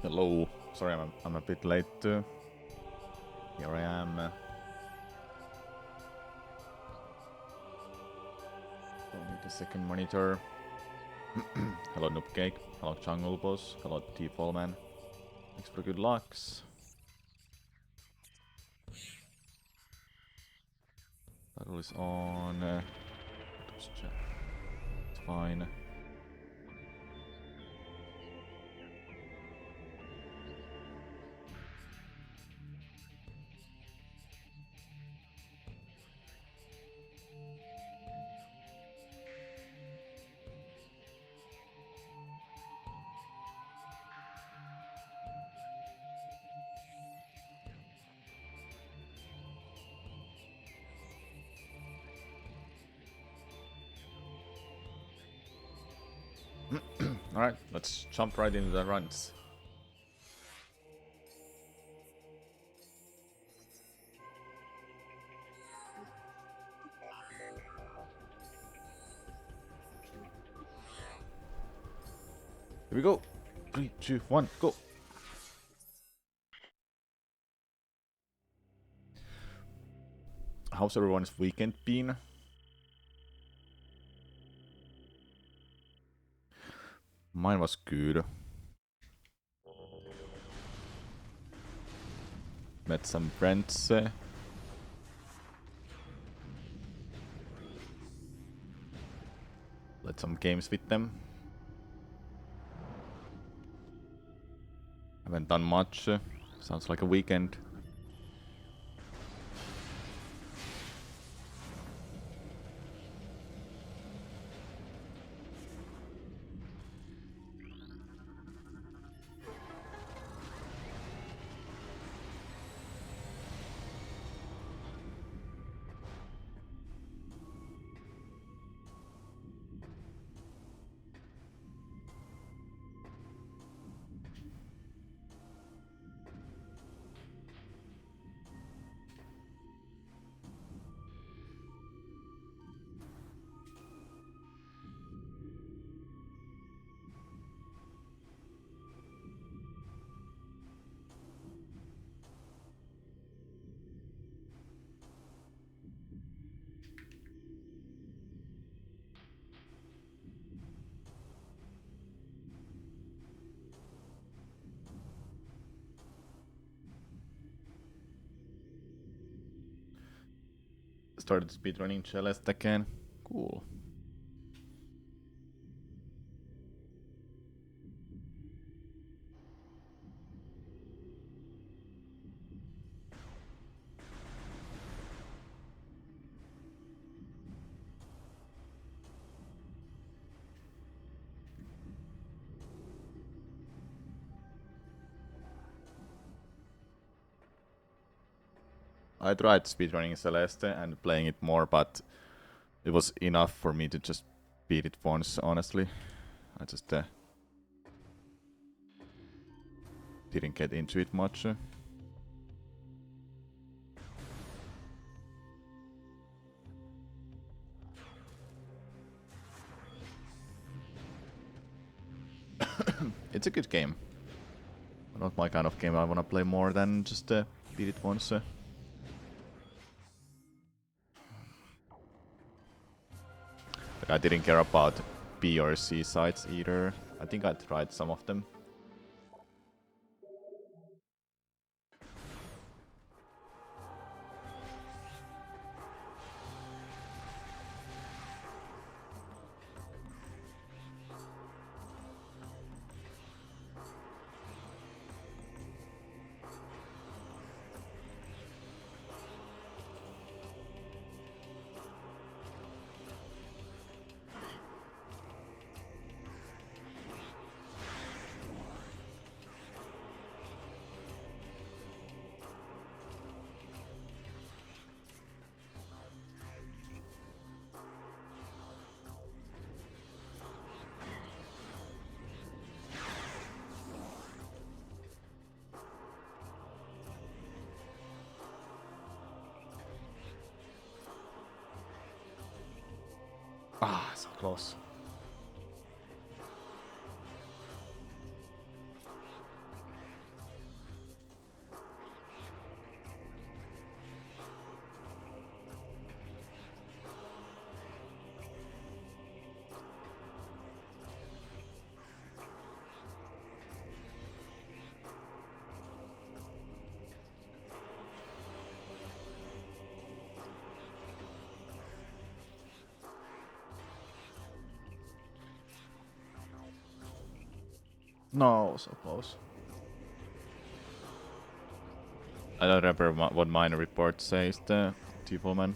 Hello. Sorry, I'm a bit late. Here I am. Don't need a second monitor. Hello, Noobcake. Hello, Jungle Boss. Hello, T-Fallman. Thanks for good lucks. Battle is on. Just check. It's fine. Alright, let's jump right into the runs. Here we go. 3, 2, 1, go. How's everyone's weekend been? Mine was good. Met some friends. Played some games with them. Haven't done much. Sounds like a weekend. Started speedrunning Celeste again. Cool. I tried speedrunning Celeste and playing it more, but it was enough for me to just beat it once, honestly. I just didn't get into it much. It's a good game. Not my kind of game I wanna play more than just beat it once. But I didn't care about B or C sites either. I think I tried some of them. Ah, so close. No, so close. I don't remember what minor report says the T-Pullman.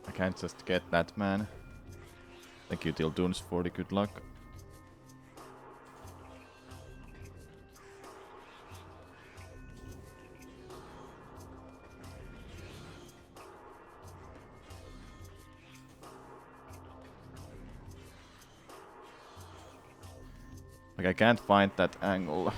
I can't just get that, man. Thank you, Tilduns, for the good luck. Like, I can't find that angle.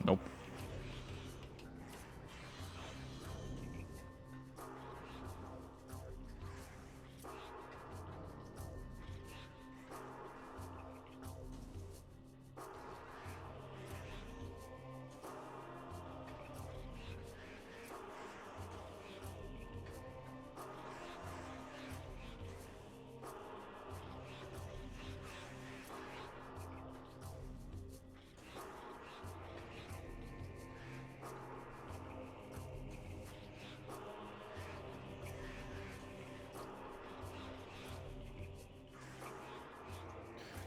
Nope.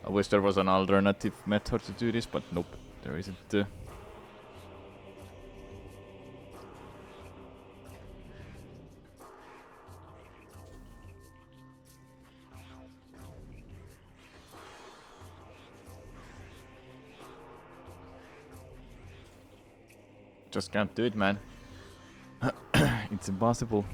I wish there was an alternative method to do this, but nope, there isn't. Just can't do it, man. It's impossible.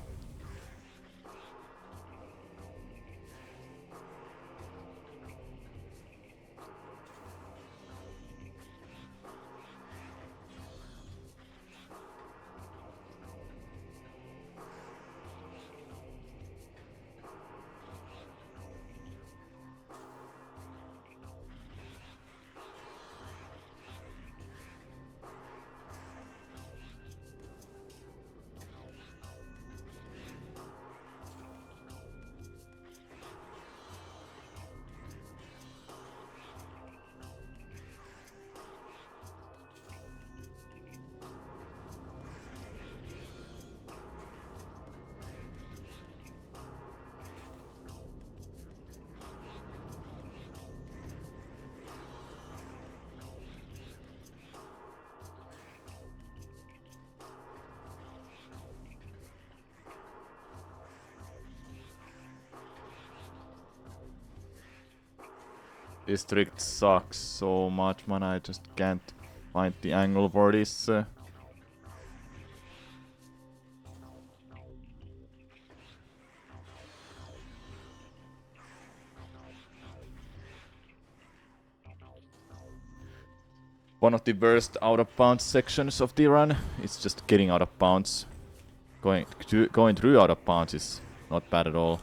This trick sucks so much, man. I just can't find the angle for this. One of the worst out-of-bounds sections of the run is just getting out of bounds. Going through out of bounds is not bad at all.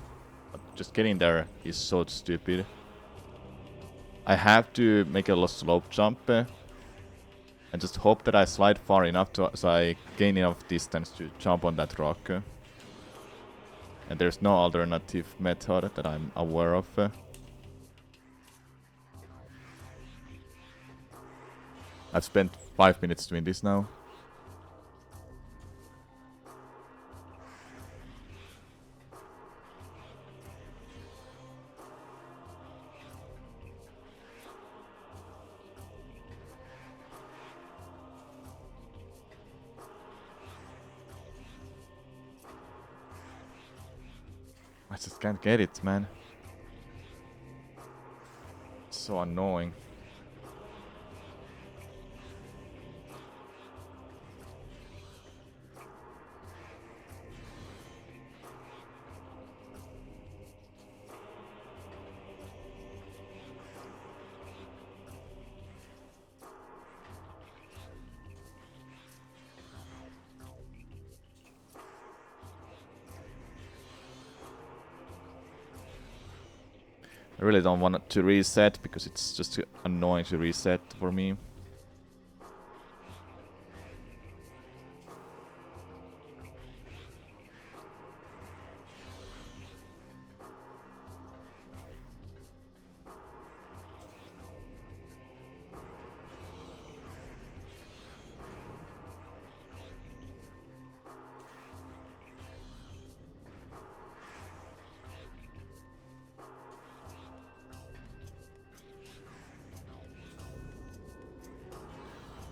But just getting there is so stupid. I have to make a slope jump and just hope that I slide far enough so I gain enough distance to jump on that rock. And there's no alternative method that I'm aware of. I've spent 5 minutes doing this now. just can't get it, man. It's so annoying. I really don't want it to reset because it's just annoying to reset for me.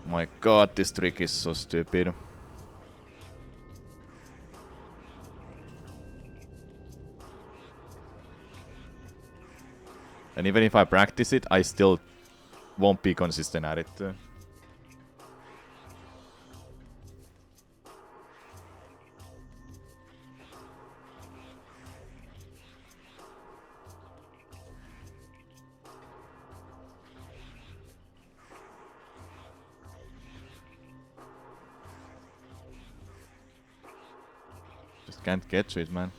My god, this trick is so stupid. And even if I practice it, I still won't be consistent at it. Just can't get to it, man.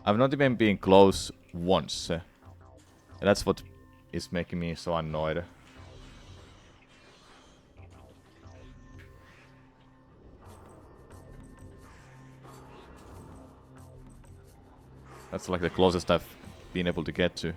I've not even been close once. That's what is making me so annoyed. That's like the closest I've been able to get to.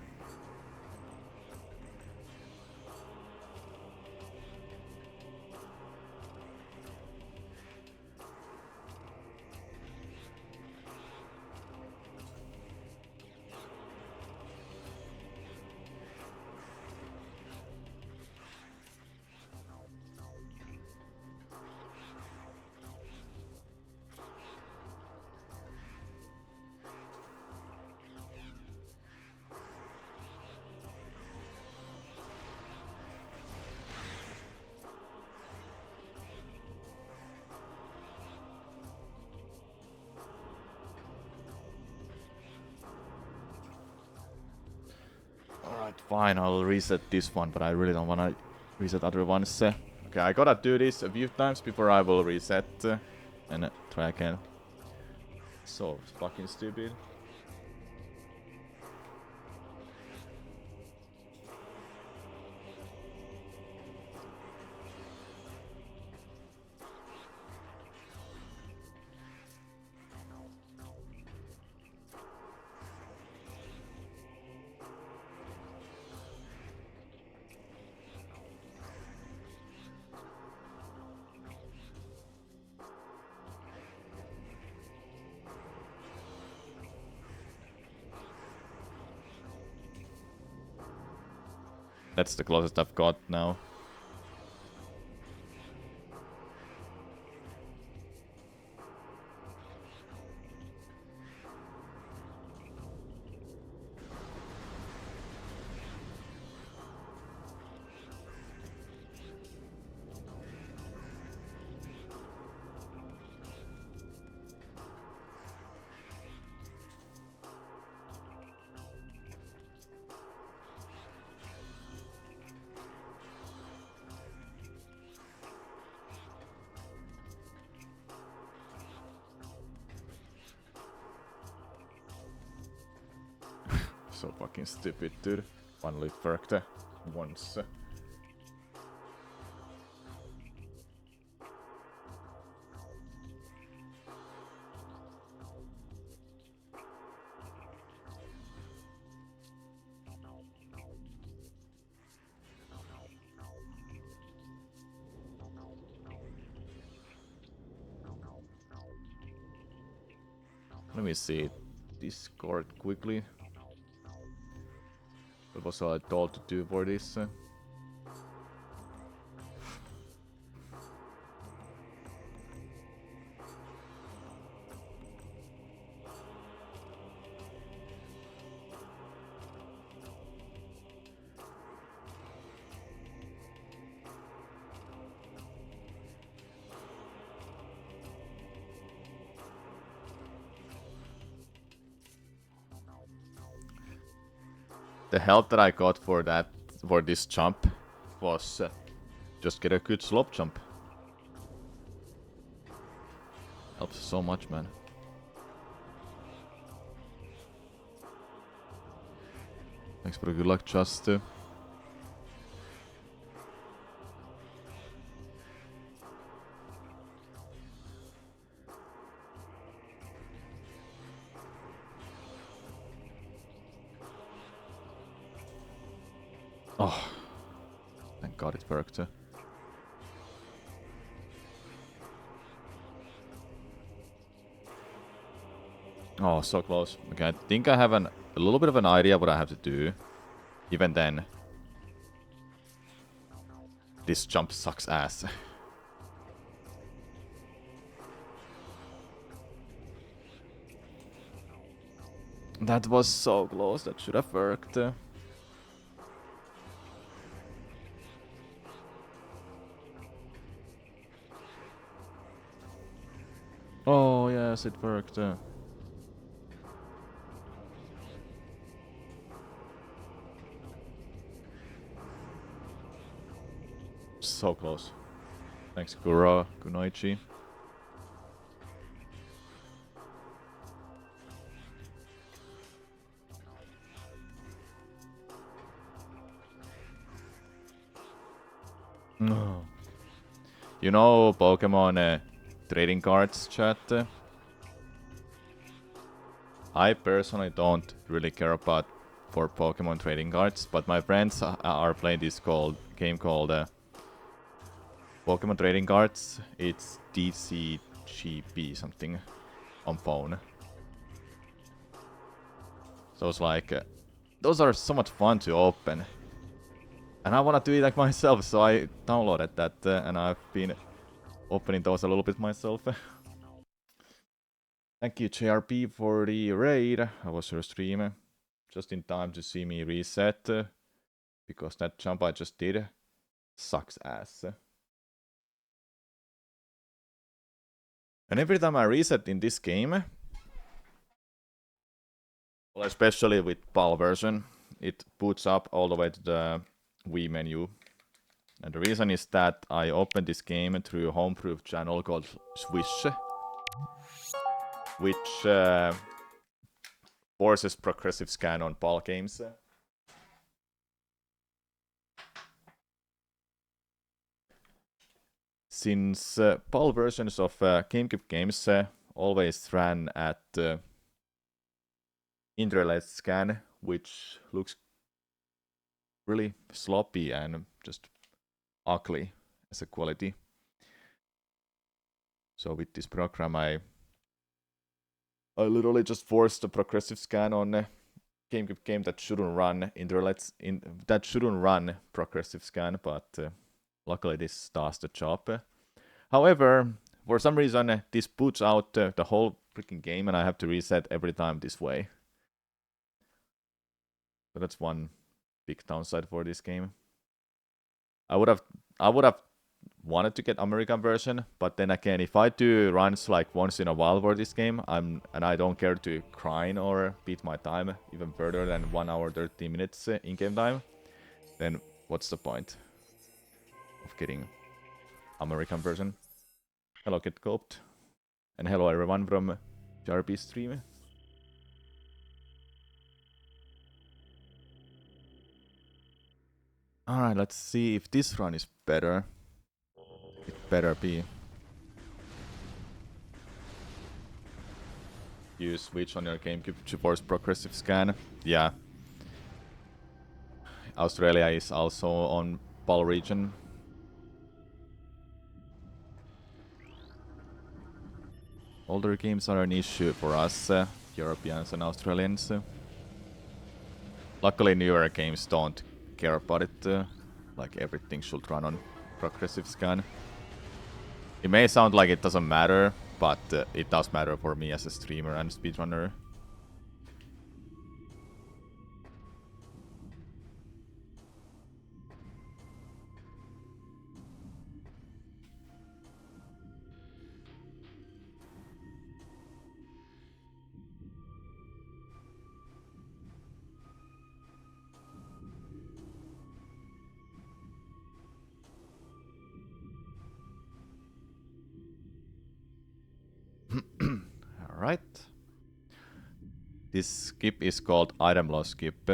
Fine, I'll reset this one, but I really don't wanna reset other ones. Okay, I gotta do this a few times before I will reset and try again. So fucking stupid. That's the closest I've got now. So fucking stupid, dude. Finally it worked once. Let me see Discord quickly. What was I told to do for this? The help that I got for this jump was just get a good slope jump. Helps so much, man. Thanks for the good luck, Just. Oh, thank God it worked. Oh, so close. Okay, I think I have a little bit of an idea what I have to do. Even then, this jump sucks ass. That was so close. That should have worked. Oh, yes, it worked. So close. Thanks, Kuro, Kunoichi. No. You know Pokemon trading cards chat? I personally don't really care about for Pokemon trading cards, but my friends are playing this game called Pokemon trading cards. It's DCGP something on phone. So it's like those are so much fun to open, and I wanna do it like myself. So I downloaded that and I've been opening those a little bit myself. Thank you, JRP, for the raid. How was your stream? Just in time to see me reset, because that jump I just did sucks ass. And every time I reset in this game, well, especially with PAL version, it boots up all the way to the Wii menu. And the reason is that I opened this game through a home-proof channel called Swish, which forces progressive scan on PAL games. Since PAL versions of GameCube games always ran at interlaced scan, which looks really sloppy and just ugly as a quality. So with this program, I literally just forced a progressive scan on a GameCube game that shouldn't run that shouldn't run progressive scan, but luckily this does the job. However, for some reason, this boots out the whole freaking game, and I have to reset every time this way. So that's one big downside for this game. I would have wanted to get American version, but then again, if I do runs like once in a while for this game, and I don't care to grind or beat my time even further than 1 hour 30 minutes in-game time, then what's the point of getting American version? Hello, Get Coped, and hello everyone from JRP stream. Alright, let's see if this run is better. It better be. You switch on your GameCube to force progressive scan. Yeah. Australia is also on PAL region. Older games are an issue for us, Europeans and Australians. Luckily, newer games don't care about it. Like everything should run on progressive scan. It may sound like it doesn't matter, but it does matter for me as a streamer and speedrunner. Alright. This skip is called item loss skip.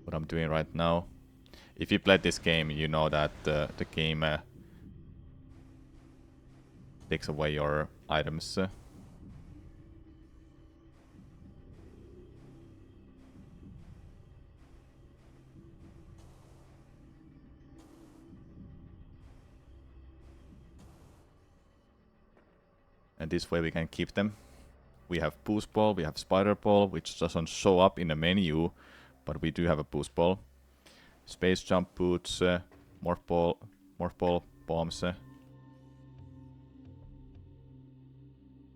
What I'm doing right now. If you played this game, you know that the game takes away your items. And this way we can keep them. We have boost ball, we have spider ball, which doesn't show up in the menu, but we do have a boost ball. Space jump boots, morph ball bombs.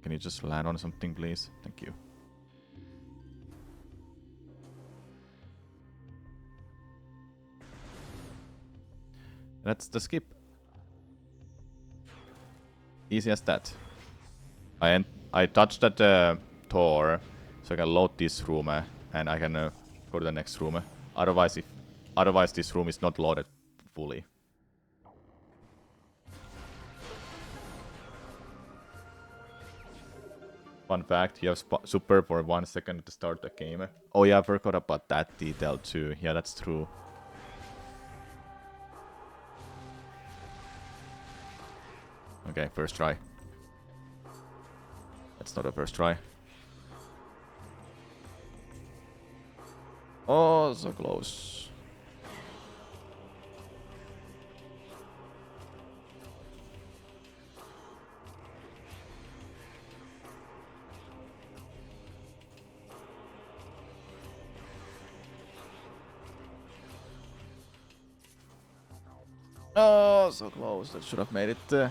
Can you just land on something, please? Thank you. That's the skip. Easy as that. I touched that door, so I can load this room, and I can go to the next room. Otherwise, this room is not loaded fully. Fun fact: you have super for 1 second at the start of the game. Oh yeah, I forgot about that detail too. Yeah, that's true. Okay, first try. That's not a first try. Oh, so close. Oh, so close. That should have made it.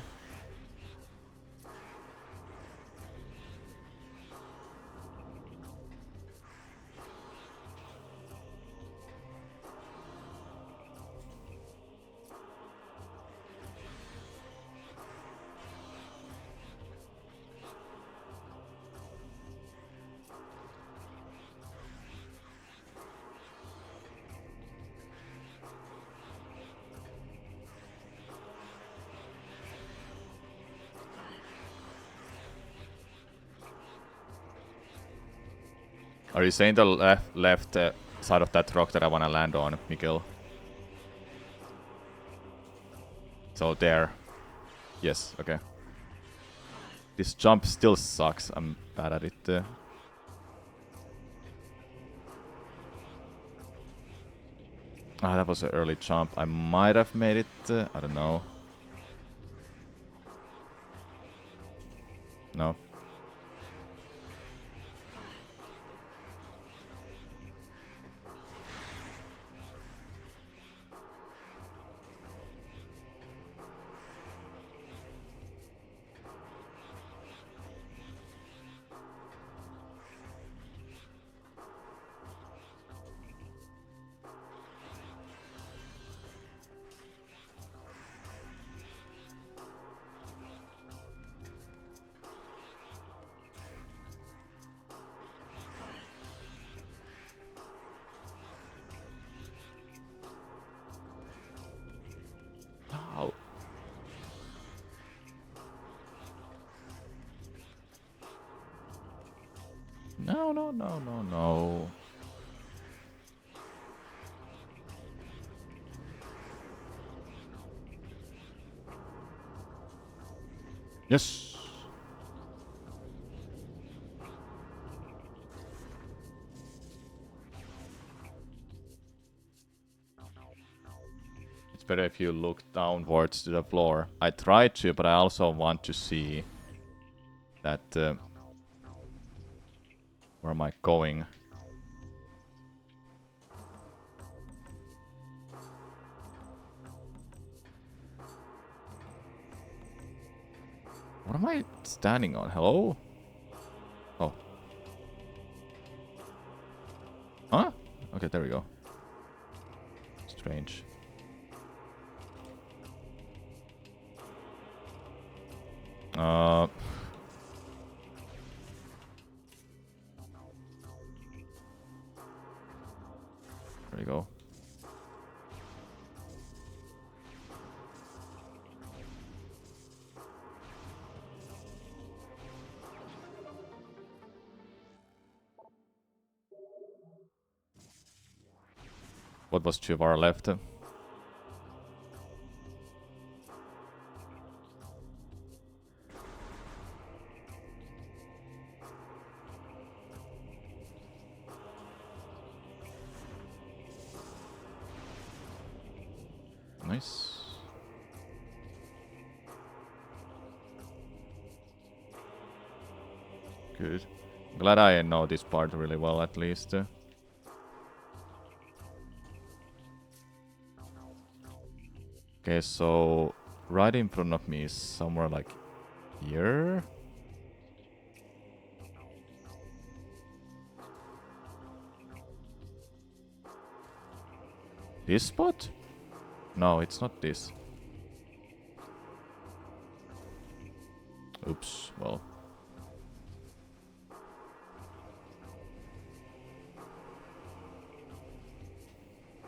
Are you saying the left side of that rock that I wanna land on, Miguel? So there. Yes, okay. This jump still sucks. I'm bad at it. Ah, that was an early jump. I might have made it. I don't know. No. Ow. No, no, no, no, no. Yes. It's better if you look downwards to the floor. I tried to, but I also want to see that... where am I going? What am I standing on? Hello? Oh. Huh? Okay, there we go. Strange. There we go. What was too far left? Nice. Good. Glad I know this part really well at least. Okay, so right in front of me is somewhere like here. This spot? No, it's not this. Oops, well.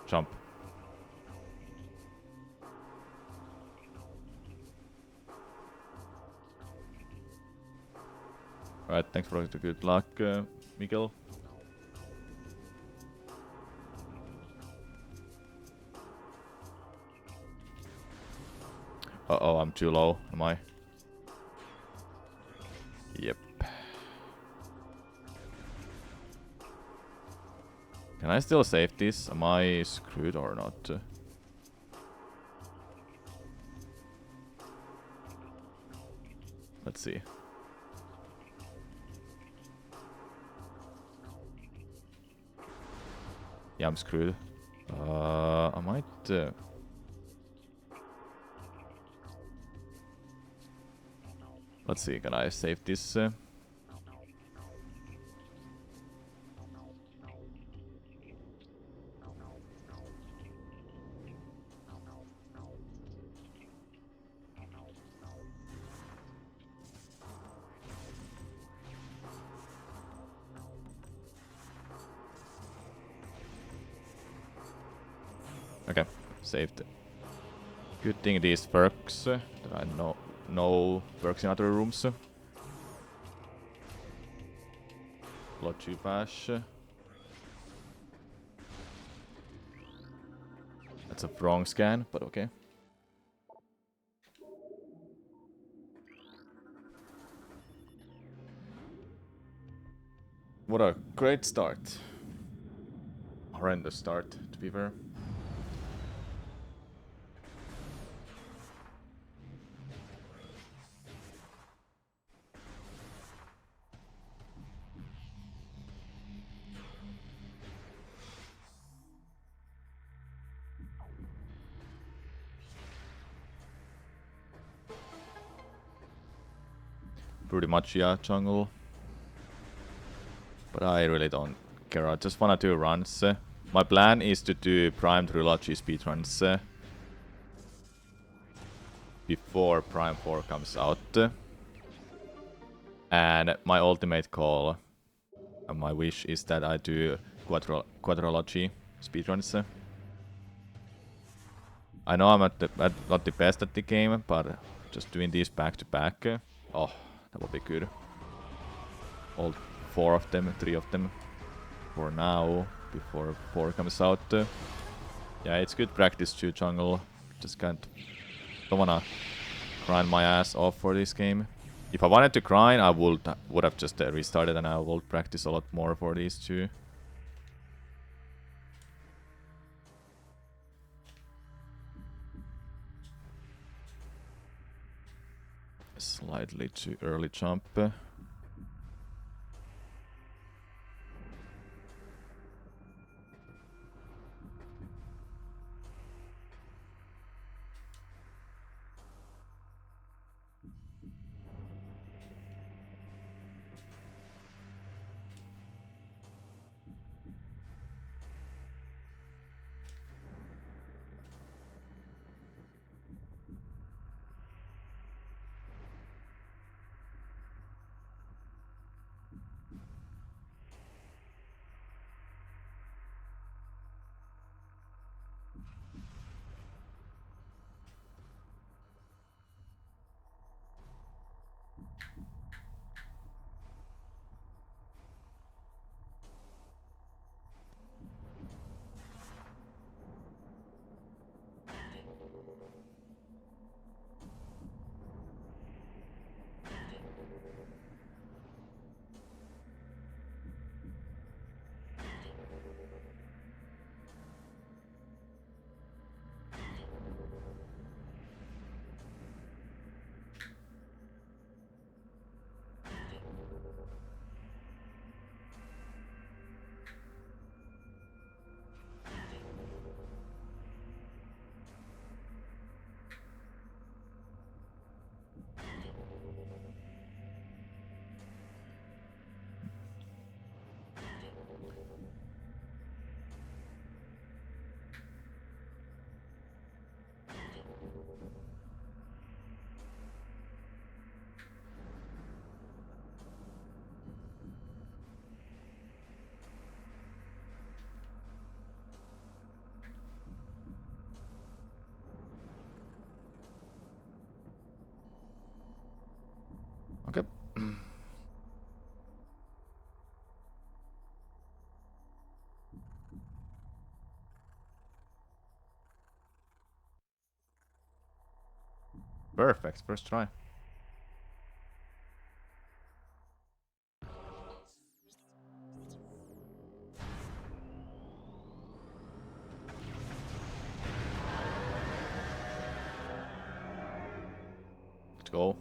Jump. Alright, thanks for the good luck, Miguel. Uh-oh, I'm too low, am I? Yep. Can I still save this? Am I screwed or not? Let's see. Yeah, I'm screwed. I might... Let's see, can I save this? Okay, saved. Good thing these works, that I know works in other rooms. Lot too fast. That's a wrong scan, but okay. What a great start. Horrendous start, to be fair. Pretty much, yeah, jungle. But I really don't care. I just wanna do runs. My plan is to do Prime Trilogy speedruns before Prime 4 comes out. And my ultimate goal, and my wish, is that I do Quadrology speedruns. I know I'm not the best at the game, but just doing these back to back, oh, that would be good. All 4 of them, 3 of them, for now, before 4 comes out. Yeah, it's good practice to jungle. Just don't wanna grind my ass off for this game. If I wanted to grind, I would have just restarted, and I would practice a lot more for these two. Slightly too early jump. Perfect, first try. Let's go.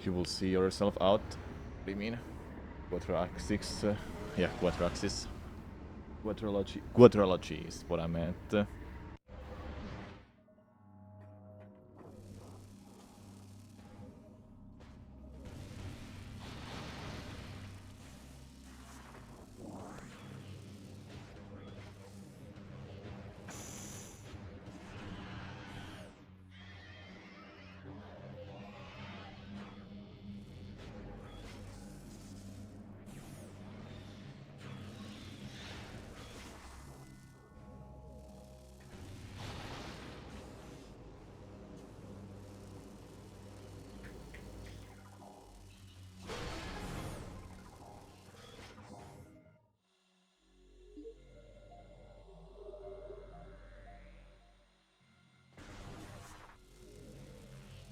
You will see yourself out. What do you mean? Quadriaxis. Yeah, quadriaxis. Quadrilogy is what I meant.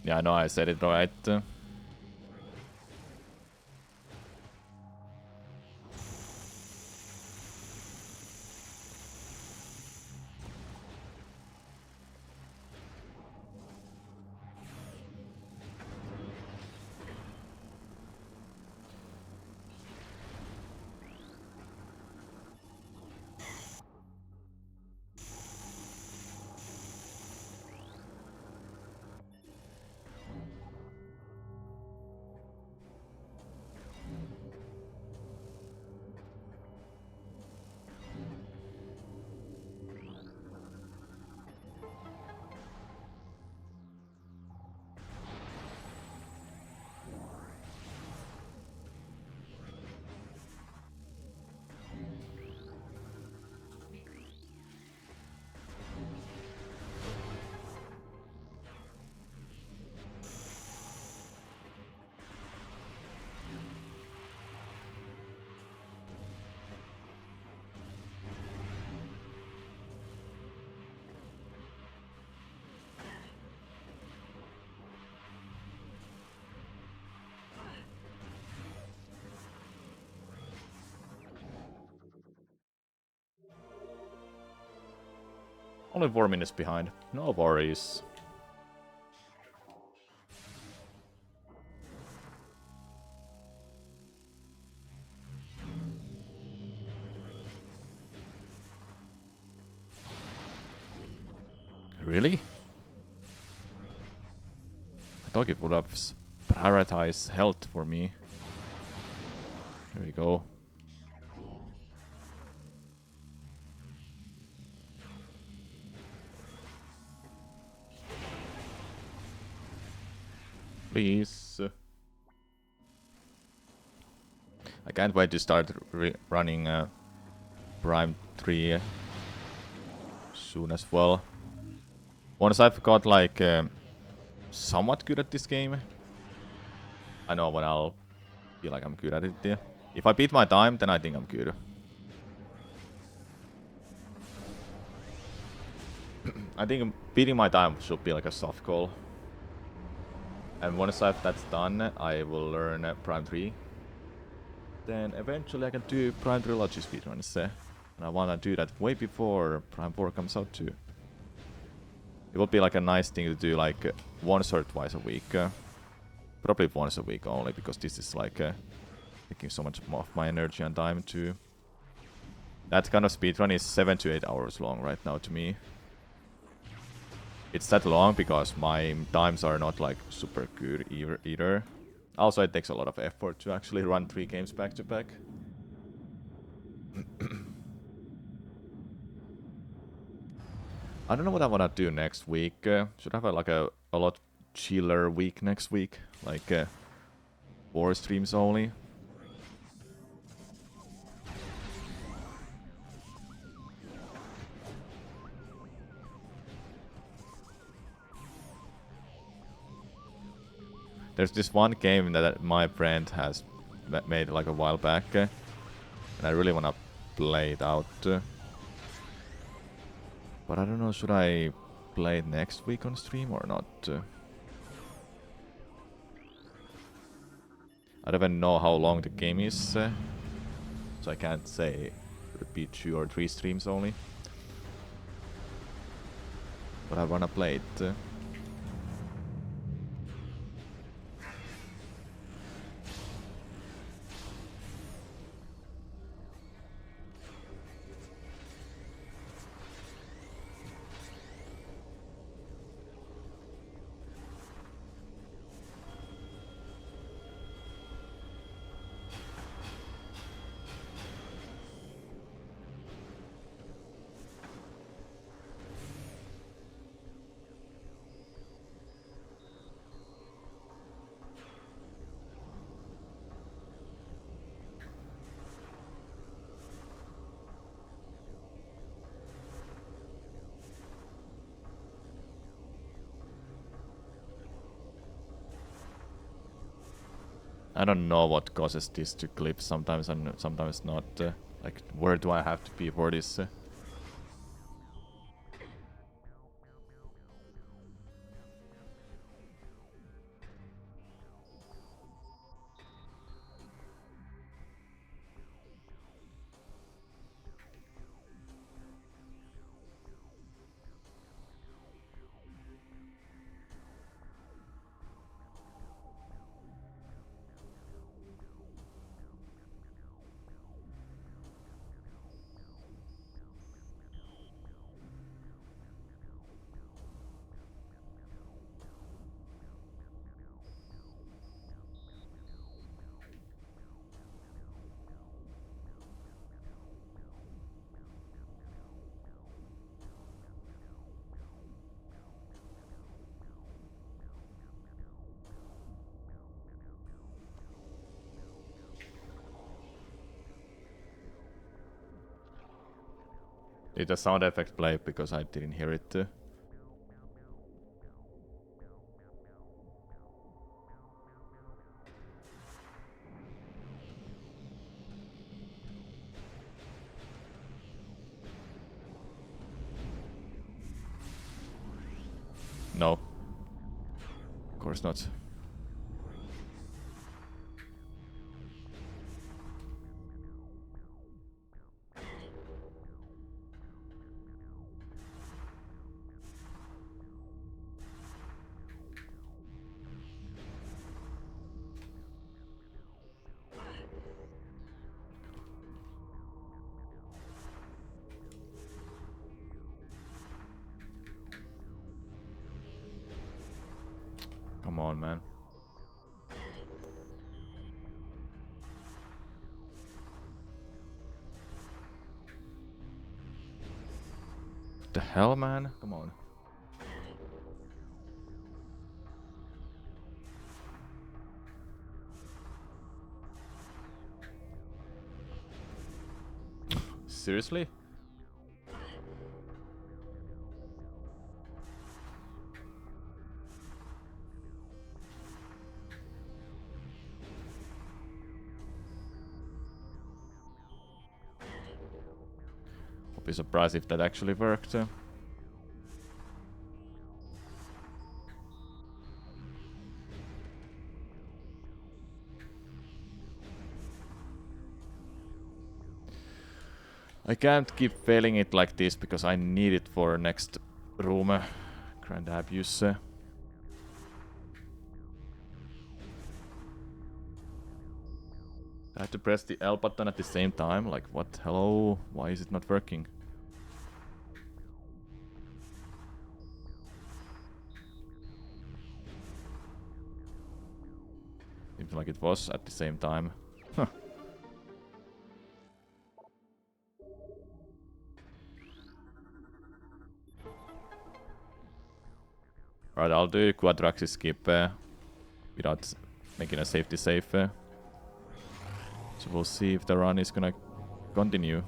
Yeah, I know I said it right. Only 4 minutes behind. No worries. Really? I thought it would have prioritized health for me. Here we go. Please. I can't wait to start running Prime 3 soon as well. Once I've got like somewhat good at this game, I know when I'll feel like I'm good at it. Yeah. If I beat my time, then I think I'm good. I think beating my time should be like a soft goal. And once that's done, I will learn Prime 3. Then eventually I can do Prime Trilogy speedruns. And I wanna do that way before Prime 4 comes out too. It would be like a nice thing to do like once or twice a week. Probably once a week only, because this is like taking so much more of my energy and time too. That kind of speedrun is 7 to 8 hours long right now to me. It's that long because my times are not like super good either. Also, it takes a lot of effort to actually run 3 games back to back. I don't know what I want to do next week. Should I have like a lot chiller week next week? Like 4 streams only? There's this one game that my friend has made like a while back. And I really want to play it out. But I don't know, should I play it next week on stream or not? I don't even know how long the game is. So I can't say it would be 2 or 3 streams only. But I want to play it. I don't know what causes this to clip sometimes and sometimes not. Like, where do I have to be for this? Did the sound effect play because I didn't hear it? No. Of course not. Come on, man. What the hell, man? Come on. Seriously? I'll be surprised if that actually worked. I can't keep failing it like this because I need it for next room Grand abuse. I had to press the L button at the same time. Like, what? Hello? Why is it not working? Seems like it was at the same time. Huh. Alright, I'll do Quadraxis skip without making a safety save. So we'll see if the run is gonna continue.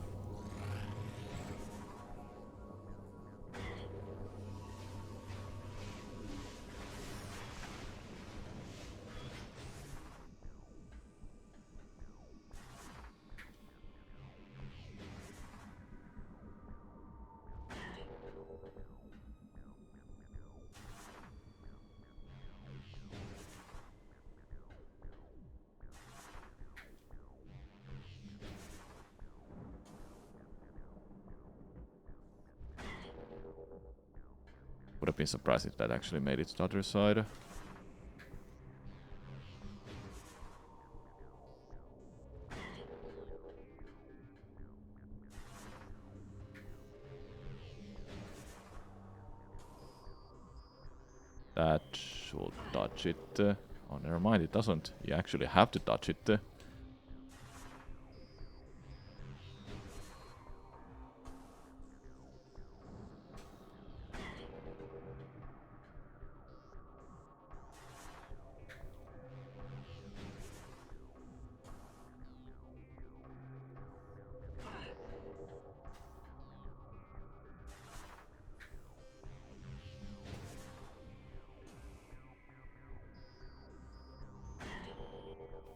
Would have been surprised if that actually made it to the other side. That should touch it. Oh, never mind, it doesn't. You actually have to touch it.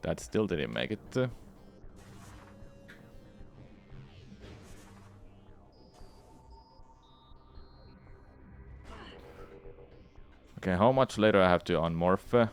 That still didn't make it. Okay, how much later I have to unmorph?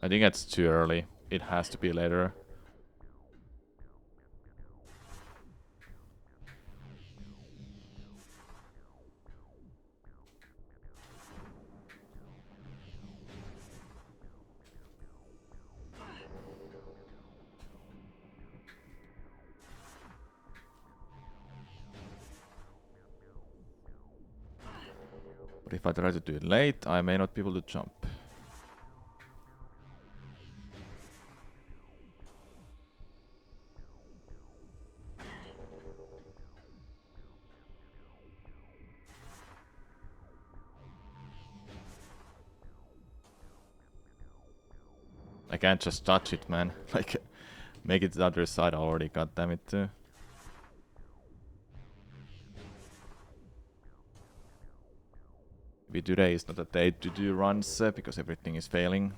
I think that's too early. It has to be later. But if I try to do it late, I may not be able to jump. I can't just touch it, man. Like, make it to the other side already, goddammit. Maybe today is not a day to do runs because everything is failing.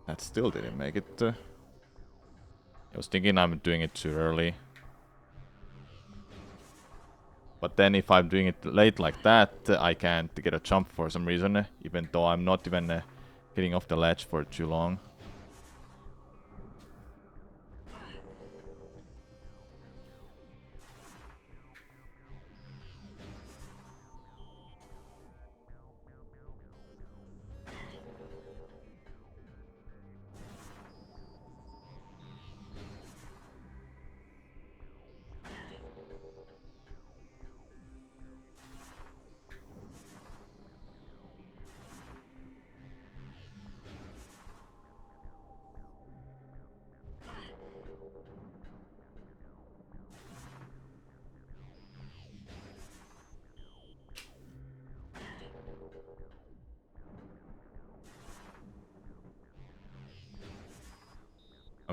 That still didn't make it. I was thinking I'm doing it too early. But then if I'm doing it late like that, I can't get a jump for some reason, even though I'm not even getting off the ledge for too long.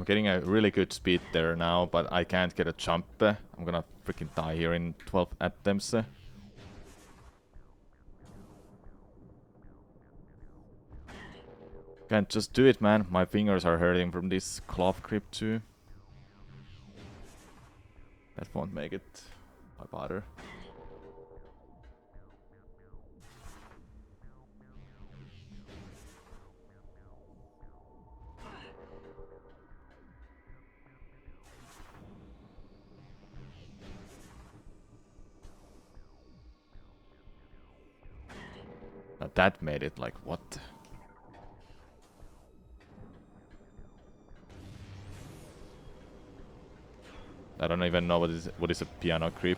I'm getting a really good speed there now, but I can't get a jump. I'm gonna freaking die here in 12 attempts. Can't just do it, man. My fingers are hurting from this cloth grip too. That won't make it. I bother. That made it like what? I don't even know what is a piano creep.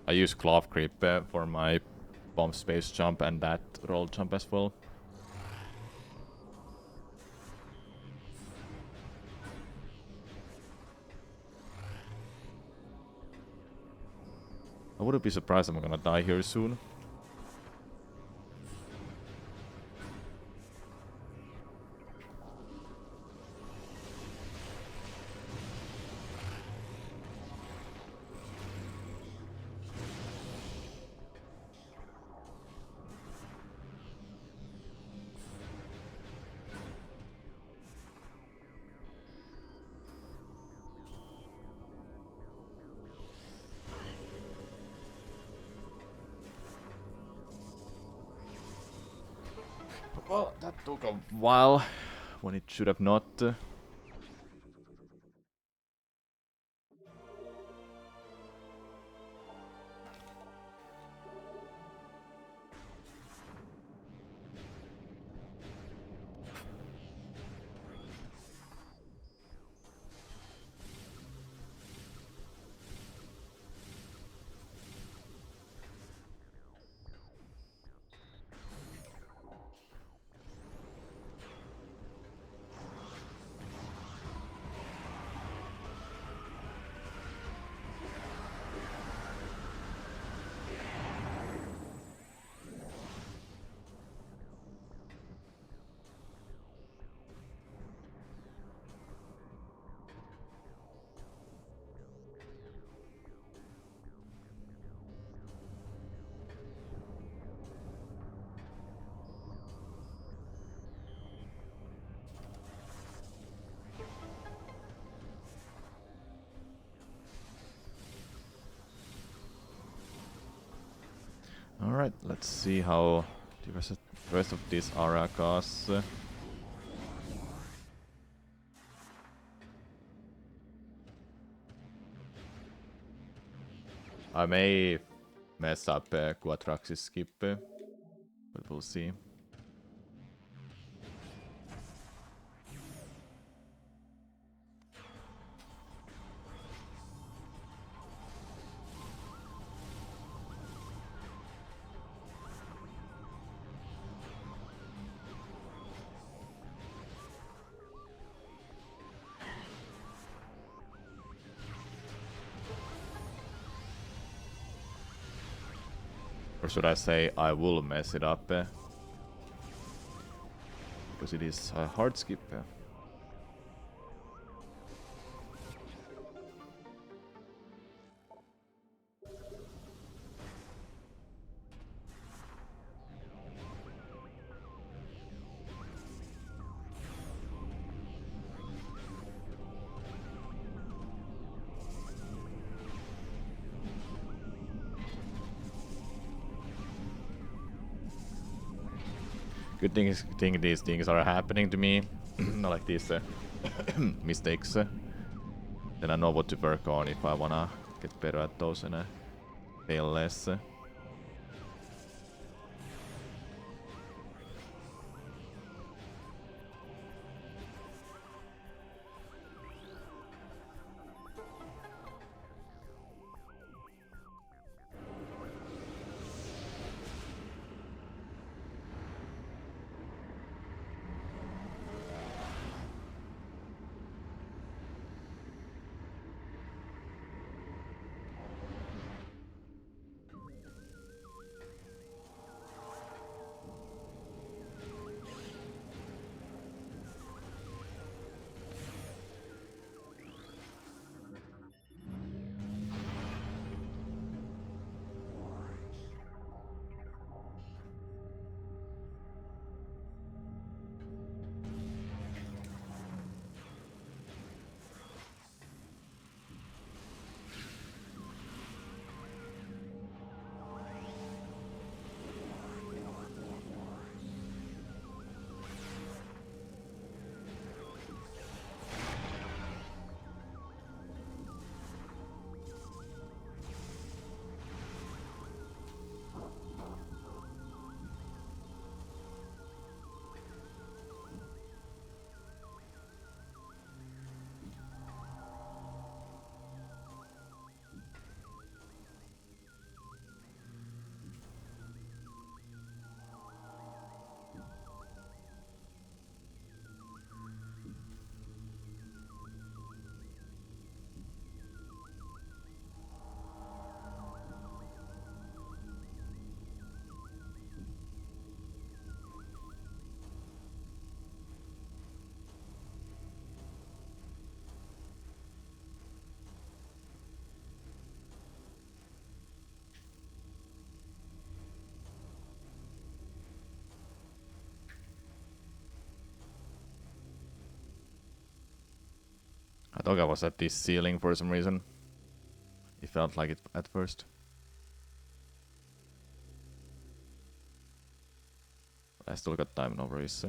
I use cloth creep for my bomb space jump and that roll jump as well. I wouldn't be surprised if I'm gonna die here soon. Well, that took a while when it should have not. Alright, let's see how the rest of these Arakas. I may mess up Quatraxis skip, but we'll see. Or should I say, I will mess it up? Because it is a hard skip. Good thing these things are happening to me, not like these mistakes. Then I know what to work on if I wanna get better at those and fail less. thought I was at this ceiling for some reason. It felt like it at first. I still got time, no worries.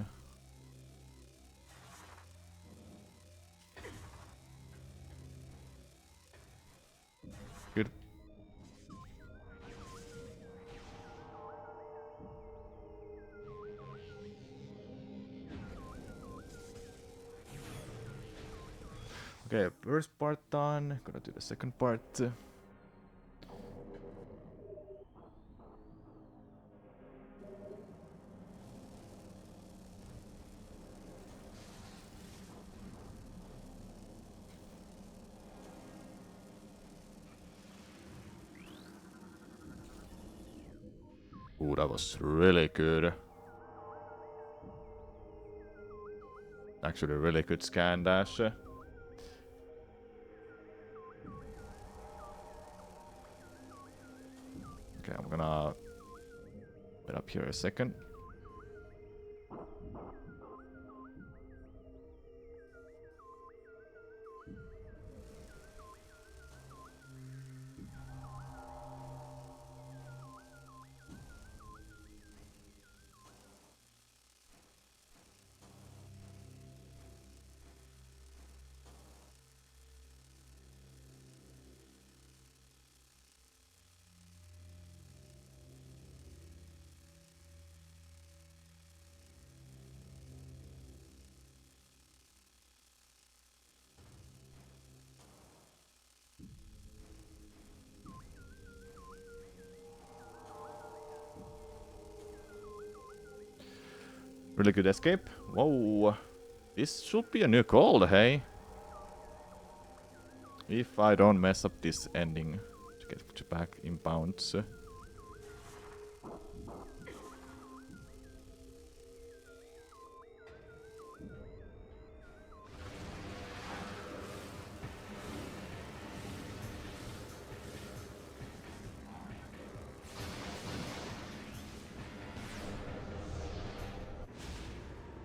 Good. Okay, first part done. Gonna do the second part. Ooh, that was really good. Actually, really good scan dash. Okay, I'm gonna wait up here a second. Really good escape. Whoa. This should be a new gold, hey? If I don't mess up this ending to get back in bounds.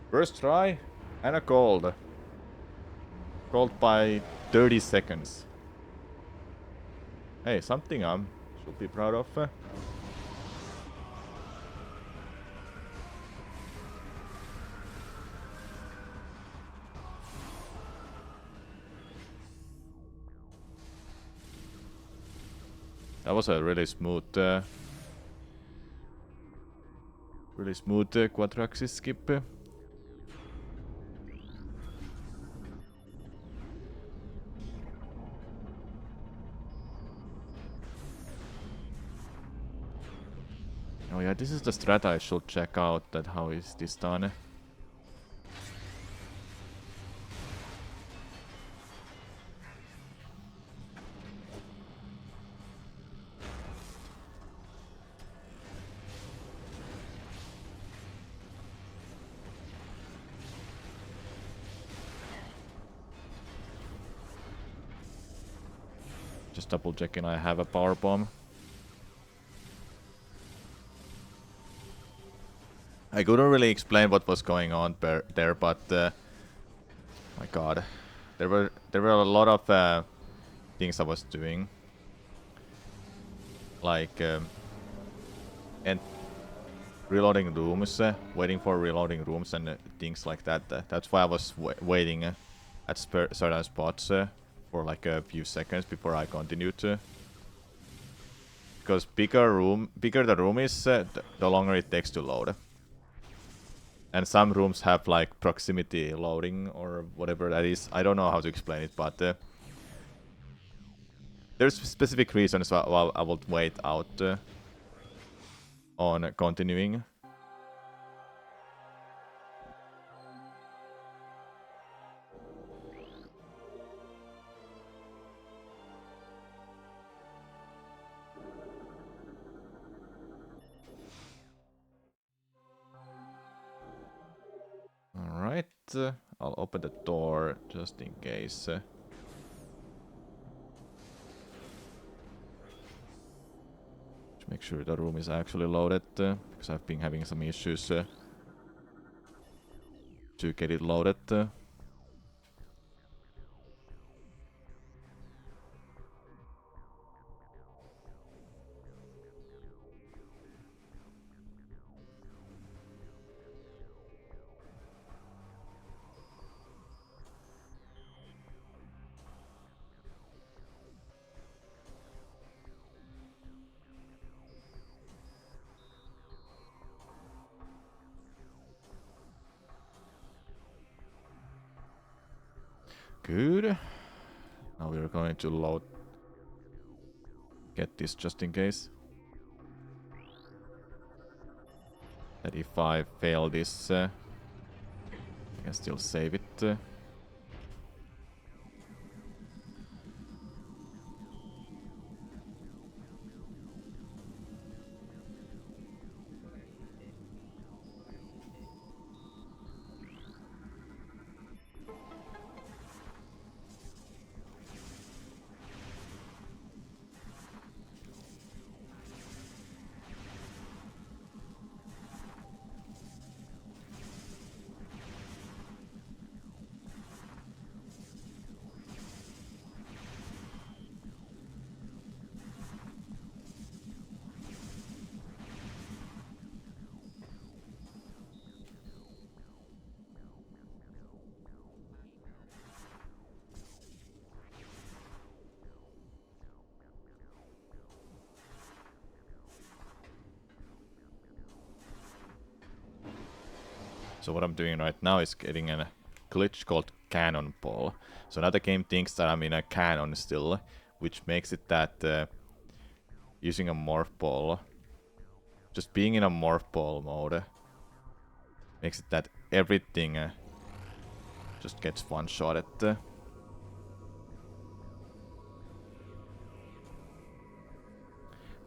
First try and a gold. Gold by 30 seconds. Hey, something I should be proud of. That was a really smooth quadraxis skip. Oh yeah, this is the strat I should check out, that how is this done. Just double checking I have a power bomb. I couldn't really explain what was going on there, but my god, there were a lot of things I was doing, like and reloading rooms, waiting for reloading rooms and things like that. That's why I was waiting at certain spots for like a few seconds before I continued. Because bigger the room is, the longer it takes to load. And some rooms have like proximity loading or whatever that is. I don't know how to explain it, but there's specific reasons why I will wait out on continuing. Alright, I'll open the door just in case. To make sure the room is actually loaded, because I've been having some issues to get it loaded. Good. Now we're going to load. Get this just in case. That if I fail this, I can still save it. So what I'm doing right now is getting a glitch called cannonball. So now the game thinks that I'm in a cannon still, which makes it that using a morph ball, just being in a morph ball mode, makes it that everything just gets one-shotted.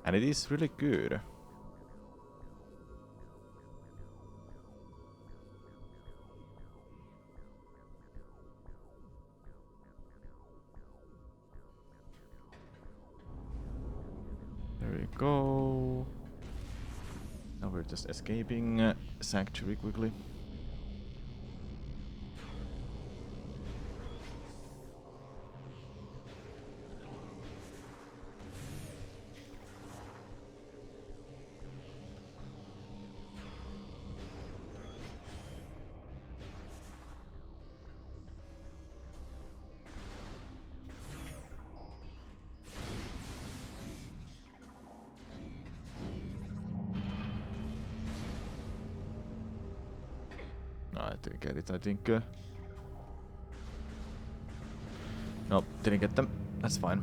And it is really good. There we go. Now we're just escaping Sanctuary quickly. I didn't get it, I think. Nope, didn't get them. That's fine.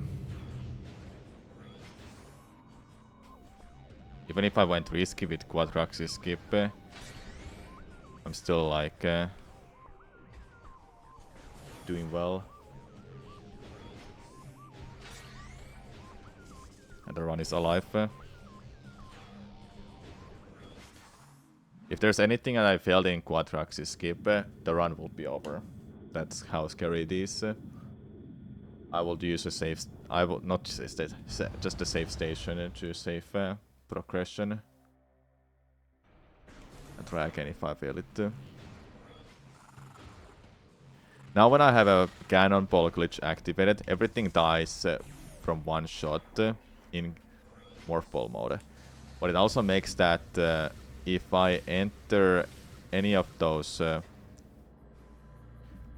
Even if I went risky with Quadraxis skip, I'm still like doing well. And the run is alive. If there's anything that I failed in Quadraxis skip, the run will be over. That's how scary it is. I will use a save. I will not just a save station to save progression. I'll try again if I fail it. Now when I have a cannonball glitch activated, everything dies from one shot in morph ball mode. But it also makes that if I enter any of those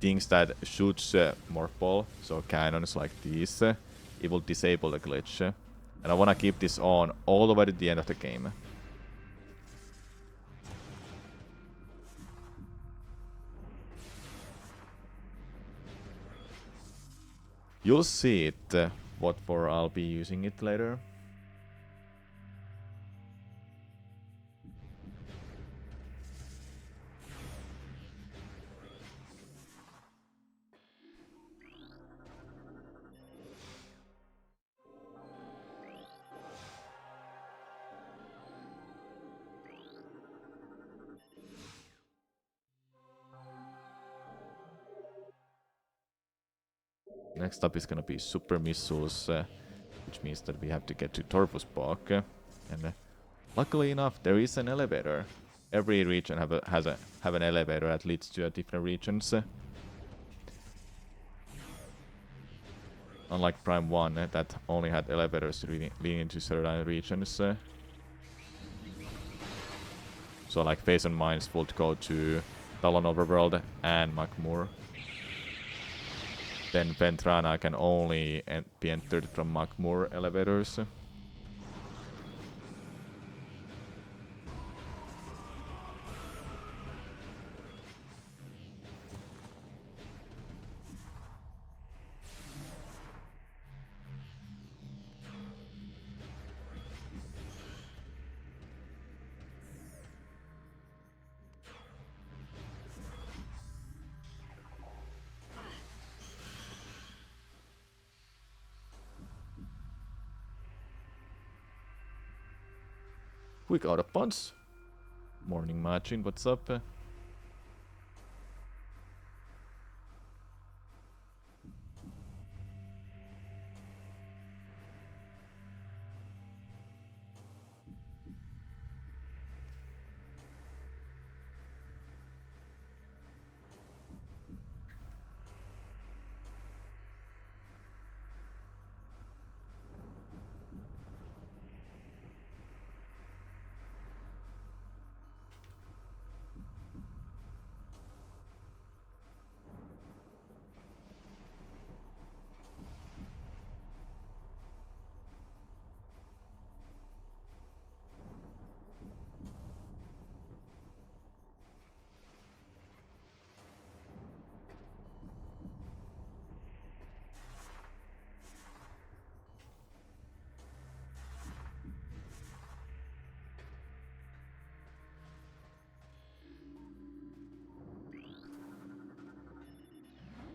things that shoots morph ball, so cannons like these, it will disable the glitch. And I want to keep this on all the way to the end of the game. You'll see it, what for I'll be using it later. Next up is gonna be Super Missiles, which means that we have to get to Torvus Park. And luckily enough, there is an elevator. Every region have an elevator that leads to different regions. Unlike Prime 1, that only had elevators leading to certain regions. So like Phase and Mines would go to Talon Overworld and Makmur. Then Ventrana can only be entered from Makmur elevators. Quick out of bounds. Morning matching, what's up?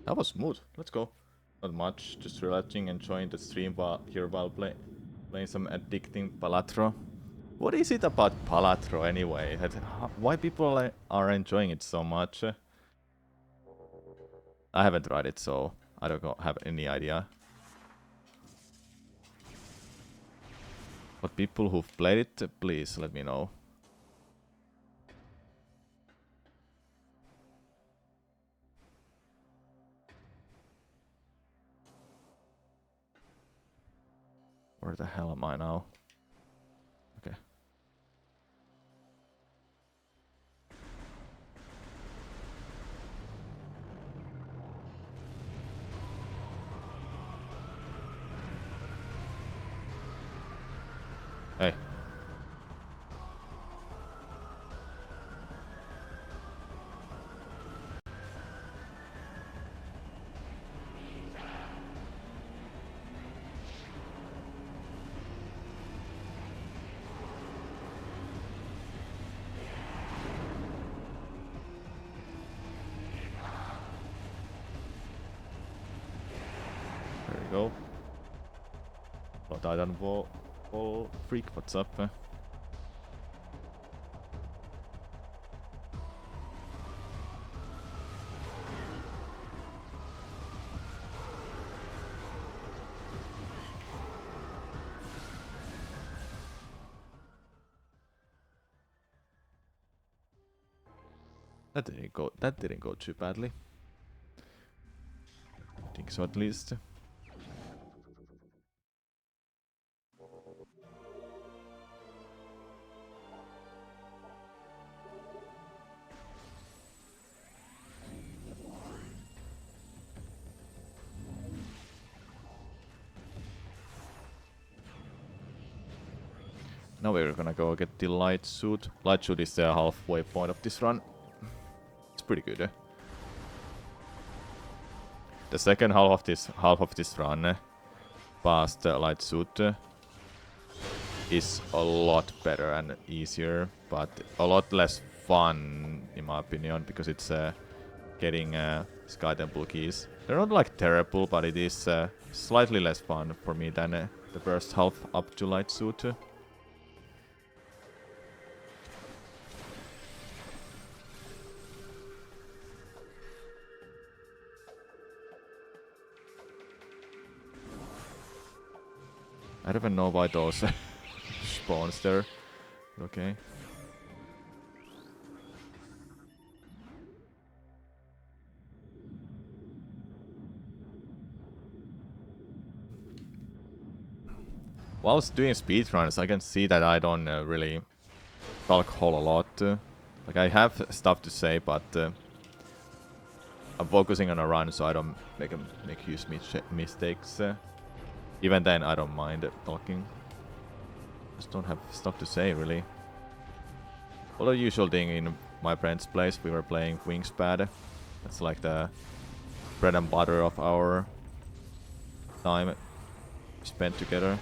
That was smooth. Let's go. Not much, just relaxing, enjoying the stream while playing some addicting Palatro. What is it about Palatro anyway? Why people are enjoying it so much? I haven't tried it, so I don't have any idea. But people who've played it, please let me know. Where the hell am I now? Okay. Hey. There we go. Titan Wall Freak, what's up? That didn't go too badly. I think so at least. Now we're gonna go get the light suit. Light suit is the halfway point of this run. It's pretty good. The second half of this run, past light suit, is a lot better and easier, but a lot less fun in my opinion, because it's getting Sky Temple keys. They're not like terrible, but it is slightly less fun for me than the first half up to light suit. I don't even know why those spawns there. Okay. Whilst doing speedruns, I can see that I don't really talk whole a lot. Like I have stuff to say, but I'm focusing on a run, so I don't make huge mistakes. Even then, I don't mind talking. Just don't have stuff to say, really. Well, the usual thing in my friend's place, we were playing Wingspad. That's like the bread and butter of our time spent together.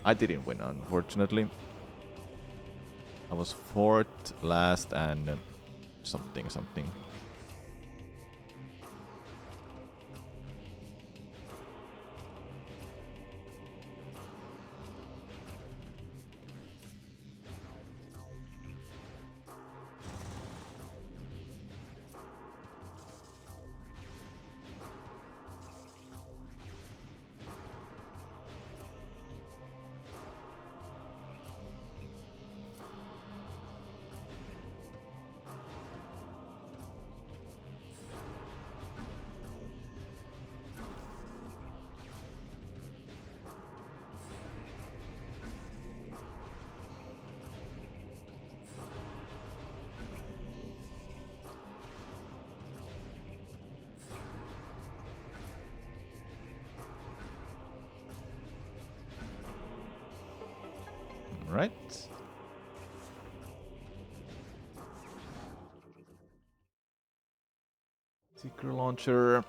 I didn't win, unfortunately. I was 4th, last, and something. Right. Secret launcher.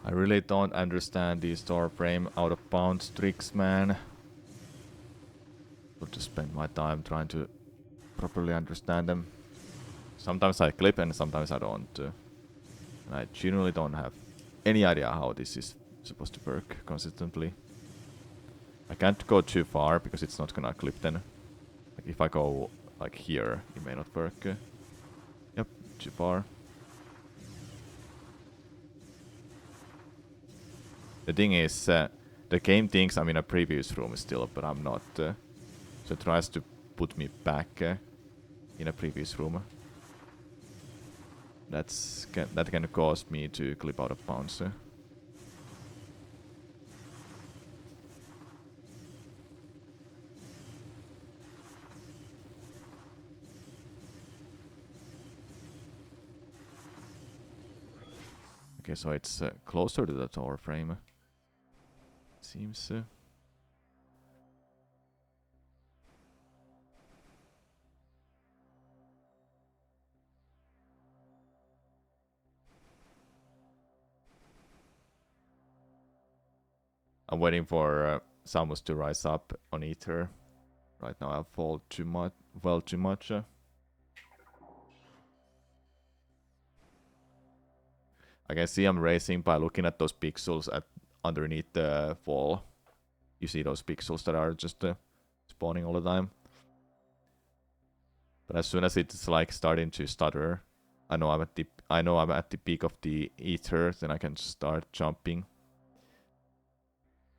I really don't understand these door frame out of bounds tricks, man. I'll just spend my time trying to properly understand them. Sometimes I clip and sometimes I don't. And I generally don't have any idea how this is supposed to work consistently. I can't go too far because it's not gonna clip then. Like if I go like here, it may not work. Yep, too far. The thing is, the game thinks I'm in a previous room still, but I'm not. So it tries to put me back in a previous room. That can cause me to clip out of bounds. Okay, so it's closer to the tower frame. Seems. I'm waiting for Samus to rise up on Ether. Right now I fall too much. Well, too much. I can see I'm racing by looking at those pixels at underneath the fall. You see those pixels that are just spawning all the time. But as soon as it's like starting to stutter, I know I'm at the peak of the ether, then I can start jumping.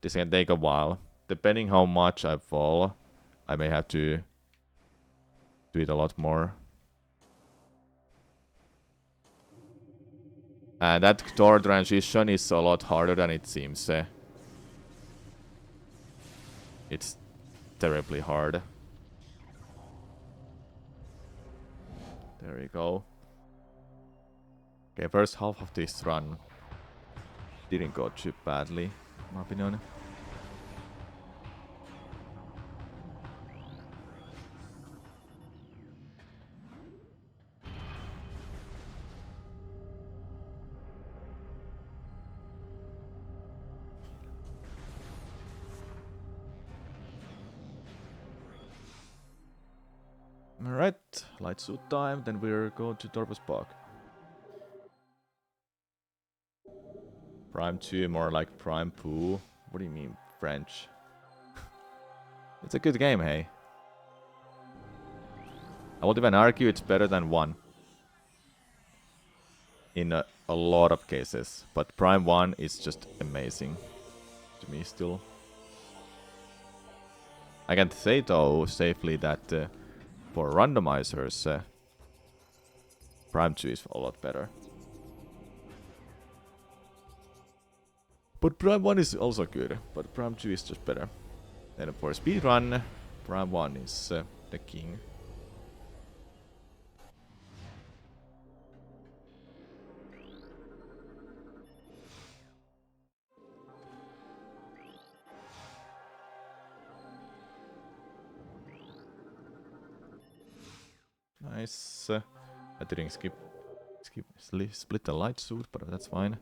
This can take a while. Depending how much I fall, I may have to do it a lot more. And that door transition is a lot harder than it seems. It's terribly hard. There we go. Okay, first half of this run didn't go too badly, in my opinion. Alright, light suit time, then we're going to Torpus Park. Prime 2, more like Prime Poo. What do you mean, French? It's a good game, hey. I won't even argue it's better than 1. In a lot of cases. But Prime 1 is just amazing. To me still. I can say though, safely, that for randomizers, Prime 2 is a lot better. But Prime 1 is also good, but Prime 2 is just better. And for speedrun, Prime 1 is the king. Nice. I didn't split the light suit, but that's fine.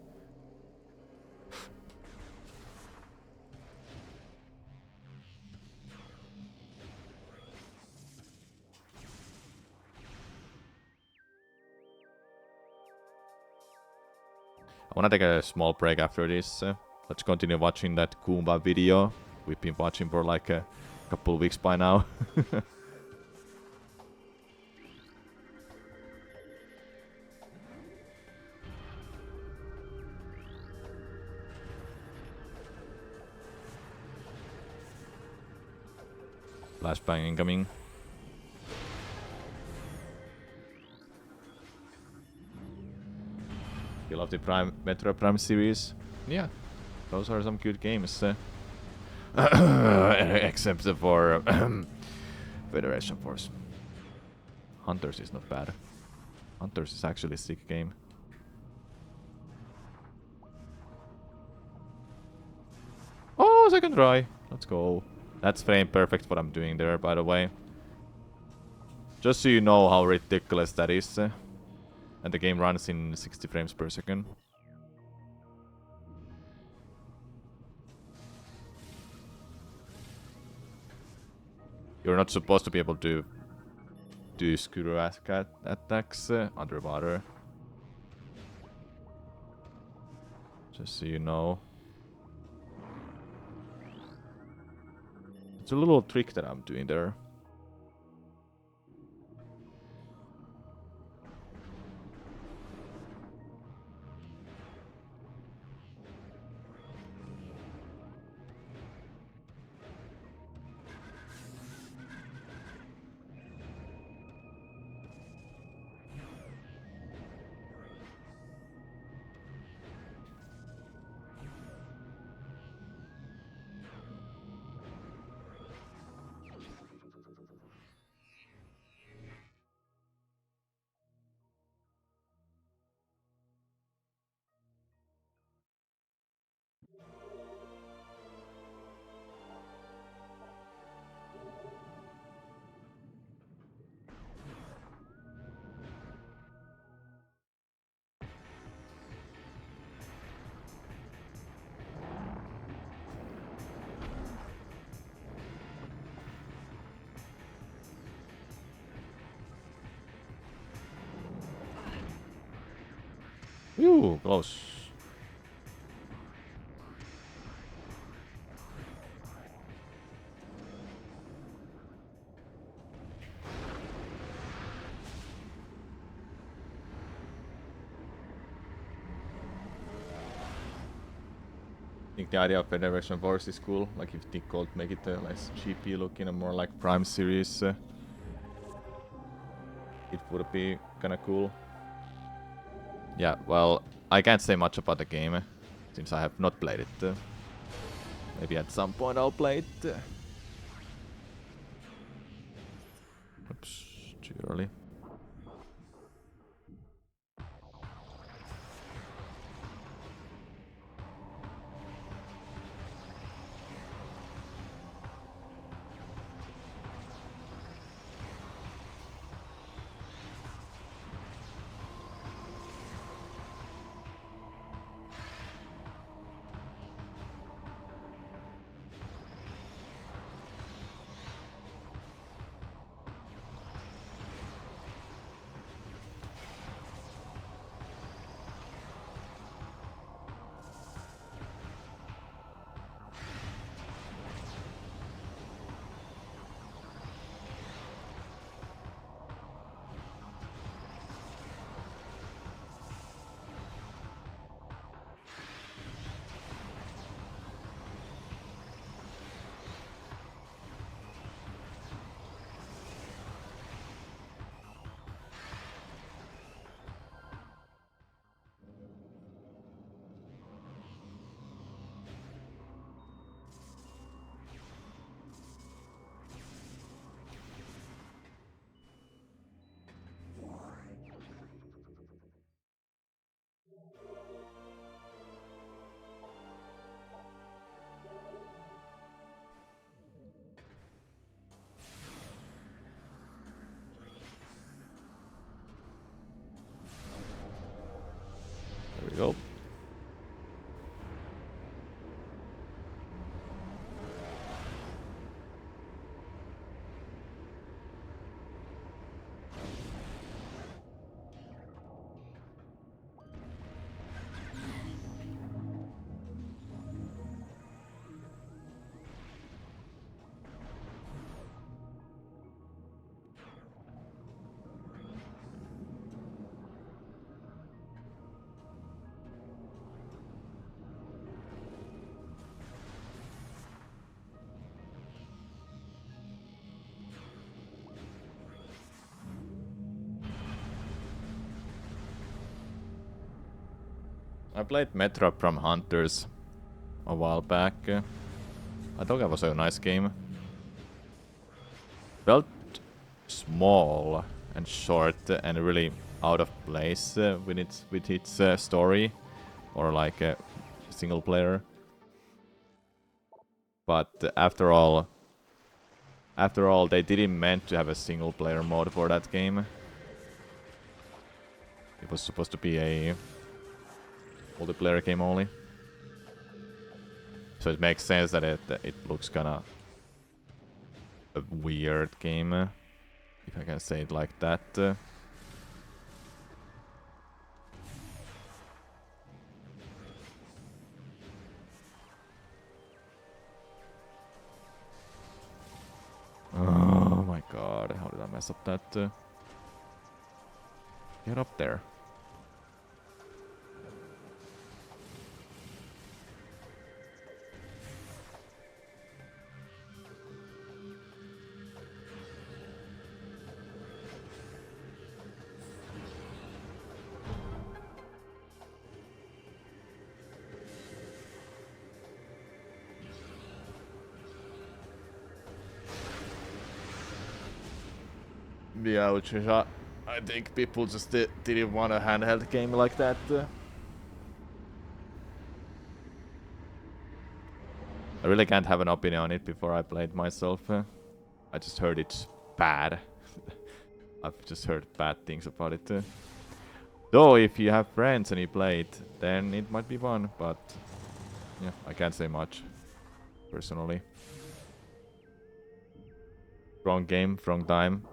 I wanna take a small break after this. Let's continue watching that Goomba video. We've been watching for like a couple weeks by now. Flashbang incoming. You love the Metroid Prime series? Yeah, those are some good games. Except for Federation Force. Hunters is not bad. Hunters is actually a sick game. Oh, second try. Let's go. That's frame perfect what I'm doing there, by the way. Just so you know how ridiculous that is. And the game runs in 60 frames per second. You're not supposed to be able to do scooter attacks underwater. Just so you know. It's a little trick that I'm doing there. Ooh, close. I think the idea of Federation Force is cool. Like if they could make it less GP looking and more like Prime series, it would be kinda cool. Yeah, well, I can't say much about the game since I have not played it. Maybe at some point I'll play it. Oops, too early. I played Metroid from Hunters a while back. I thought it was a nice game. Felt small and short and really out of place with its story or like a single player. But after all, they didn't meant to have a single player mode for that game. It was supposed to be a multiplayer game only. So it makes sense that it looks kinda a weird game, if I can say it like that. Oh my god, how did I mess up that? Get up there. Yeah, which is, I think people just didn't want a handheld game like that. I really can't have an opinion on it before I played myself. I just heard it's bad. I've just heard bad things about it. Though if you have friends and you play it, then it might be fun, but yeah, I can't say much, personally. Wrong game, wrong time.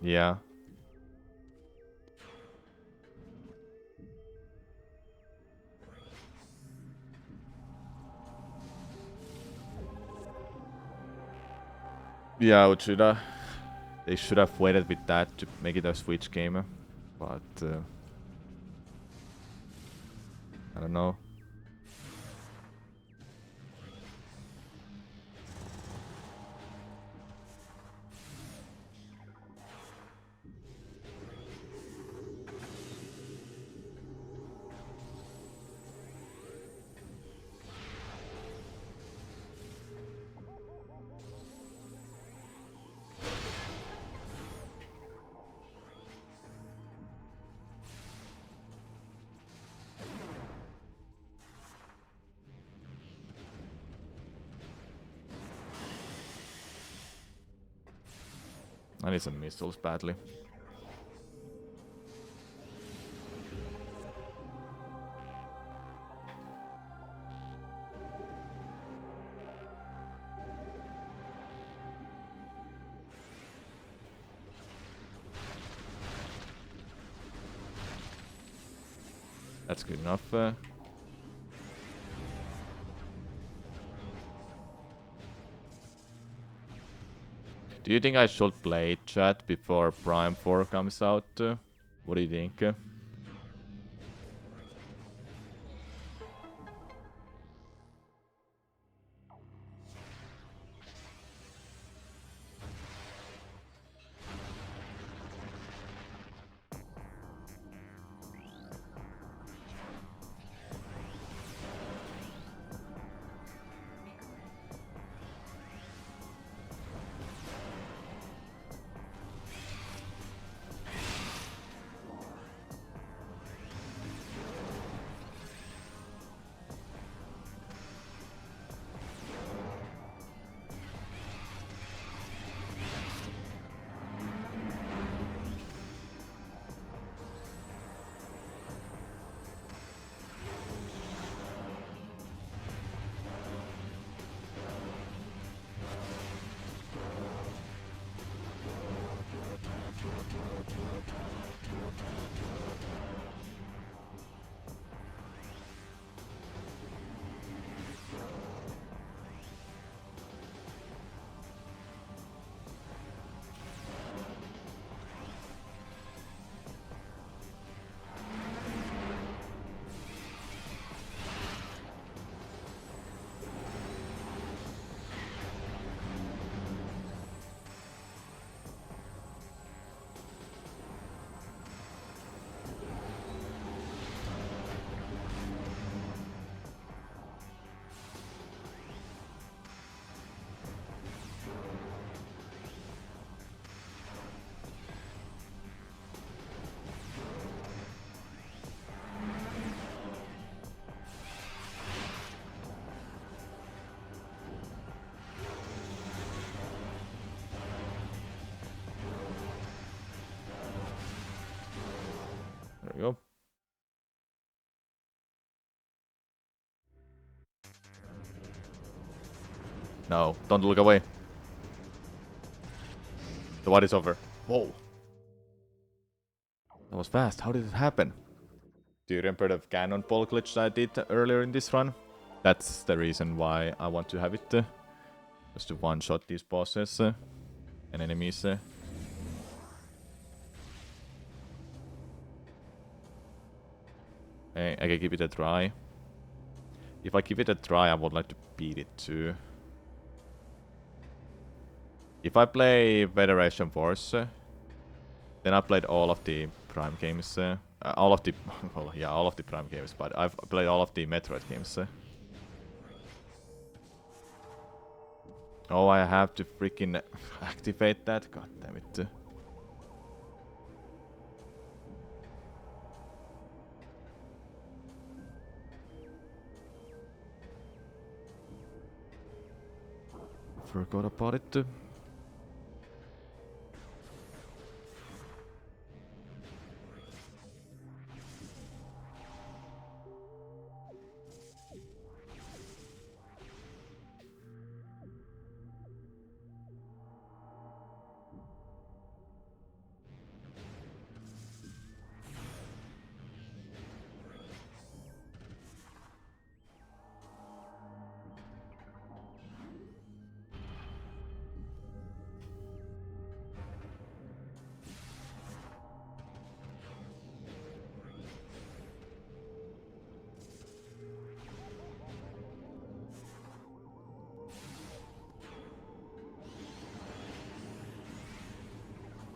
Yeah. Yeah, they should have waited with that to make it a Switch game, but I don't know. I need some missiles badly. That's good enough. Do you think I should play chat before Prime 4 comes out? What do you think? No, don't look away. The what is over. Whoa. That was fast. How did it happen? Do you remember the cannonball glitch I did earlier in this run? That's the reason why I want to have it. Just to one-shot these bosses and enemies. I can give it a try. If I give it a try, I would like to beat it too. If I play Federation Force, then I played all of the Prime games. All of the, well, yeah, all of the Prime games, but I've played all of the Metroid games. Oh, I have to freaking activate that? God damn it. Forgot about it.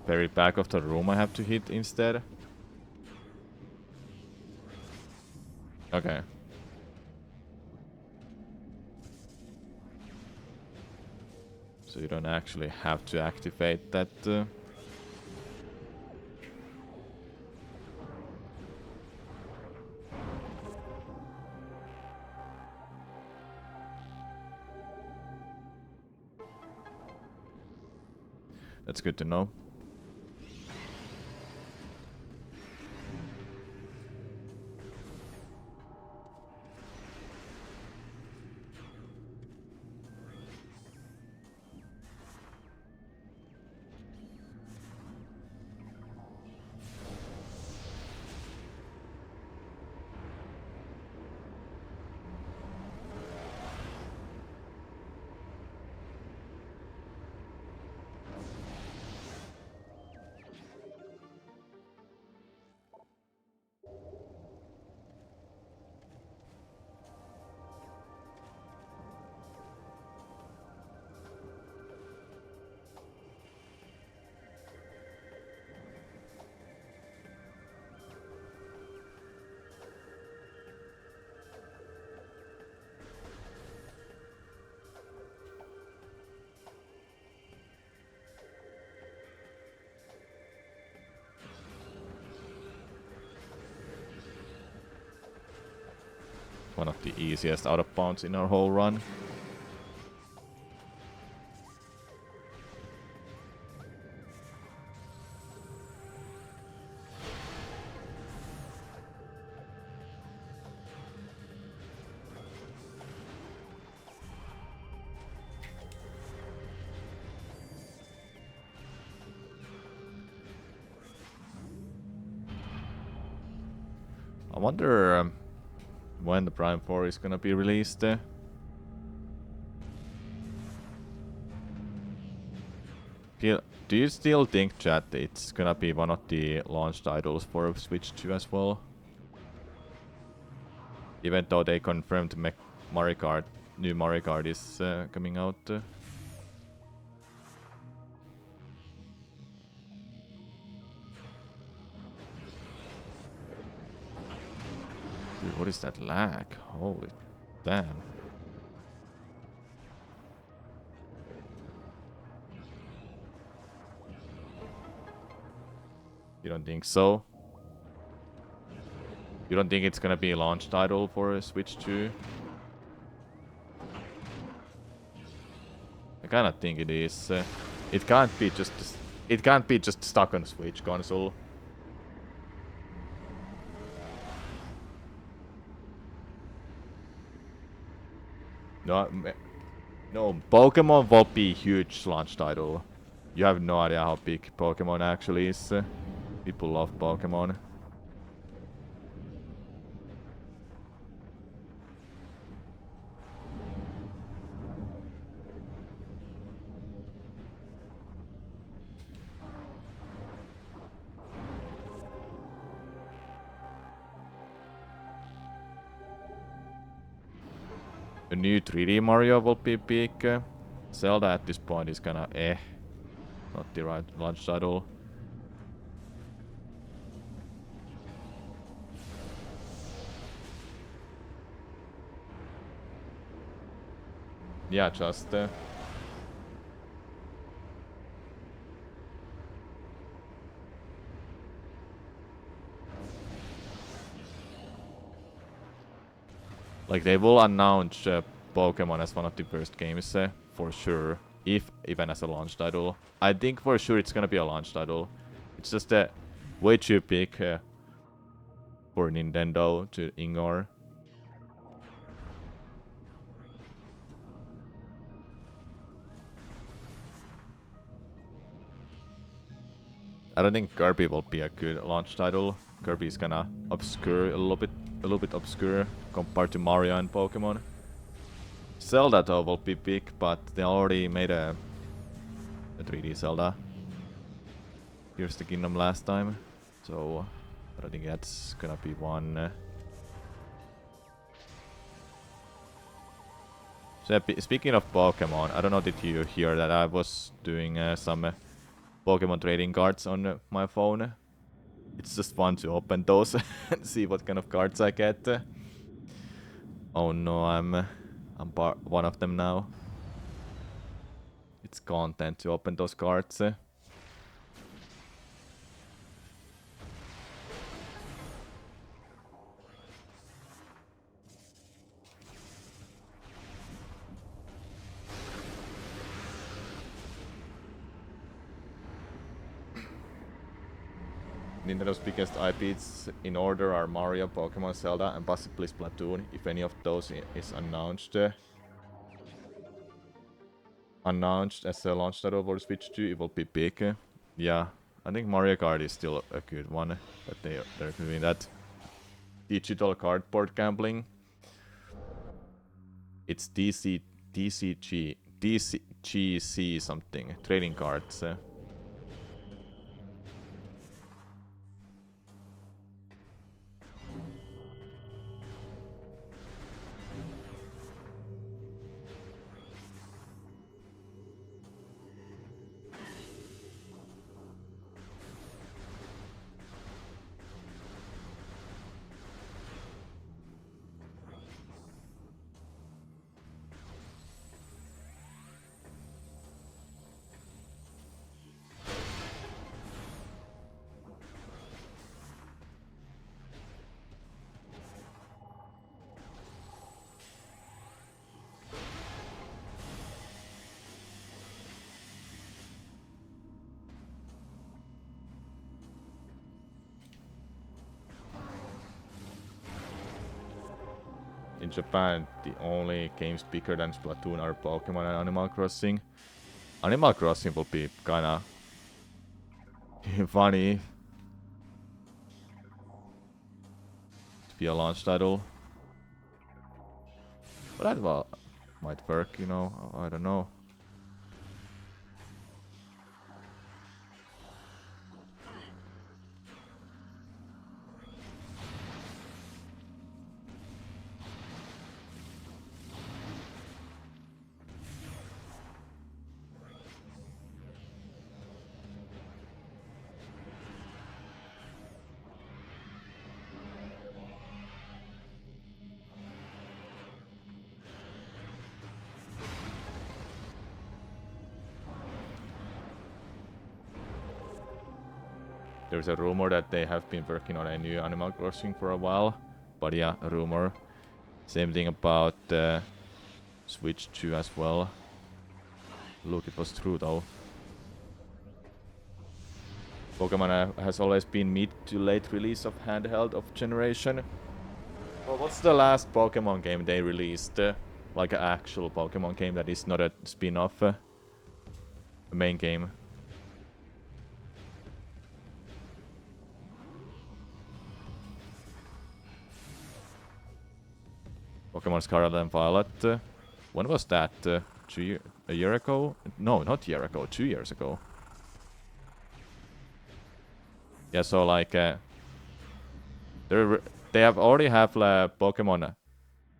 Very back of the room I have to hit instead. Okay. So you don't actually have to activate that. That's good to know. One of the easiest out of bounds in our whole run. I wonder when the Prime 4 is gonna be released. Do you still think, chat, it's gonna be one of the launch titles for Switch 2 as well? Even though they confirmed Mario Kart, new Mario Kart is coming out. Dude, what is that lag? Holy damn. You don't think so? You don't think it's gonna be a launch title for Switch 2? I kinda think it is. It can't be just. It can't be just stuck on Switch console. No, No, Pokemon will be huge launch title. You have no idea how big Pokemon actually is. People love Pokemon. A new 3D Mario will be big. Zelda at this point is kinda not the right launch title. Yeah, just like they will announce Pokemon as one of the first games for sure, if even as a launch title. I think for sure it's gonna be a launch title. It's just way too big for Nintendo to ignore. I don't think Kirby will be a good launch title. Kirby is kinda obscure, a little bit obscure compared to Mario and Pokemon. Zelda though will be big, but they already made a 3D Zelda. Here's the Kingdom last time, so I don't think that's gonna be one. So speaking of Pokemon, I don't know did you hear that I was doing some Pokemon trading cards on my phone. It's just fun to open those and see what kind of cards I get. Oh no, I'm one of them now. It's content to open those cards. Nintendo's biggest IPs in order are Mario, Pokemon, Zelda, and possibly Splatoon. If any of those is announced as a launch title for Switch 2, it will be big. Yeah, I think Mario Kart is still a good one. That they're doing that digital cardboard gambling. It's DCGC something trading cards. In Japan, the only games bigger than Splatoon are Pokemon and Animal Crossing. Animal Crossing will be kinda funny to be a launch title. But that might work, you know, I don't know. There's a rumor that they have been working on a new Animal Crossing for a while. But yeah, a rumor. Same thing about Switch 2 as well. Look, it was true though. Pokemon has always been mid to late release of handheld of generation. Well, what's the last Pokemon game they released? like an actual Pokemon game that is not a spin-off, the main game. Pokemon Scarlet and Violet. When was that? A year ago? No, not a year ago. 2 years ago. Yeah, so like they have already have Pokemon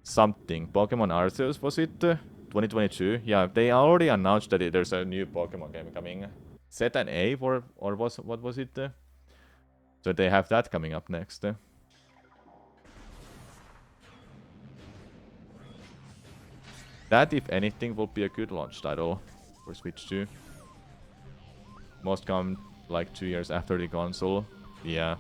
something. Pokemon Arceus, was it 2022? Yeah, they already announced that there's a new Pokemon game coming. Z and A or what was it? So they have that coming up next. That, if anything, will be a good launch title for Switch 2. Most come like 2 years after the console. Yeah.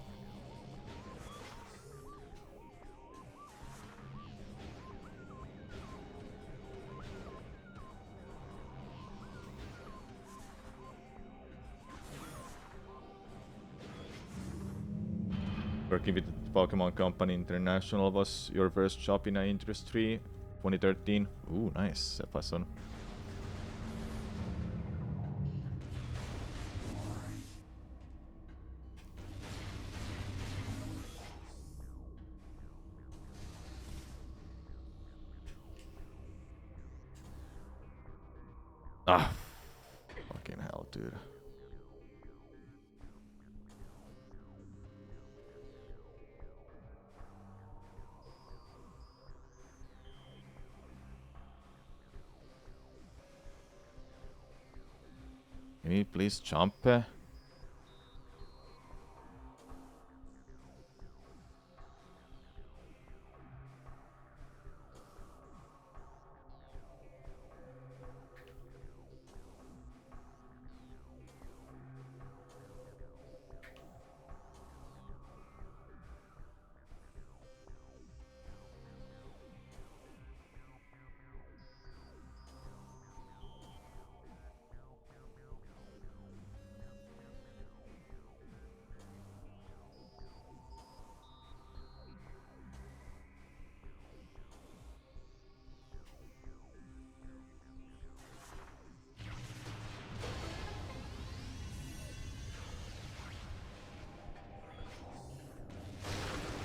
Working with the Pokemon Company International was your first job in the industry, 2013. Ooh, nice, Sepason. Ah, fucking hell, dude. Can you please jump?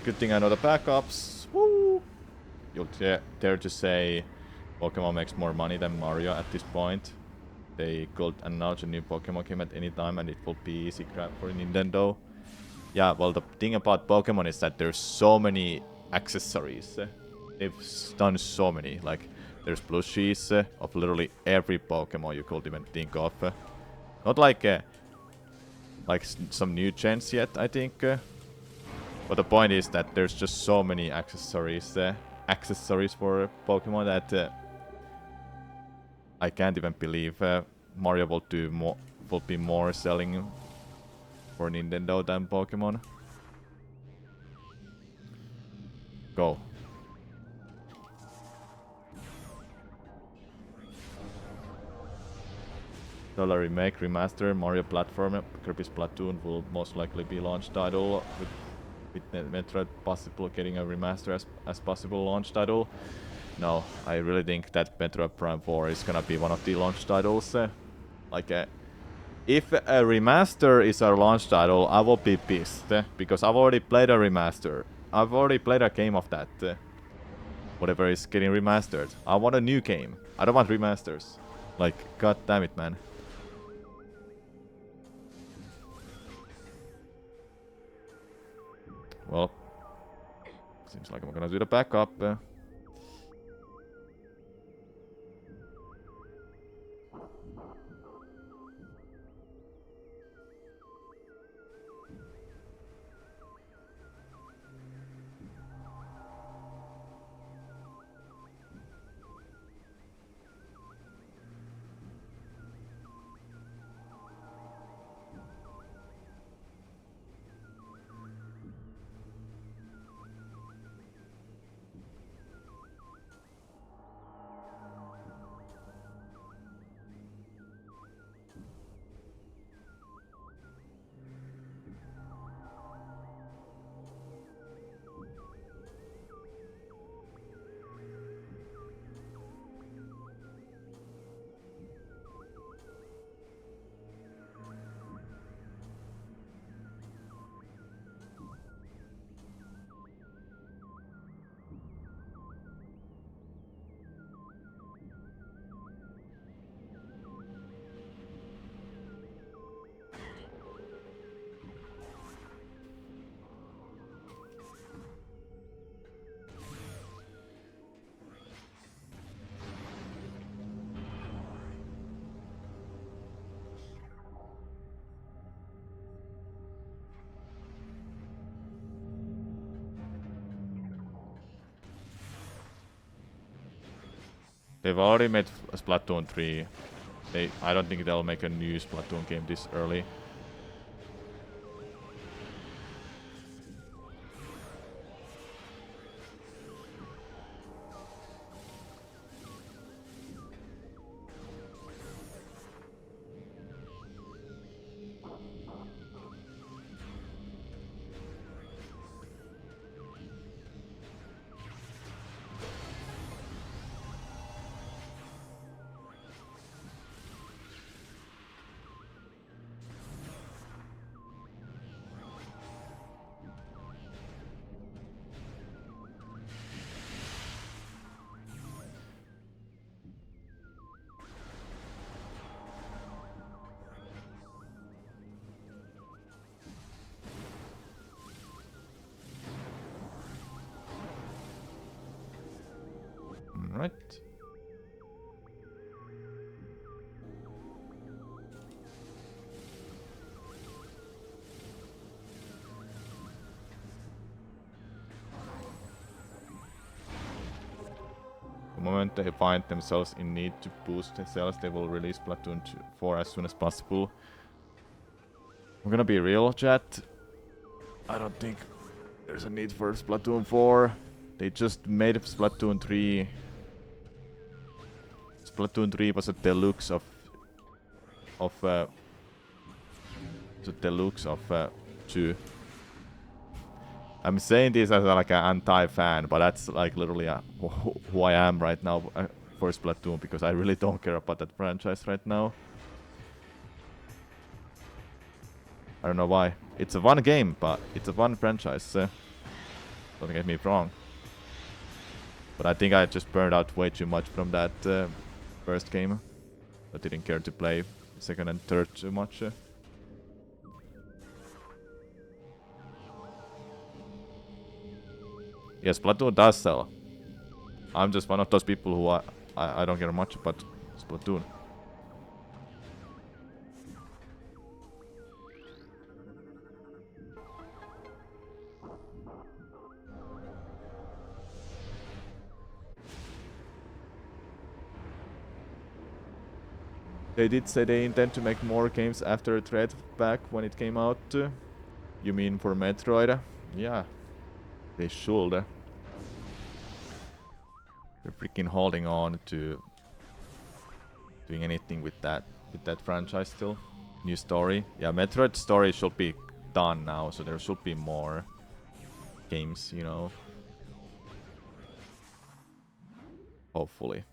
Good thing I know the backups. Woo! You'll dare to say Pokemon makes more money than Mario at this point. They could announce a new Pokemon game at any time and it will be easy crap for Nintendo. Yeah, well, the thing about Pokemon is that there's so many accessories. They've done so many. Like, there's plushies of literally every Pokemon you could even think of. Not like some new gens yet, I think. But the point is that there's just so many accessories for Pokemon that I can't even believe Mario will be more selling for Nintendo than Pokemon. Go. Dollar remake, remaster, Mario platform, Kirby Splatoon will most likely be launch title with Metroid possible getting a remaster as possible launch title. No, I really think that Metroid Prime 4 is gonna be one of the launch titles. If a remaster is our launch title, I will be pissed because I've already played a remaster. I've already played a game of that. Whatever is getting remastered. I want a new game. I don't want remasters. Like, god damn it, man. Well, seems like I'm gonna do the backup. They've already made Splatoon 3. I don't think they'll make a new Splatoon game this early. Right. The moment they find themselves in need to boost their sales, they will release Splatoon 4 as soon as possible. I'm gonna be real, chat. I don't think there's a need for Splatoon 4. They just made Splatoon 3. Splatoon 3 was a deluxe of 2. I'm saying this as like an anti-fan, but that's like literally who I am right now for Splatoon, because I really don't care about that franchise right now. I don't know why. It's a fun game, but it's a fun franchise. Don't get me wrong. But I think I just burned out way too much from that first game. I didn't care to play second and third too much. Yes, Splatoon does sell. I'm just one of those people who I don't care much about Splatoon. They did say they intend to make more games after Dread back when it came out. You mean for Metroid? Yeah, they should. They're freaking holding on to doing anything with that franchise still. New story. Yeah, Metroid story should be done now, so there should be more games, you know. Hopefully.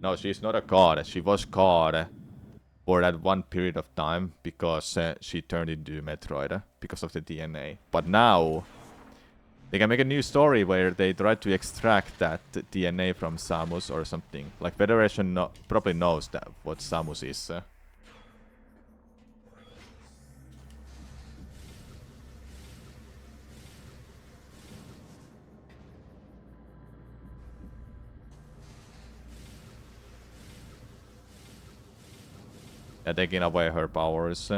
No, she's not a god. She was god for that one period of time because she turned into Metroid because of the DNA. But now they can make a new story where they try to extract that DNA from Samus or something. Like Federation probably knows that what Samus is. Yeah, taking away her powers.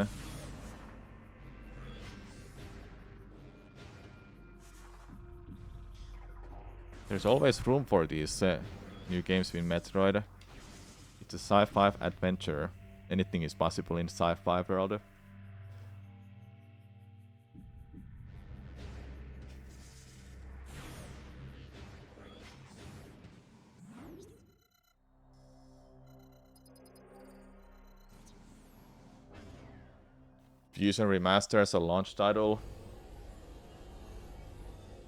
There's always room for these new games in Metroid. It's a sci-fi adventure. Anything is possible in sci-fi world. Fusion Remaster as a launch title.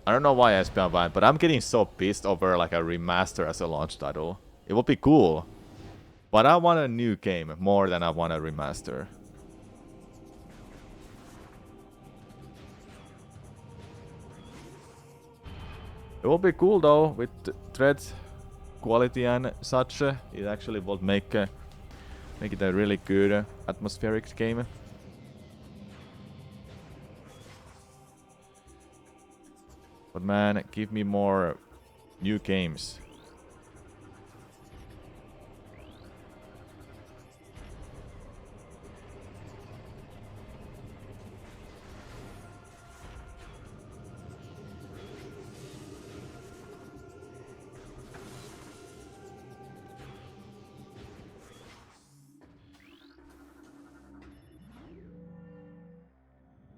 I don't know why I spelled that, but I'm getting so pissed over like a remaster as a launch title. It would be cool, but I want a new game more than I want a remaster. It would be cool though with threads, quality and such. It actually would make it a really good atmospheric game. But man, give me more new games.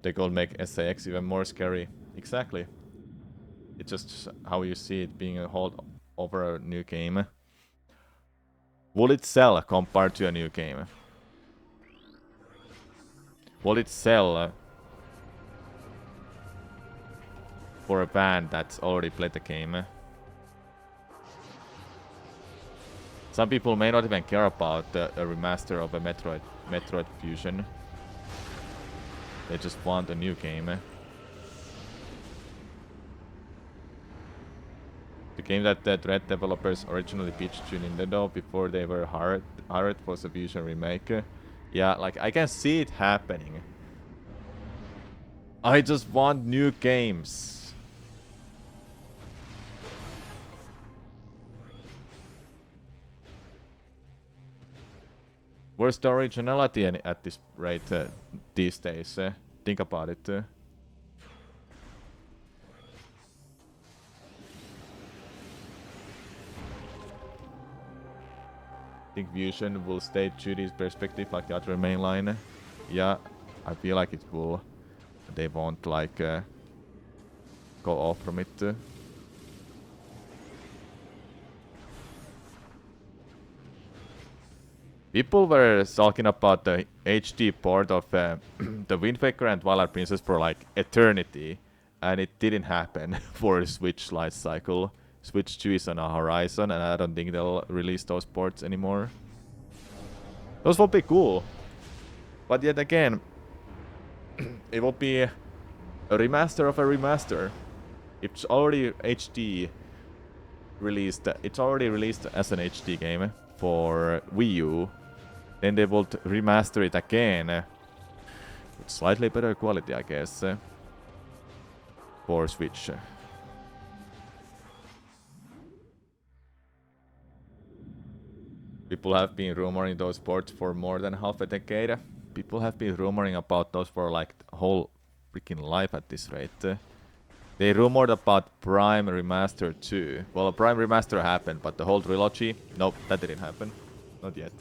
They could make SAX even more scary. Exactly. It's just how you see it being a hold over a new game. Will it sell compared to a new game? Will it sell for a band that's already played the game? Some people may not even care about a remaster of a Metroid Fusion. They just want a new game. The game that the Dread developers originally pitched to Nintendo before they were hired was a Fusion remake. Yeah, like I can see it happening. I just want new games. Where's the originality at this rate these days? Think about it. I think Fusion will stay 2D's perspective like the other main line. Yeah, I feel like it will. They won't like go off from it. People were talking about the HD port of the Wind Waker and Twilight Princess for like eternity, and it didn't happen for a Switch life cycle. Switch 2 is on a horizon, and I don't think they'll release those ports anymore. Those will be cool, but yet again, it will be a remaster of a remaster. It's already HD released. It's already released as an HD game for Wii U. Then they will remaster it again with slightly better quality, I guess, for Switch. People have been rumoring those ports for more than half a decade. People have been rumoring about those for like whole freaking life at this rate. They rumored about Prime Remaster 2. Well, Prime Remaster happened, but the whole trilogy? Nope, that didn't happen. Not yet.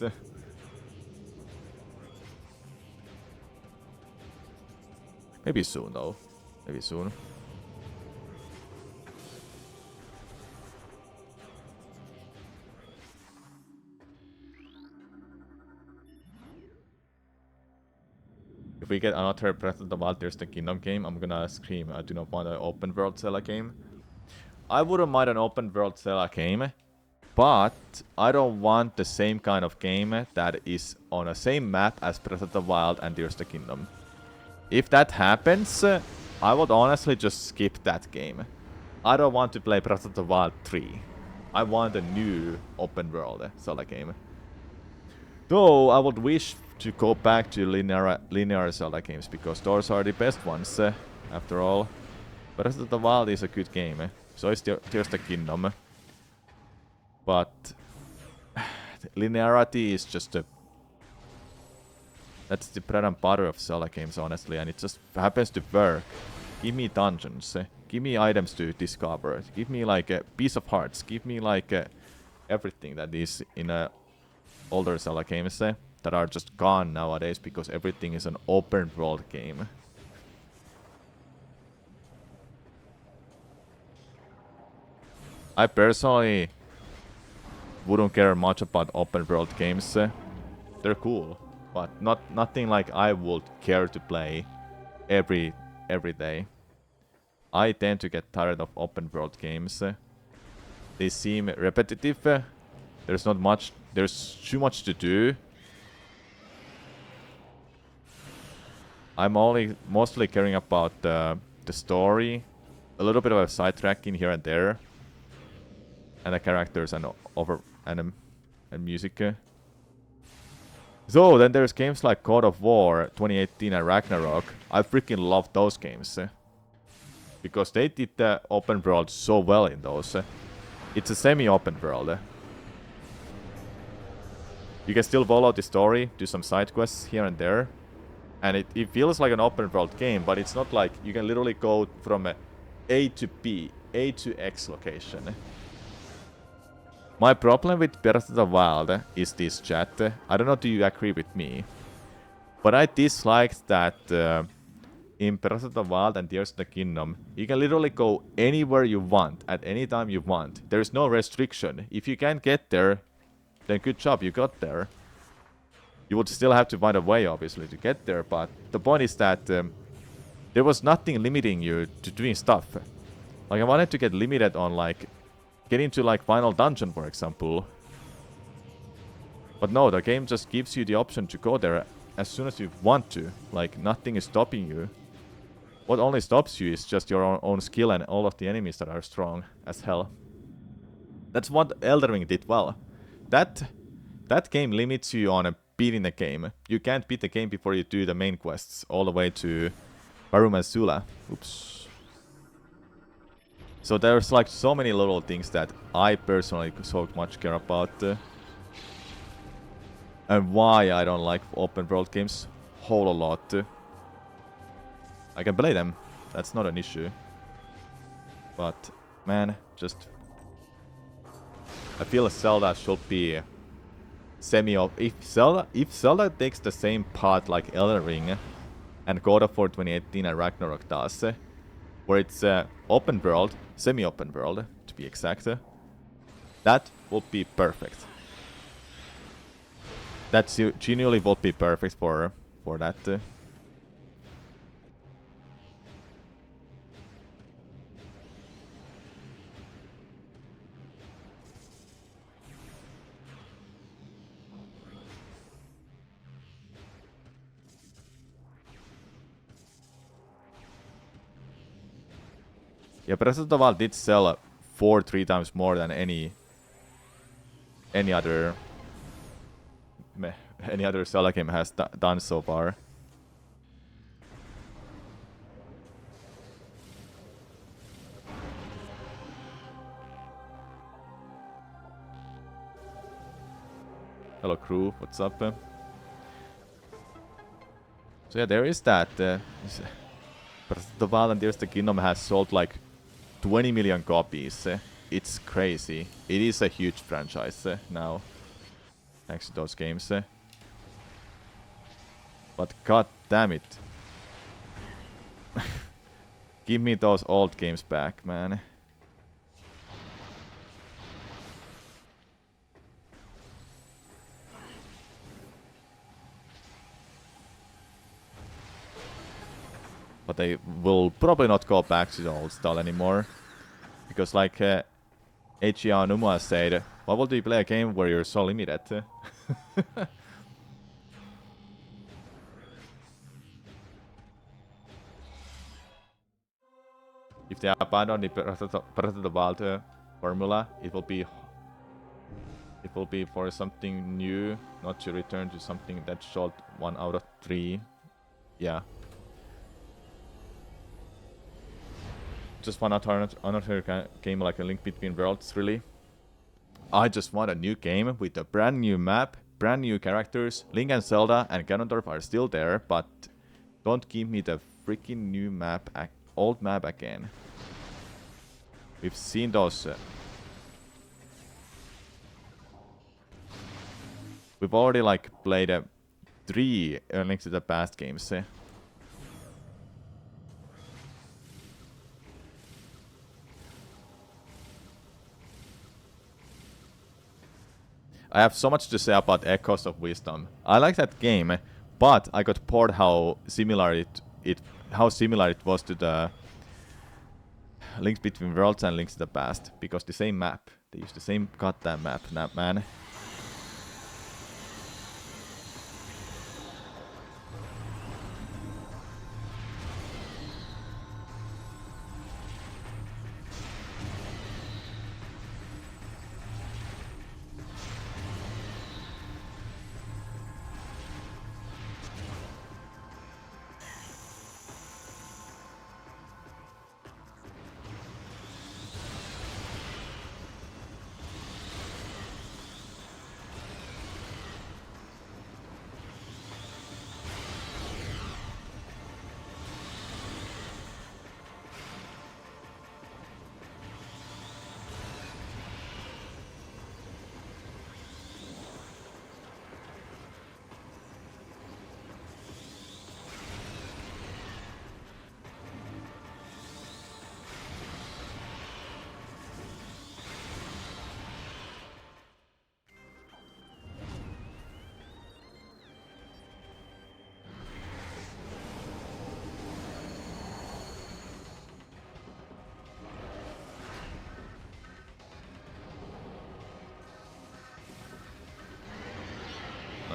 Maybe soon, though. Maybe soon. If we get another Breath of the Wild Tears of the Kingdom game, I'm gonna scream. I do not want an open world Zelda game. I wouldn't mind an open world Zelda game, but I don't want the same kind of game that is on the same map as Breath of the Wild and Tears of the Kingdom. If that happens, I would honestly just skip that game. I don't want to play Breath of the Wild 3. I want a new open world Zelda game. Though I would wish to go back to linear Zelda games, because those are the best ones, after all. Breath of the Wild is a good game, so is Tears of the Kingdom. But linearity is just a... That's the bread and butter of Zelda games, honestly, and it just happens to work. Give me dungeons, give me items to discover, give me like a piece of hearts, give me like everything that is in older Zelda games that are just gone nowadays because everything is an open world game. I personally wouldn't care much about open world games. They're cool, but nothing like I would care to play every day. I tend to get tired of open world games. They seem repetitive. There's too much to do. I'm mostly caring about the story, a little bit of a sidetracking here and there, and the characters and music. So then there's games like God of War 2018 and Ragnarok. I freaking love those games because they did the open world so well in those. It's a semi-open world. You can still follow the story, do some side quests here and there, and it feels like an open world game, but it's not like you can literally go from A to B, A to X location. My problem with Breath of the Wild is this, chat. I don't know, do you agree with me? But I disliked that in Breath of the Wild and Tears of the Kingdom, you can literally go anywhere you want, at any time you want. There is no restriction. If you can't get there, then good job, you got there. You would still have to find a way, obviously, to get there, but the point is that there was nothing limiting you to doing stuff. Like, I wanted to get limited on, like, getting to, like, final dungeon, for example. But no, the game just gives you the option to go there as soon as you want to. Like, nothing is stopping you. What only stops you is just your own skill and all of the enemies that are strong as hell. That's what Elden Ring did well. That game limits you on beating the game. You can't beat the game before you do the main quests all the way to Barum and Sula. Oops. So there's like so many little things that I personally so much care about. And why I don't like open world games whole a lot. I can play them, that's not an issue. But man, just I feel Zelda should be if Zelda takes the same path like Elden Ring and God of War 2018 and Ragnarok does, where it's open world, semi-open world to be exact, that would be perfect. That genuinely would be perfect for that. Yeah, Breath of the Wild did sell 3 times more than any other Zelda game has done so far. Hello crew, what's up? So yeah, there is that. Breath of the Wild and Tears of the Kingdom has sold like 20 million copies. It's crazy. It is a huge franchise now, thanks to those games. But god damn it. Give me those old games back, man. But they will probably not go back to the old style anymore. Because like Eiji Aonuma said, why would you play a game where you're so limited? If they abandon the Breath of the Wild formula, it will be for something new, not to return to something that shot 1 out of 3. Yeah. Just want another game like A Link Between Worlds, really. I just want a new game with a brand new map, brand new characters. Link and Zelda and Ganondorf are still there, but don't give me the freaking new map, old map again. We've seen those. We've already like played 3 Link to the Past games. I have so much to say about Echoes of Wisdom. I like that game, but I got bored how similar it was to the Links Between Worlds and Links to the Past, because the same map. They use the same goddamn map, man.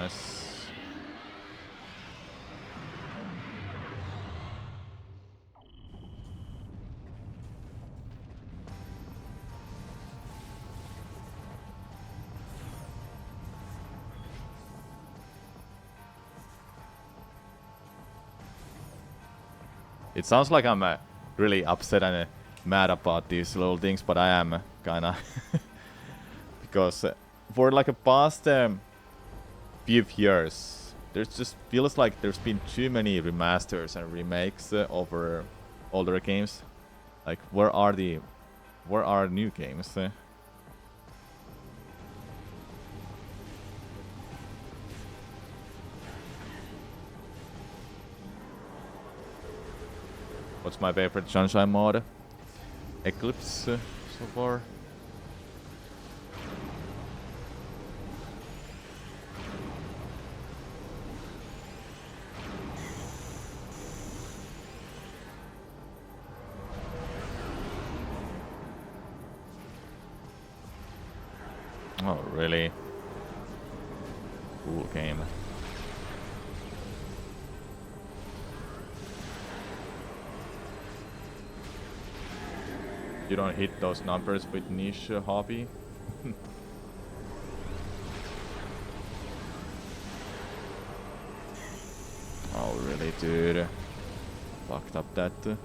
Nice. It sounds like I'm really upset and mad about these little things, but I am kinda because for like a past few years, there's just feels like there's been too many remasters and remakes over older games. Like where are new games? What's my favorite Sunshine mod? Eclipse so far. Oh, really? Cool game. You don't hit those numbers with niche hobby? Oh, really, dude? Fucked up that.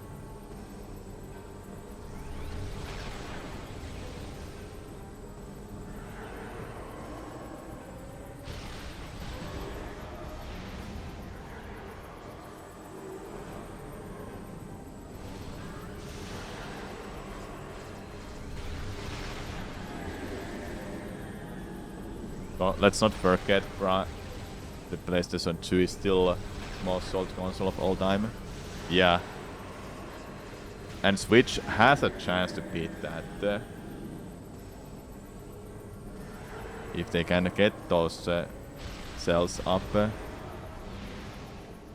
Well, let's not forget, the PlayStation 2 is still the most sold console of all time. Yeah. And Switch has a chance to beat that. If they can get those sales up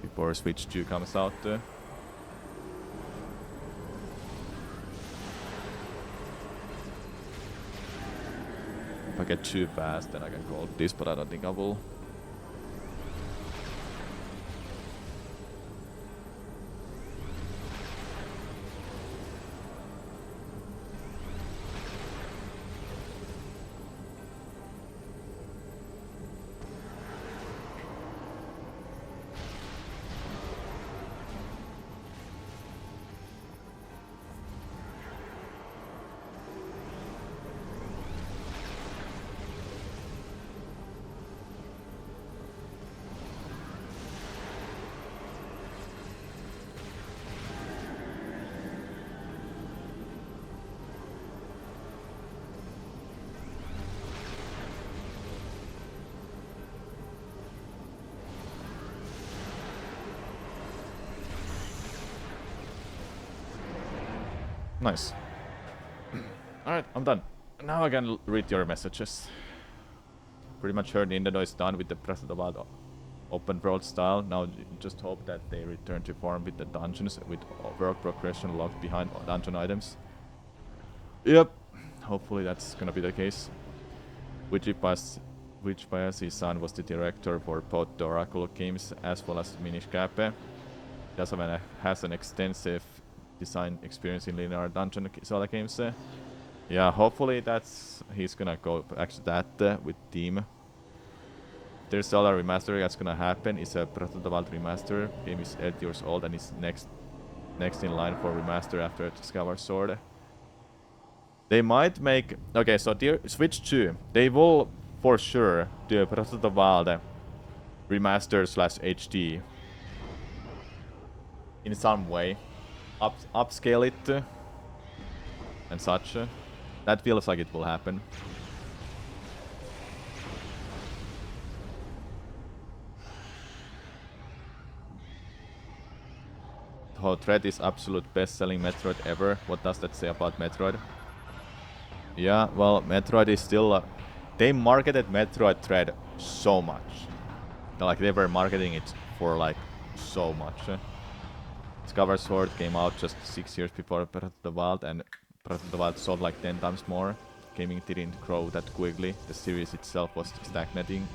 before Switch 2 comes out. If I get too fast, then I can call this, but I don't think I will. Nice. Alright, I'm done. Now I can read your messages. Pretty much heard Nintendo is done with the Breath of the Wild open world style. Now just hope that they return to form with the dungeons with world progression locked behind dungeon items. Yep. Hopefully that's gonna be the case. Which Bayashi-san was the director for both the Oracle games as well as Minish Cap. He also has an extensive design experience in linear dungeon Zelda games. Yeah, hopefully he's gonna go back to that with Team. There's Zelda remaster that's gonna happen. It's a Breath of the Wild remaster. Game is 8 years old and is next in line for remaster after Skyward Sword. They might make... Okay, so Switch 2. They will for sure do a Breath of the Wild remaster / HD in some way. Upscale it and such. That feels like it will happen. Oh, Dread is absolute best-selling Metroid ever. What does that say about Metroid? Yeah, well, Metroid is still... they marketed Metroid Dread so much. Like, they were marketing it for, like, so much. Skyward Sword came out just 6 years before Breath of the Wild, and Breath of the Wild sold like 10 times more. Gaming didn't grow that quickly. The series itself was stagnating.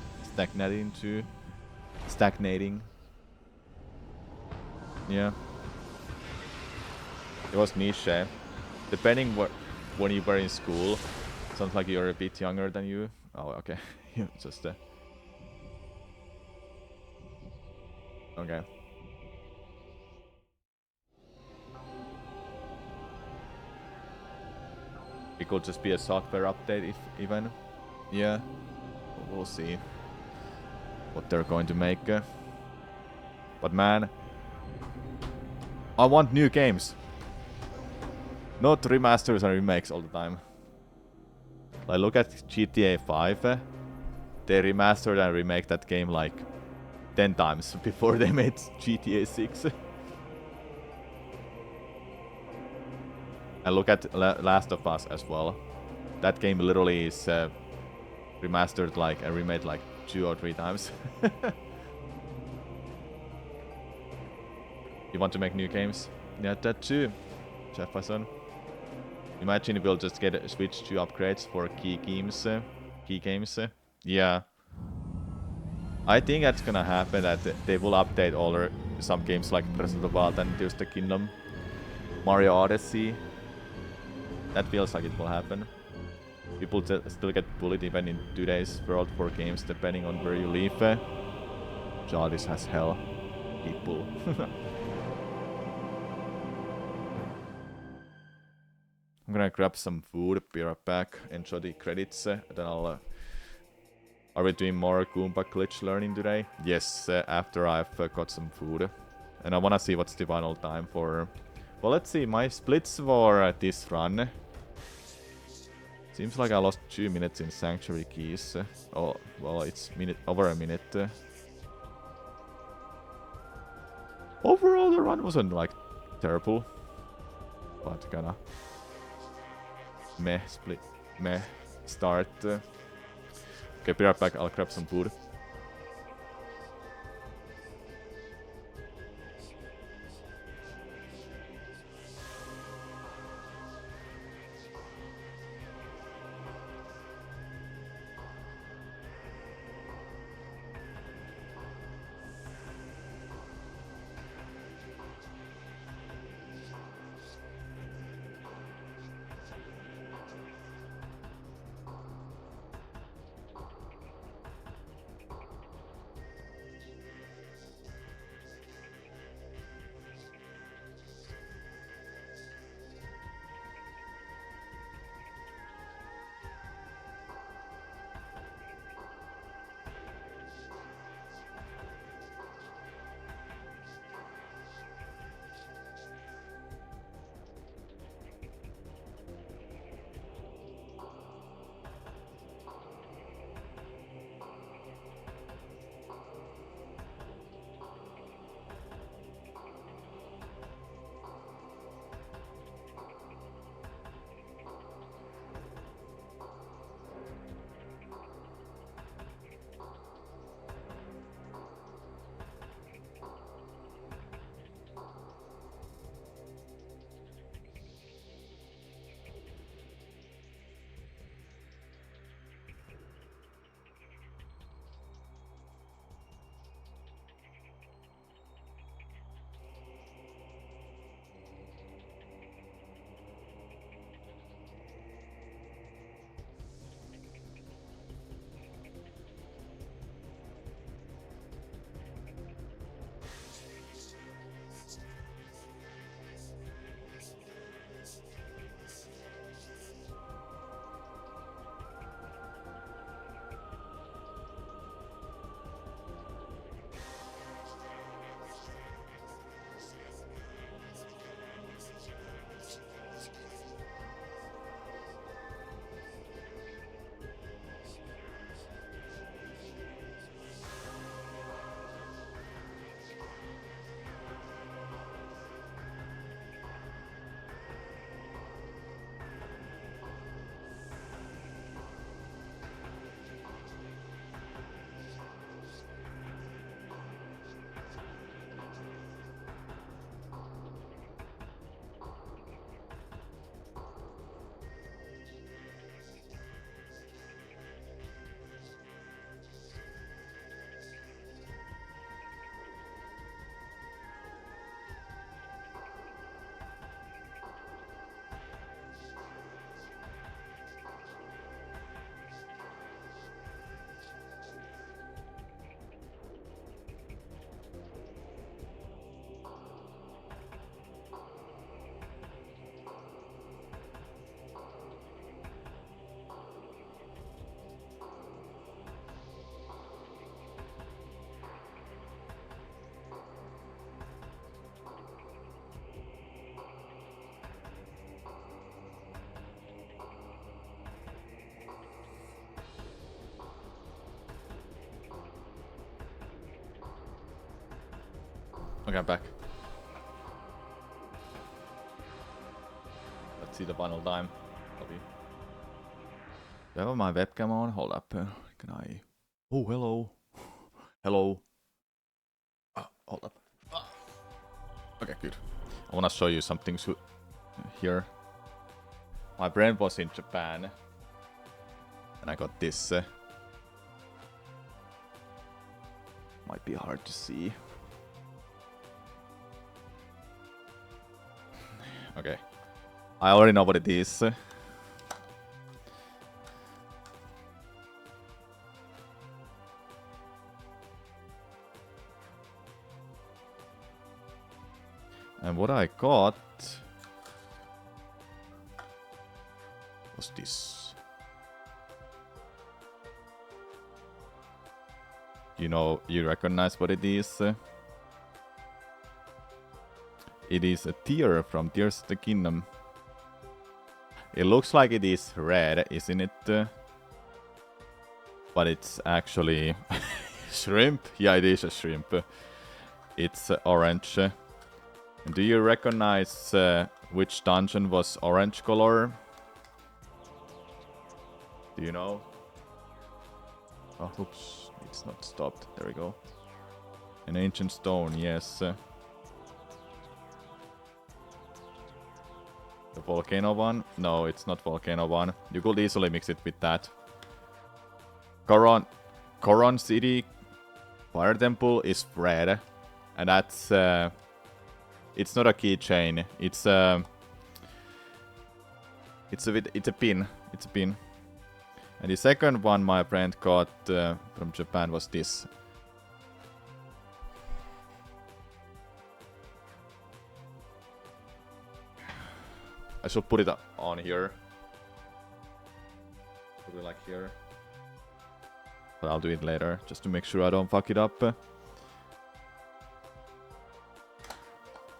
stagnating. Yeah. It was niche. Depending when you were in school, sounds like you're a bit younger than you. Oh, okay. You just okay. It could just be a software update, if even. Yeah. We'll see what they're going to make. But man, I want new games. Not remasters and remakes all the time. Like, look at GTA 5. They remastered and remake that game like 10 times before they made GTA 6. And look at Last of Us as well. That game literally is remastered like and remade like 2 or 3 times. You want to make new games? Yeah, that too, Jefferson. Imagine we'll just get a Switch 2 upgrades for key games. Yeah. I think that's gonna happen, that they will update all some games like Breath of the Wild and Tears of the Kingdom. Mario Odyssey. That feels like it will happen. People still get bullied even in today's world for games, depending on where you live. Childish as hell. People. I'm gonna grab some food, be right back, enjoy the credits, then I'll... Are we doing more Goomba glitch learning today? Yes, after I've got some food. And I wanna see what's the final time for... Well, let's see, my splits for this run. Seems like I lost 2 minutes in Sanctuary Keys. Oh, well, it's over a minute. Overall, the run wasn't, like, terrible. But kinda... meh start. Okay, be right back, I'll grab some food. Okay, I'm back. Let's see the final time. Copy. Do I have my webcam on? Hold up. Can I... Oh, hello. Hello. Hold up. Okay, good. I wanna show you something here. My friend was in Japan. And I got this. Might be hard to see. Okay. I already know what it is. And what I got was this. You know, you recognize what it is? It is a tear from Tears of the Kingdom. It looks like it is red, isn't it? But it's actually shrimp. Yeah, it is a shrimp. It's orange. Do you recognize which dungeon was orange color? Do you know? Oh, oops. It's not stopped. There we go. An ancient stone, yes. The volcano one? No, it's not volcano one. You could easily mix it with that. Koron City Fire Temple is red. And that's... it's not a keychain. It's a pin. It's a pin. And the second one my friend got from Japan was this. I should put it on here. Put it like here. But I'll do it later, just to make sure I don't fuck it up.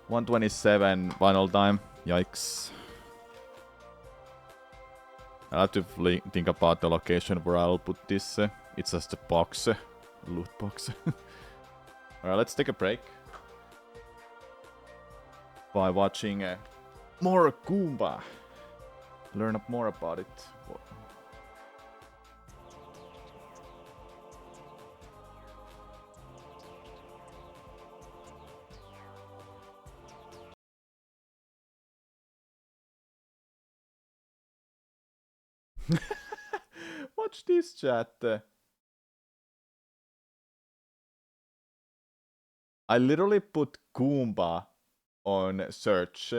127 final time. Yikes. I'll have to think about the location where I'll put this. It's just a box. Loot box. Alright, let's take a break. By watching more Goomba. Learn up more about it. Watch this, chat. I literally put Goomba on search.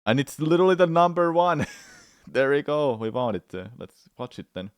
And it's literally the number one. There we go. We found it. Let's watch it then.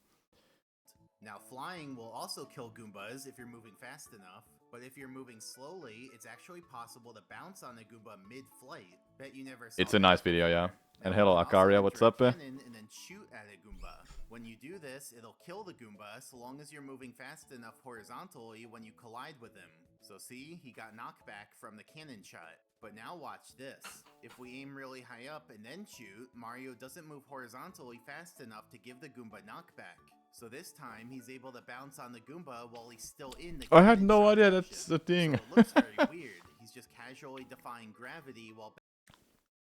Now, flying will also kill Goombas if you're moving fast enough, but if you're moving slowly, it's actually possible to bounce on a Goomba mid-flight. Bet you never saw It's a nice video, yeah. And hello, Akaria, what's up? And then shoot at a Goomba. When you do this, it'll kill the Goomba so long as you're moving fast enough horizontally when you collide with him. So see, he got knockback from the cannon shot. But now watch this. If we aim really high up and then shoot, Mario doesn't move horizontally fast enough to give the Goomba knockback. So this time, he's able to bounce on the Goomba while he's still in the I had no idea that's the thing. So it looks very weird. He's just casually defying gravity while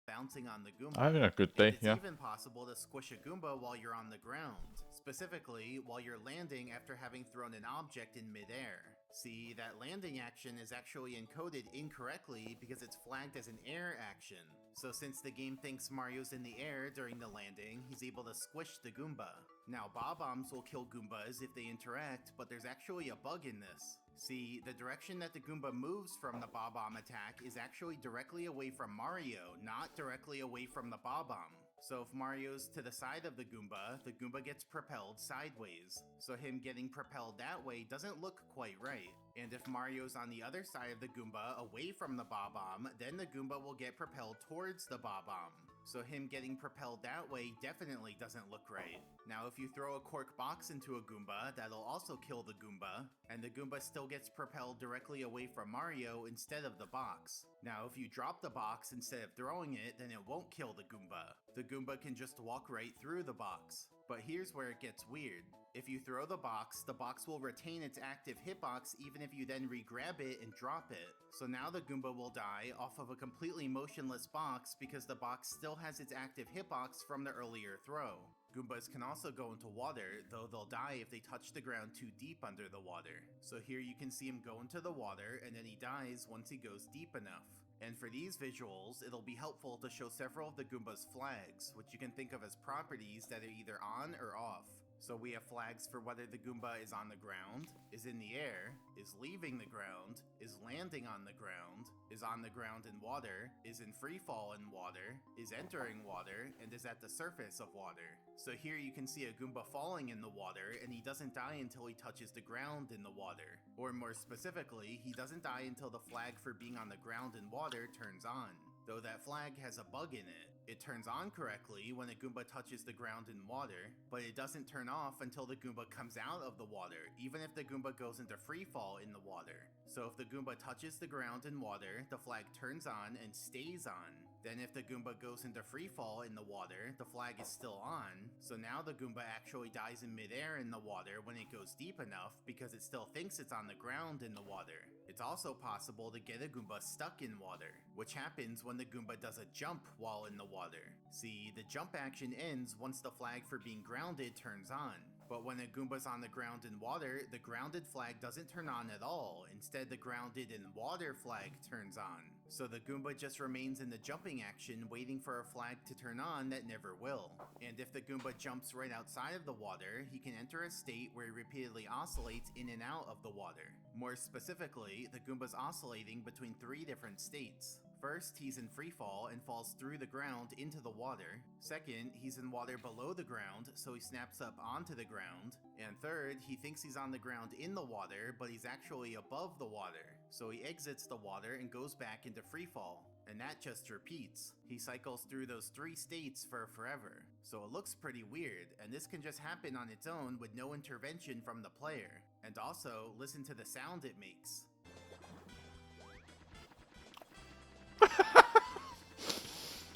bouncing on the Goomba. I'm having a good day, yeah. It's even possible to squish a Goomba while you're on the ground. Specifically, while you're landing after having thrown an object in midair. See, that landing action is actually encoded incorrectly because it's flagged as an air action. So since the game thinks Mario's in the air during the landing, he's able to squish the Goomba. Now, Bob-ombs will kill Goombas if they interact, but there's actually a bug in this. See, the direction that the Goomba moves from the Bob-omb attack is actually directly away from Mario, not directly away from the Bob-omb. So if Mario's to the side of the Goomba gets propelled sideways. So him getting propelled that way doesn't look quite right. And if Mario's on the other side of the Goomba, away from the Bob-omb, then the Goomba will get propelled towards the Bob-omb. so him getting propelled that way definitely doesn't look right. Now if you throw a cork box into a Goomba, that'll also kill the Goomba, and the Goomba still gets propelled directly away from Mario instead of the box. Now if you drop the box instead of throwing it, then it won't kill the Goomba. The Goomba can just walk right through the box. But here's where it gets weird. If you throw the box will retain its active hitbox even if you then re-grab it and drop it. So now the Goomba will die off of a completely motionless box because the box still has its active hitbox from the earlier throw. Goombas can also go into water, though they'll die if they touch the ground too deep under the water. So here you can see him go into the water and then he dies once he goes deep enough. And for these visuals, it'll be helpful to show several of the Goomba's flags, which you can think of as properties that are either on or off. So we have flags for whether the Goomba is on the ground, is in the air, is leaving the ground, is landing on the ground, is on the ground in water, is in free fall in water, is entering water, and is at the surface of water. So here you can see a Goomba falling in the water, and he doesn't die until he touches the ground in the water. Or more specifically, he doesn't die until the flag for being on the ground in water turns on. Though that flag has a bug in it. It turns on correctly when a Goomba touches the ground in water, but it doesn't turn off until the Goomba comes out of the water, even if the Goomba goes into free fall in the water. So if the Goomba touches the ground in water, the flag turns on and stays on. Then if the Goomba goes into free fall in the water, the flag is still on, so now the Goomba actually dies in midair in the water when it goes deep enough because it still thinks it's on the ground in the water. It's also possible to get a Goomba stuck in water, which happens when the Goomba does a jump while in the water. See, the jump action ends once the flag for being grounded turns on. But when a Goomba's on the ground in water, the grounded flag doesn't turn on at all. Instead, the grounded in water flag turns on. So the Goomba just remains in the jumping action, waiting for a flag to turn on that never will. And if the Goomba jumps right outside of the water, he can enter a state where he repeatedly oscillates in and out of the water. More specifically, the Goomba's oscillating between 3 different states. First, he's in freefall and falls through the ground into the water. Second, he's in water below the ground, so he snaps up onto the ground. And third, he thinks he's on the ground in the water, but he's actually above the water. So he exits the water and goes back into freefall. And that just repeats. He cycles through those 3 states for forever. So it looks pretty weird, and this can just happen on its own with no intervention from the player. And also, listen to the sound it makes.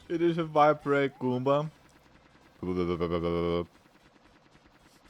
It is a vibrate Goomba. Now,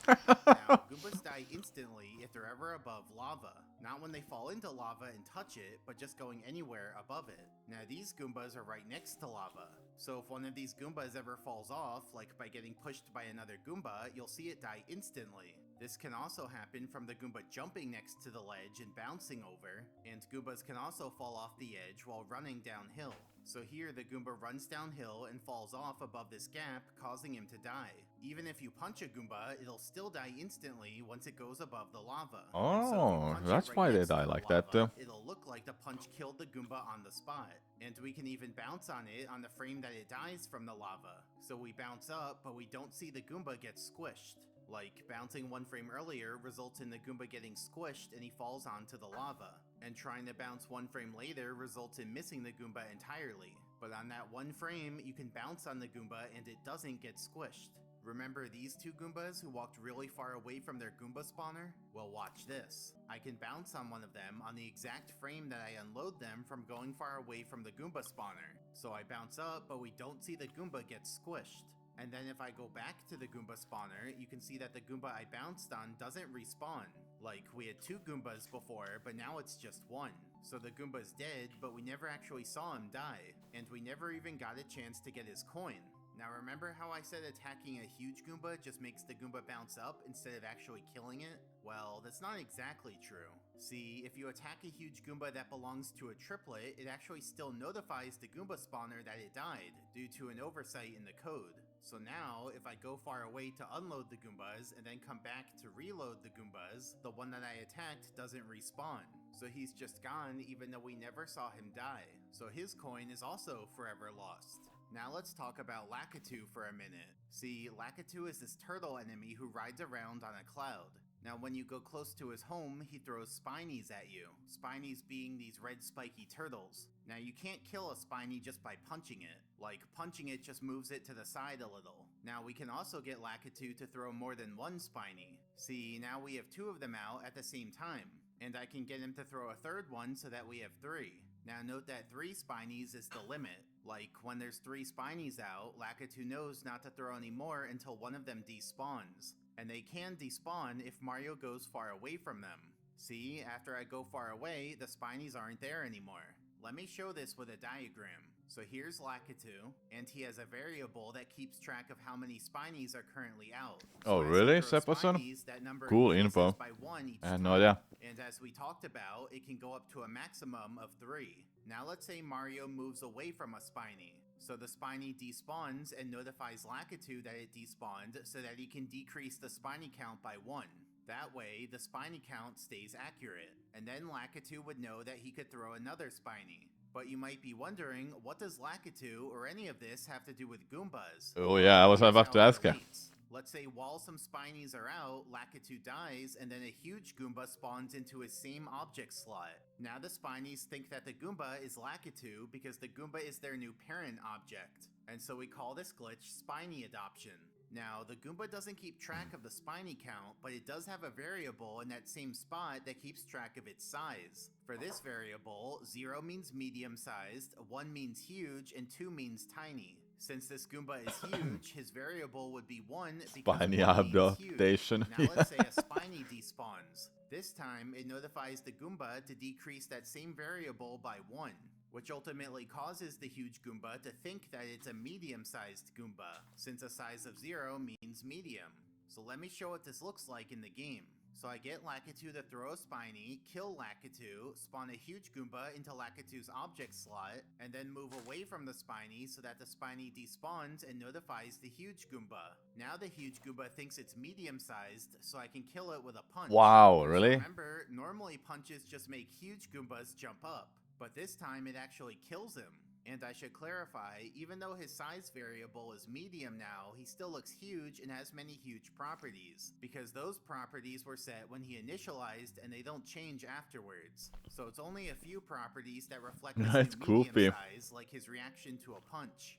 Goombas die instantly if they're ever above lava. Not when they fall into lava and touch it, but just going anywhere above it. Now these Goombas are right next to lava. So if one of these Goombas ever falls off, like by getting pushed by another Goomba, you'll see it die instantly. This can also happen from the Goomba jumping next to the ledge and bouncing over, and Goombas can also fall off the edge while running downhill. So here the Goomba runs downhill and falls off above this gap, causing him to die. Even if you punch a Goomba, it'll still die instantly once it goes above the lava. Oh, that's why they die like that. It'll look like the punch killed the Goomba on the spot. And we can even bounce on it on the frame that it dies from the lava. So we bounce up, but we don't see the Goomba get squished. Like, bouncing 1 frame earlier results in the Goomba getting squished and he falls onto the lava. And trying to bounce 1 frame later results in missing the Goomba entirely. But on that 1 frame, you can bounce on the Goomba and it doesn't get squished. Remember these 2 Goombas who walked really far away from their Goomba spawner? Well, watch this. I can bounce on one of them on the exact frame that I unload them from going far away from the Goomba spawner. So I bounce up, but we don't see the Goomba get squished. And then if I go back to the Goomba spawner, you can see that the Goomba I bounced on doesn't respawn. Like, we had 2 Goombas before, but now it's just 1. So the Goomba's dead, but we never actually saw him die. And we never even got a chance to get his coin. Now remember how I said attacking a huge Goomba just makes the Goomba bounce up instead of actually killing it? Well, that's not exactly true. See, if you attack a huge Goomba that belongs to a triplet, it actually still notifies the Goomba spawner that it died, due to an oversight in the code. So now, if I go far away to unload the Goombas and then come back to reload the Goombas, the one that I attacked doesn't respawn. So he's just gone even though we never saw him die. So his coin is also forever lost. Now let's talk about Lakitu for a minute. See, Lakitu is this turtle enemy who rides around on a cloud. Now when you go close to his home, he throws Spinies at you. Spinies being these red spiky turtles. Now you can't kill a Spiny just by punching it. Like, punching it just moves it to the side a little. Now we can also get Lakitu to throw more than one Spiny. See, now we have 2 of them out at the same time. And I can get him to throw a third one so that we have 3. Now note that 3 Spinies is the limit. Like, when there's 3 Spinies out, Lakitu knows not to throw any more until one of them despawns. And they can despawn if Mario goes far away from them. See, after I go far away, the Spinies aren't there anymore. Let me show this with a diagram. So here's Lakitu, and he has a variable that keeps track of how many Spinies are currently out. So Oh, as he really, throws Sepperson? Spinies, that number Cool increases info. by 1 each I had time. no idea. And as we talked about, it can go up to a maximum of 3. Now let's say Mario moves away from a Spiny. So the Spiny despawns and notifies Lakitu that it despawned so that he can decrease the Spiny count by 1. That way, the Spiny count stays accurate. And then Lakitu would know that he could throw another Spiny. But you might be wondering, what does Lakitu or any of this have to do with Goombas? Oh yeah, I was Here's about how to it ask you. relates. Let's say while some Spinies are out, Lakitu dies, and then a huge Goomba spawns into his same object slot. Now the Spinies think that the Goomba is Lakitu because the Goomba is their new parent object. And so we call this glitch Spiny Adoption. Now, the Goomba doesn't keep track of the Spiny count, but it does have a variable in that same spot that keeps track of its size. For this variable, 0 means medium-sized, 1 means huge, and 2 means tiny. Since this Goomba is huge, his variable would be 1 because Spiny 1 means huge. adaptation. Now let's say a Spiny despawns. This time, it notifies the Goomba to decrease that same variable by 1. Which ultimately causes the huge Goomba to think that it's a medium-sized Goomba, since a size of 0 means medium. So let me show what this looks like in the game. So I get Lakitu to throw a Spiny, kill Lakitu, spawn a huge Goomba into Lakitu's object slot, and then move away from the Spiny so that the Spiny despawns and notifies the huge Goomba. Now the huge Goomba thinks it's medium-sized, so I can kill it with a punch. Wow, So really? remember, normally punches just make huge Goombas jump up. But this time it actually kills him. And I should clarify, even though his size variable is medium now, he still looks huge and has many huge properties, because those properties were set when he initialized and they don't change afterwards. So it's only a few properties that reflect his That's new medium goofy. size, like his reaction to a punch.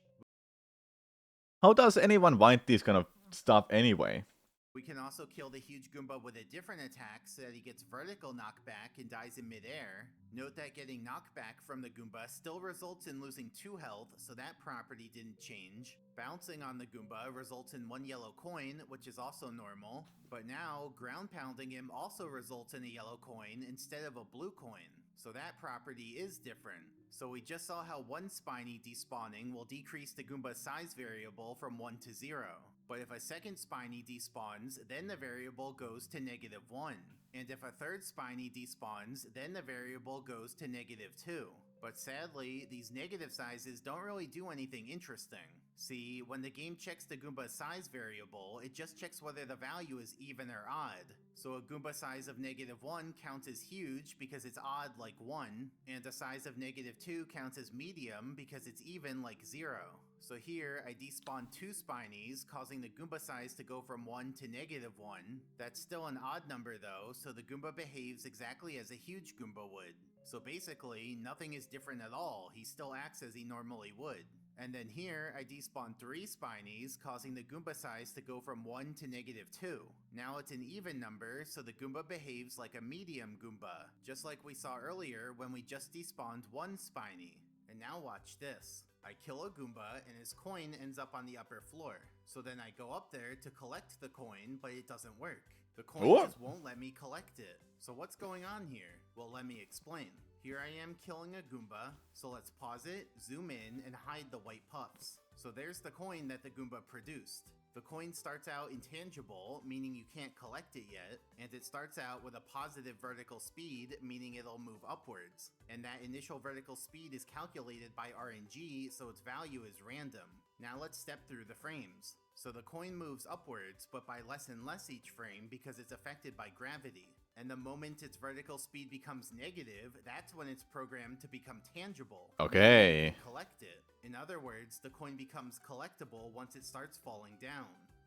How does anyone want this kind of stuff anyway? We can also kill the huge Goomba with a different attack so that he gets vertical knockback and dies in midair. Note that getting knockback from the Goomba still results in losing 2 health, so that property didn't change. Bouncing on the Goomba results in 1 yellow coin, which is also normal. But now, ground pounding him also results in a yellow coin instead of a blue coin. So that property is different. So we just saw how 1 Spiny despawning will decrease the Goomba's size variable from 1 to 0. But if a second Spiny despawns, then the variable goes to -1. And if a third Spiny despawns, then the variable goes to -2. But sadly, these negative sizes don't really do anything interesting. See, when the game checks the Goomba's size variable, it just checks whether the value is even or odd. So a Goomba size of -1 counts as huge because it's odd like 1, and a size of -2 counts as medium because it's even like 0. So here, I despawn 2 Spinies, causing the Goomba size to go from 1 to -1. That's still an odd number though, so the Goomba behaves exactly as a huge Goomba would. So basically, nothing is different at all, he still acts as he normally would. And then here, I despawn 3 Spinies, causing the Goomba size to go from 1 to -2. Now it's an even number, so the Goomba behaves like a medium Goomba, just like we saw earlier when we just despawned 1 Spiny. And now watch this. I kill a Goomba and his coin ends up on the upper floor. So then I go up there to collect the coin, but it doesn't work. The coin What? just won't let me collect it. So what's going on here? Well, let me explain. Here I am killing a Goomba, so let's pause it, zoom in, and hide the white puffs. So there's the coin that the Goomba produced. The coin starts out intangible, meaning you can't collect it yet, and it starts out with a positive vertical speed, meaning it'll move upwards. And that initial vertical speed is calculated by RNG, so its value is random. Now let's step through the frames. So the coin moves upwards, but by less and less each frame because it's affected by gravity. And the moment its vertical speed becomes negative, that's when it's programmed to become tangible. Okay. meaning you can collect it. In other words, the coin becomes collectible once it starts falling down.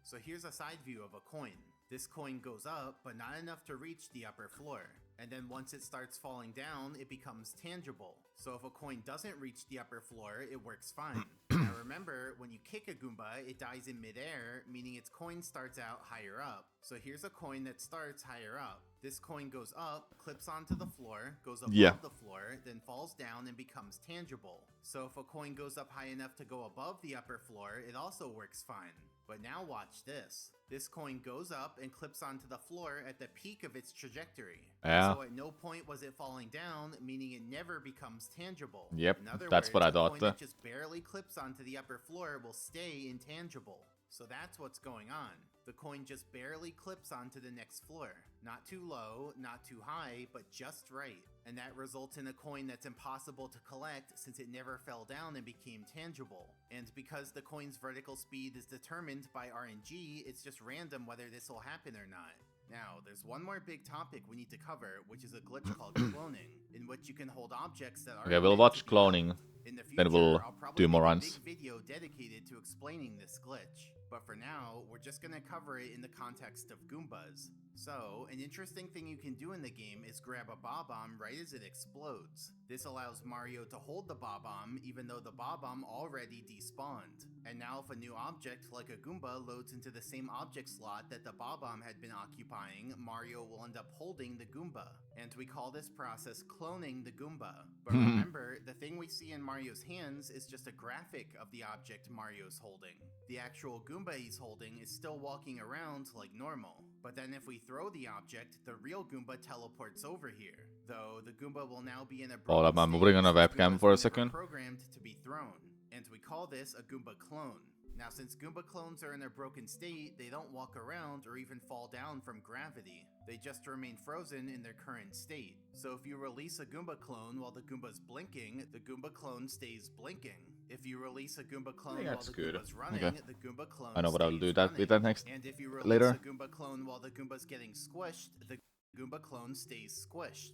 So here's a side view of a coin. This coin goes up, but not enough to reach the upper floor. And then once it starts falling down, it becomes tangible. So if a coin doesn't reach the upper floor, it works fine. Now remember, when you kick a Goomba, it dies in midair, meaning its coin starts out higher up. So here's a coin that starts higher up. This coin goes up, clips onto the floor, goes above the floor, then falls down and becomes tangible. So if a coin goes up high enough to go above the upper floor, it also works fine. But now watch this. This coin goes up and clips onto the floor at the peak of its trajectory. Yeah. So at no point was it falling down, meaning it never becomes tangible. Yep, In other that's words, what I a thought. coin that just barely clips onto the upper floor will stay intangible. So that's what's going on. The coin just barely clips onto the next floor. Not too low, not too high, but just right. And that results in a coin that's impossible to collect since it never fell down and became tangible. And because the coin's vertical speed is determined by RNG, it's just random whether this will happen or not. Now, there's one more big topic we need to cover, which is a glitch called cloning, in which you can hold objects that are Okay, we'll watch cloning. In the future, Then we'll I'll probably do more make a runs. big video dedicated to explaining this glitch. But for now, we're just gonna cover it in the context of Goombas. So, an interesting thing you can do in the game is grab a Bob-omb right as it explodes. This allows Mario to hold the Bob-omb even though the Bob-omb already despawned. And now if a new object like a Goomba loads into the same object slot that the Bob-omb had been occupying, Mario will end up holding the Goomba. And we call this process cloning the Goomba. But remember, the thing we see in Mario's hands is just a graphic of the object Mario's holding. The actual Goomba he's holding is still walking around like normal. But then if we throw the object, the real Goomba teleports over here. Though the Goomba will now be in a broken Hold up, I'm state putting on a since webcam Goombas for were a never second. programmed to be thrown. And we call this a Goomba clone. Now since Goomba clones are in a broken state, they don't walk around or even fall down from gravity. They just remain frozen in their current state. So if you release a Goomba clone while the Goomba's blinking, the Goomba clone stays blinking. If you release a Goomba clone while that's the good. Goomba's running, Okay. the Goomba clone I know what I'll stays do that running. with that next And if you release later. a Goomba clone while the Goomba's getting squished, the Goomba clone stays squished.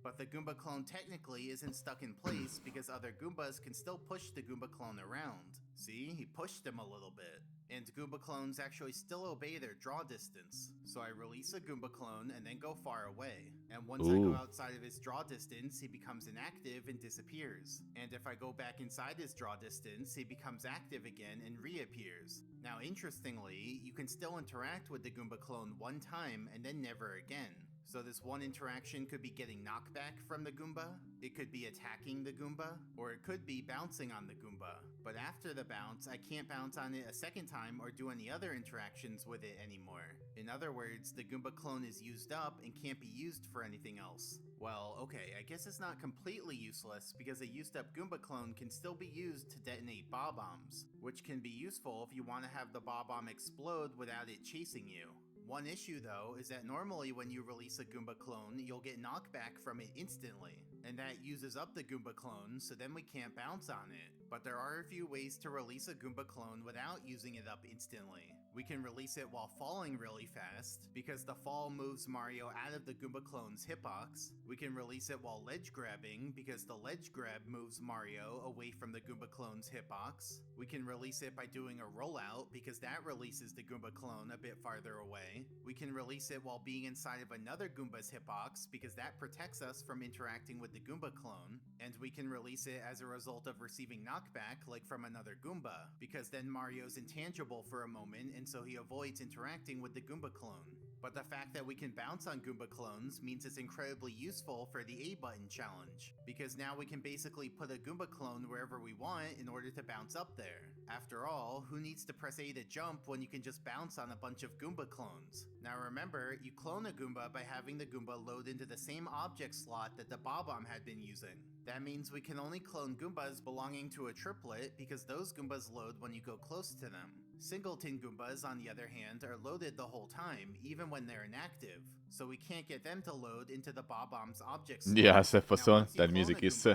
But the Goomba clone technically isn't stuck in place because other Goombas can still push the Goomba clone around. See, he pushed him a little bit. And Goomba clones actually still obey their draw distance. So I release a Goomba clone and then go far away. And once I go outside of his draw distance, he becomes inactive and disappears. And if I go back inside his draw distance, he becomes active again and reappears. Now interestingly, you can still interact with the Goomba clone one time and then never again. So this one interaction could be getting knockback from the Goomba, it could be attacking the Goomba, or it could be bouncing on the Goomba. But after the bounce, I can't bounce on it a second time or do any other interactions with it anymore. In other words, the Goomba clone is used up and can't be used for anything else. Well, okay, I guess it's not completely useless because a used up Goomba clone can still be used to detonate Bob-ombs, which can be useful if you want to have the Bob-omb explode without it chasing you. One issue though is that normally when you release a Goomba clone, you'll get knockback from it instantly, and that uses up the Goomba clone, so then we can't bounce on it. But there are a few ways to release a Goomba clone without using it up instantly. We can release it while falling really fast, because the fall moves Mario out of the Goomba clone's hitbox. We can release it while ledge grabbing, because the ledge grab moves Mario away from the Goomba clone's hitbox. We can release it by doing a rollout, because that releases the Goomba clone a bit farther away. We can release it while being inside of another Goomba's hitbox, because that protects us from interacting with the Goomba clone. And we can release it as a result of receiving knockback, like from another Goomba, because then Mario's intangible for a moment, and so he avoids interacting with the Goomba clone. But the fact that we can bounce on Goomba clones means it's incredibly useful for the A button challenge, because now we can basically put a Goomba clone wherever we want in order to bounce up there. After all, who needs to press A to jump when you can just bounce on a bunch of Goomba clones? Now remember, you clone a Goomba by having the Goomba load into the same object slot that the Bob-omb had been using. That means we can only clone Goombas belonging to a triplet because those Goombas load when you go close to them. Singleton Goombas, on the other hand, are loaded the whole time, even when they're inactive, so we can't get them to load into the Bob-omb's object slot. Yeah, Sephoson, that music is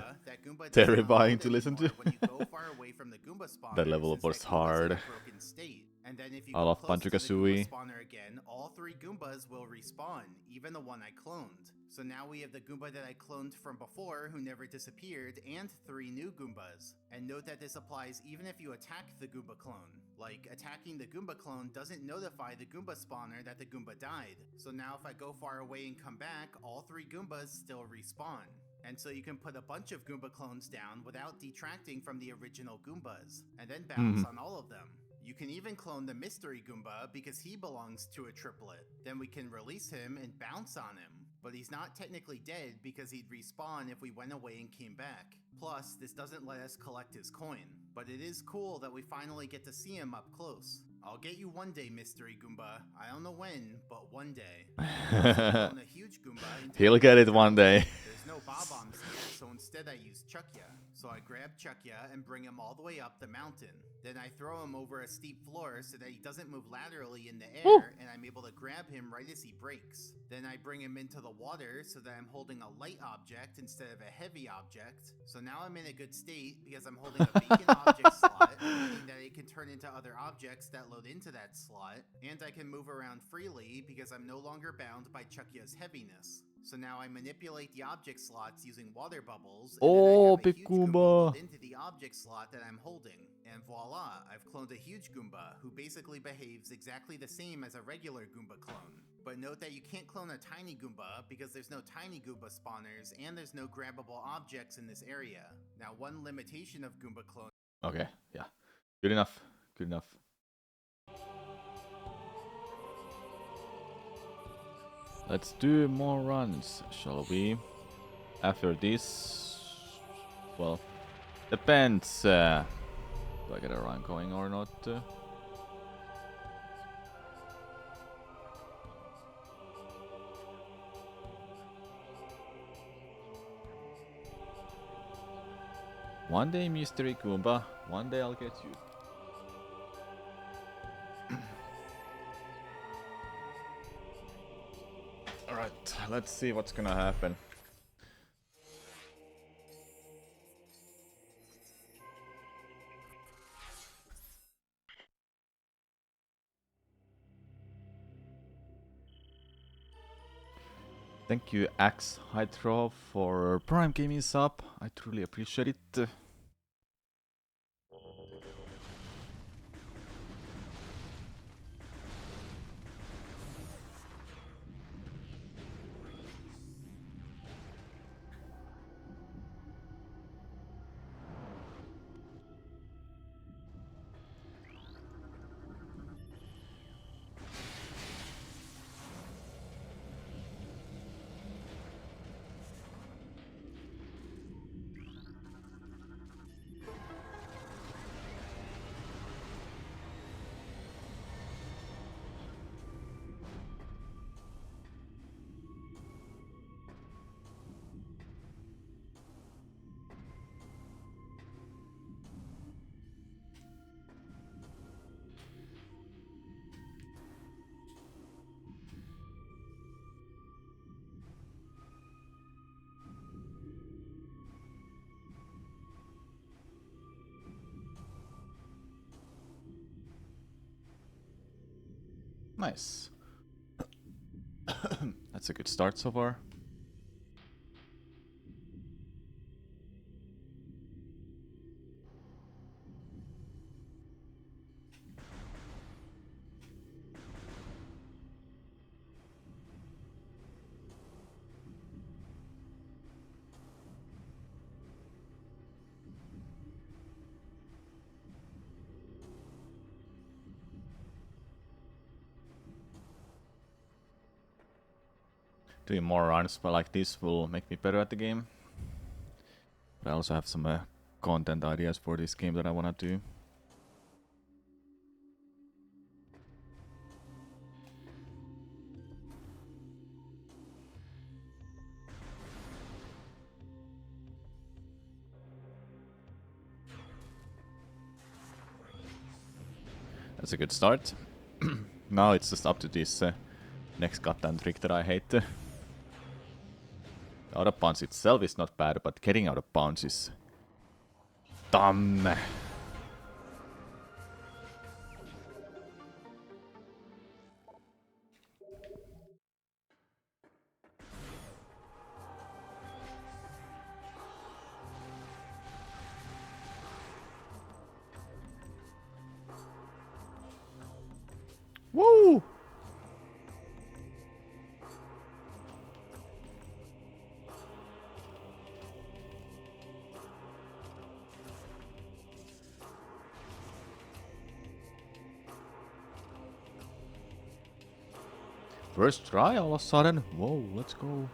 terrifying to listen to. When you go far away from the Goomba spawner, That level since was that Goomba's in hard. a broken state. And then if you I go love close to the Goomba Banjo-Kazooie. spawner again, all three Goombas will respawn, even the one I cloned. So now we have the Goomba that I cloned from before who never disappeared, and 3 new Goombas. And note that this applies even if you attack the Goomba clone. Like, attacking the Goomba clone doesn't notify the Goomba spawner that the Goomba died. So now if I go far away and come back, all 3 Goombas still respawn. And so you can put a bunch of Goomba clones down without detracting from the original Goombas, and then bounce on all of them. You can even clone the Mystery Goomba because he belongs to a triplet. Then we can release him and bounce on him. But he's not technically dead because he'd respawn if we went away and came back. Plus, this doesn't let us collect his coin. But it is cool that we finally get to see him up close. I'll get you one day, Mystery Goomba. I don't know when, but one day. Clone a huge Goomba. He'll get it one day. There's no Bob-ombs here, so instead I use Chuckya. So I grab Chuckya and bring him all the way up the mountain. Then I throw him over a steep floor so that he doesn't move laterally in the air, and I'm able to grab him right as he breaks. Then I bring him into the water so that I'm holding a light object instead of a heavy object. So now I'm in a good state because I'm holding a vacant object slot, meaning that it can turn into other objects that load into that slot, and I can move around freely because I'm no longer bound by Chuckya's heaviness. So now I manipulate the object slots using water bubbles, and then I have a huge Goomba load into the object slot that I'm holding. And voila, I've cloned a huge Goomba, who basically behaves exactly the same as a regular Goomba clone. But note that you can't clone a tiny Goomba because there's no tiny Goomba spawners, and there's no grabbable objects in this area. Now, one limitation of Goomba cloning... Okay, yeah. Good enough. Good enough. Let's do more runs, shall we? After this, well, depends. Do I get a run going or not? One day, Mystery Goomba. One day I'll get you. Alright, let's see what's gonna happen. Thank you, Axe Hydro, for Prime Gaming sub. I truly appreciate it. Nice. That's a good start so far. Doing more runs like this will make me better at the game. But I also have some content ideas for this game that I wanna do. That's a good start. Now it's just up to this next goddamn trick that I hate. Out of bounds itself is not bad, but getting out of bounds is dumb. Woo! First try all of a sudden. Whoa, let's go.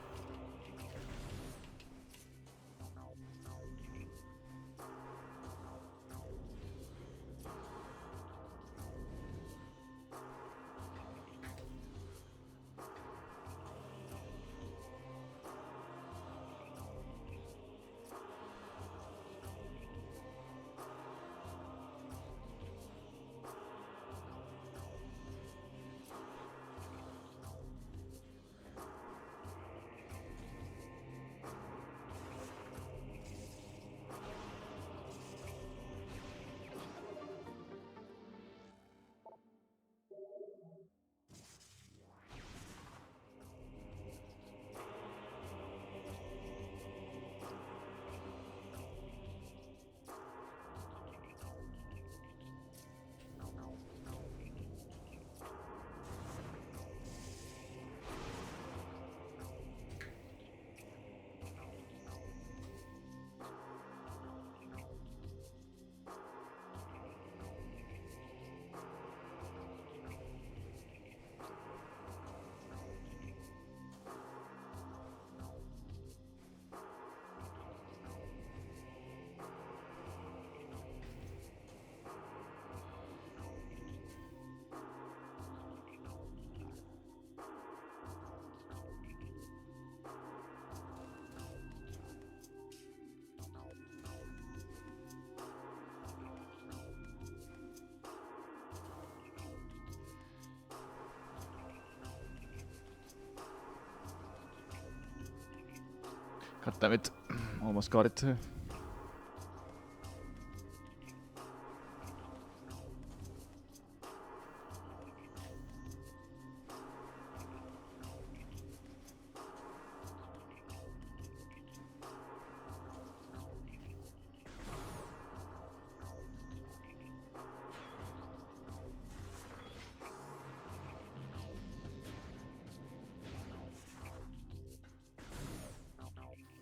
God damn it. Almost got it.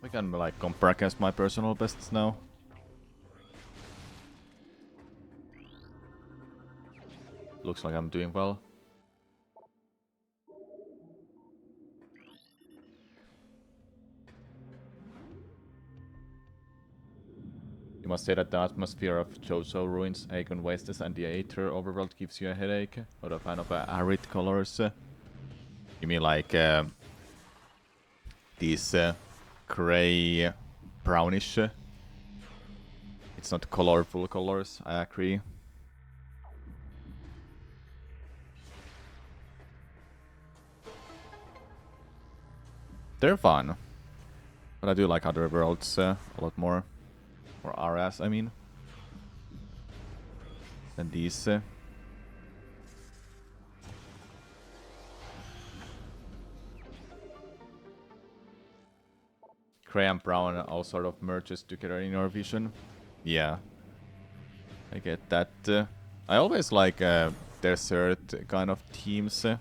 We can like compare against my personal bests now. Looks like I'm doing well. You must say that the atmosphere of Jojo Ruins, Aegon Wastes and the Aether overworld gives you a headache. Or a fan of arid colors. You mean like these gray, brownish? It's not colorful colors, I agree. They're fun. But I do like other worlds a lot more. Or areas, I mean. Than these. Grey and brown all sort of merges together in your vision. Yeah. I get that. I always like desert kind of themes. But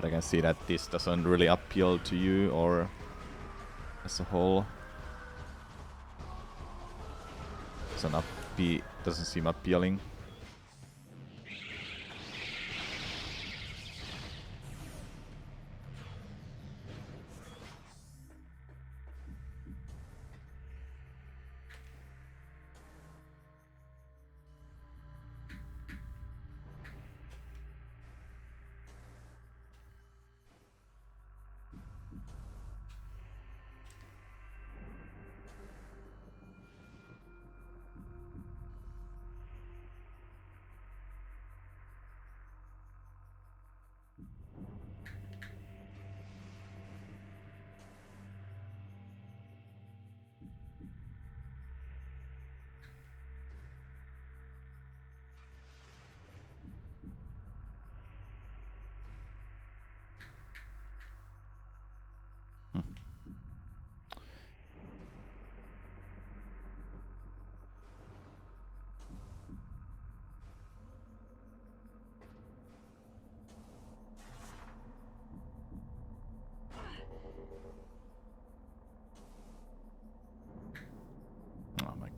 I can see that this doesn't really appeal to you or as a whole. Doesn't seem appealing.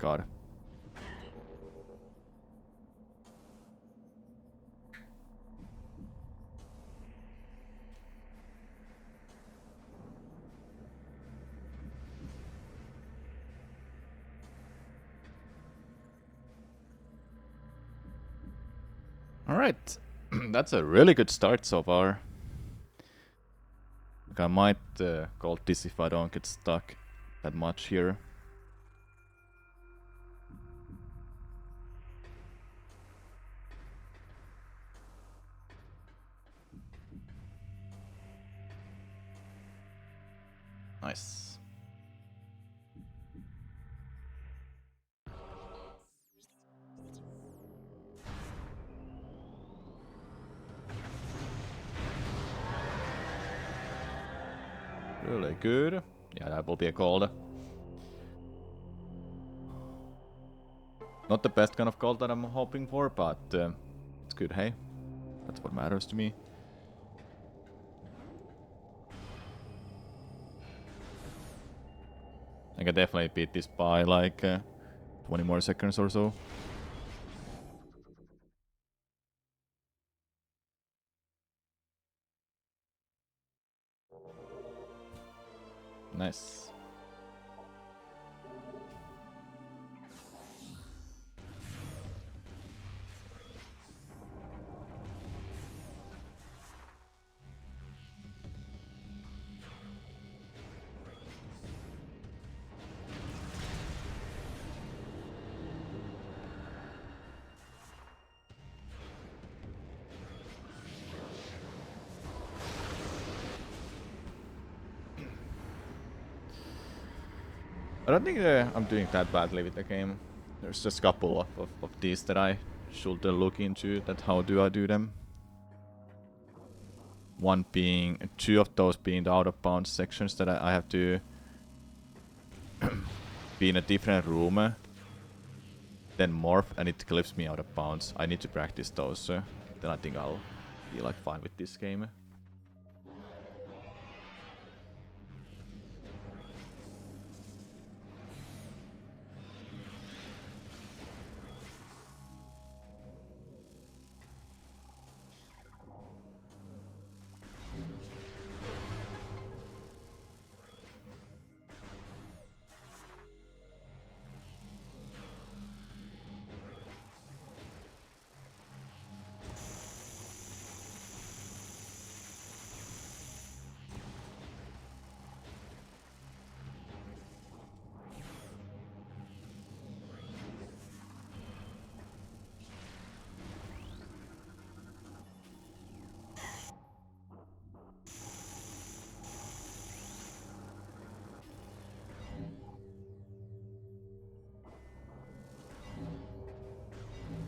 god. Alright, that's a really good start so far. Like, I might call this if I don't get stuck that much here. Nice. Really good. Yeah, that will be a gold. Not the best kind of gold that I'm hoping for, but it's good, hey? That's what matters to me. I can definitely beat this by like 20 more seconds or so. Nice. I don't think I'm doing that badly with the game. There's just a couple of these that I should look into, that how do I do them. One being, two of those being the out of bounds sections that I have to be in a different room, then morph and it clips me out of bounds. I need to practice those, then I think I'll be like fine with this game.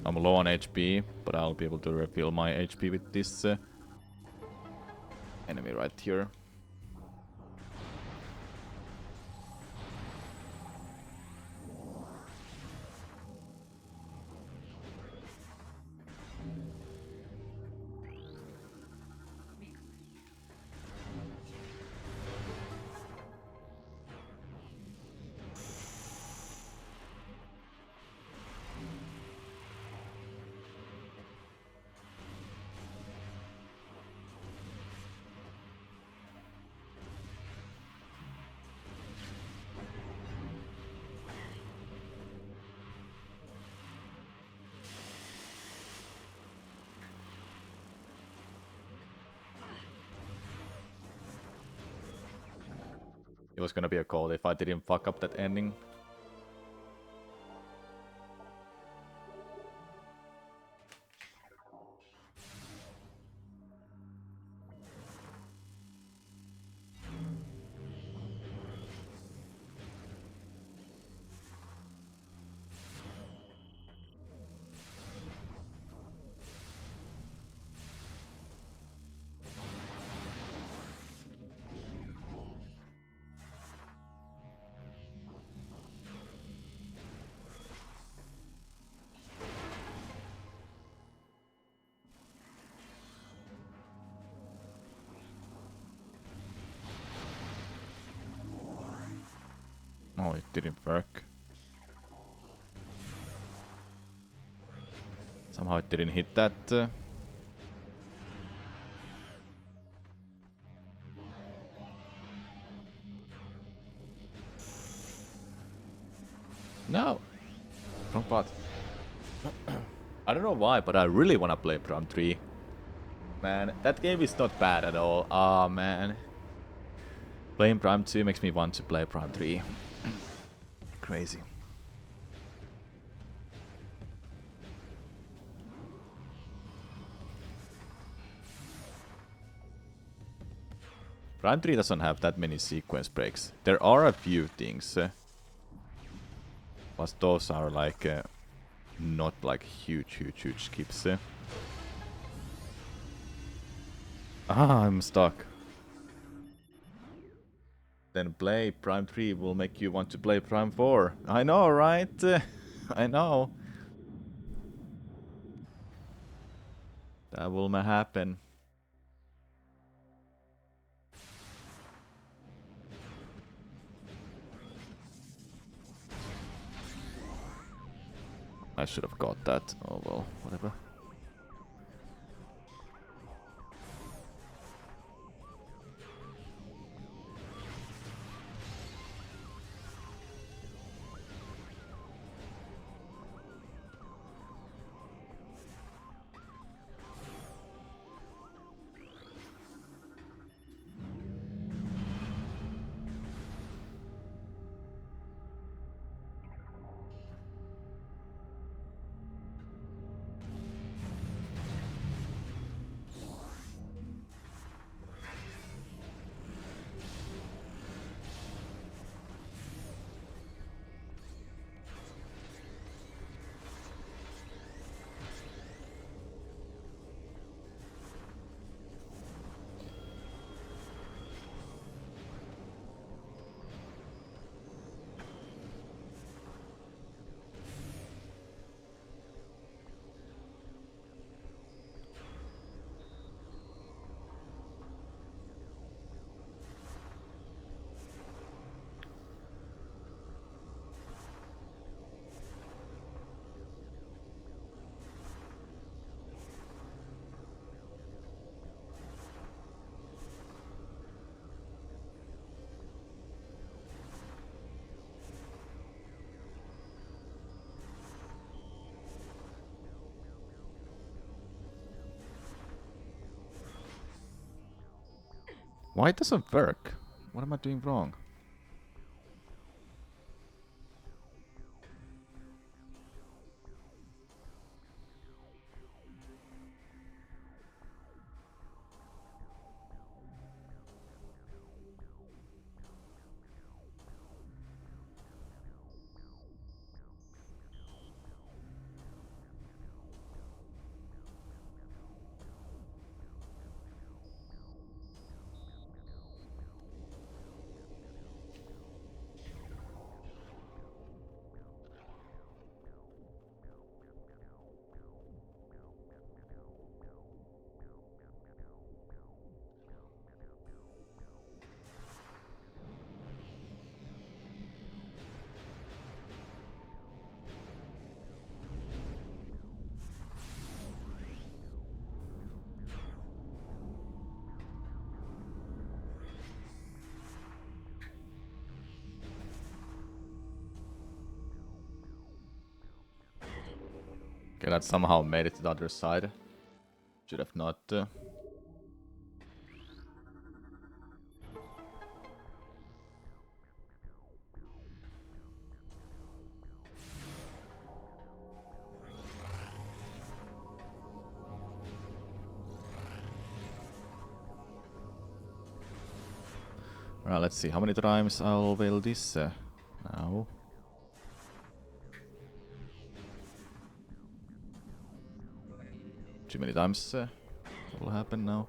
I'm low on HP, but I'll be able to refill my HP with this enemy right here. It was gonna be a call if I didn't fuck up that ending. Oh, it didn't work. Somehow it didn't hit that. No! Wrong part. I don't know why, but I really wanna play Prime 3. Man, that game is not bad at all. Ah, man. Playing Prime 2 makes me want to play Prime 3. Crazy. Prime 3 doesn't have that many sequence breaks. There are a few things. But those are like... not like huge skips. Ah, I'm stuck. Then play Prime 3 will make you want to play Prime 4. I know, right? I know. That will happen. I should have got that. Oh well, whatever. Why it doesn't work? What am I doing wrong? Okay, that somehow made it to the other side. Should have not. Alright, let's see how many times I'll fail this now. Too many times what will happen now.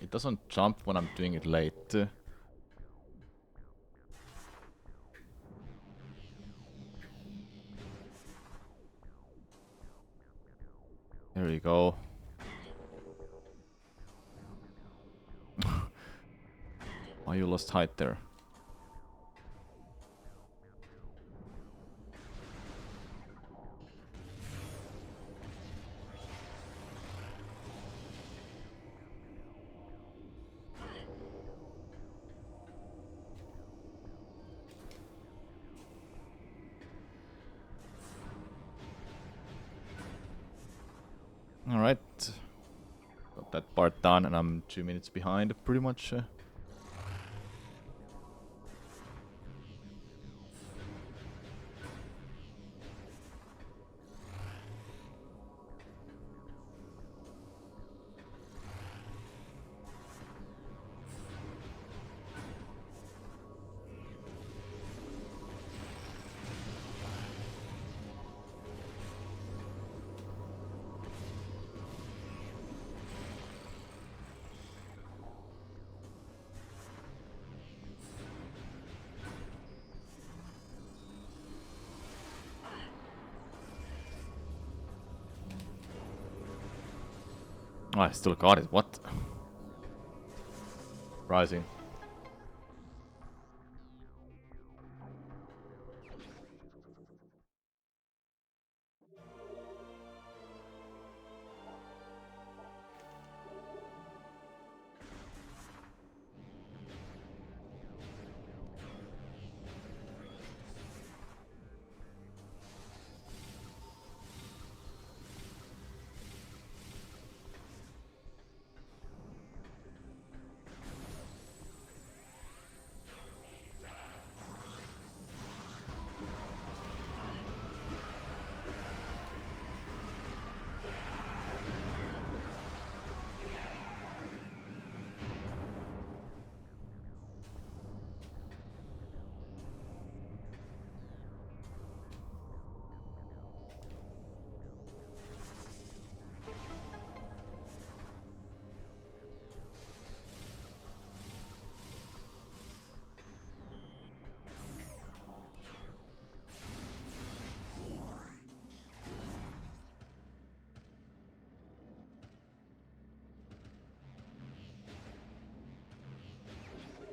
It doesn't jump when I'm doing it late. There you go. Why you lost height there? Alright. Got that part done and I'm 2 minutes behind pretty much. Oh, I still got it. What? Rising.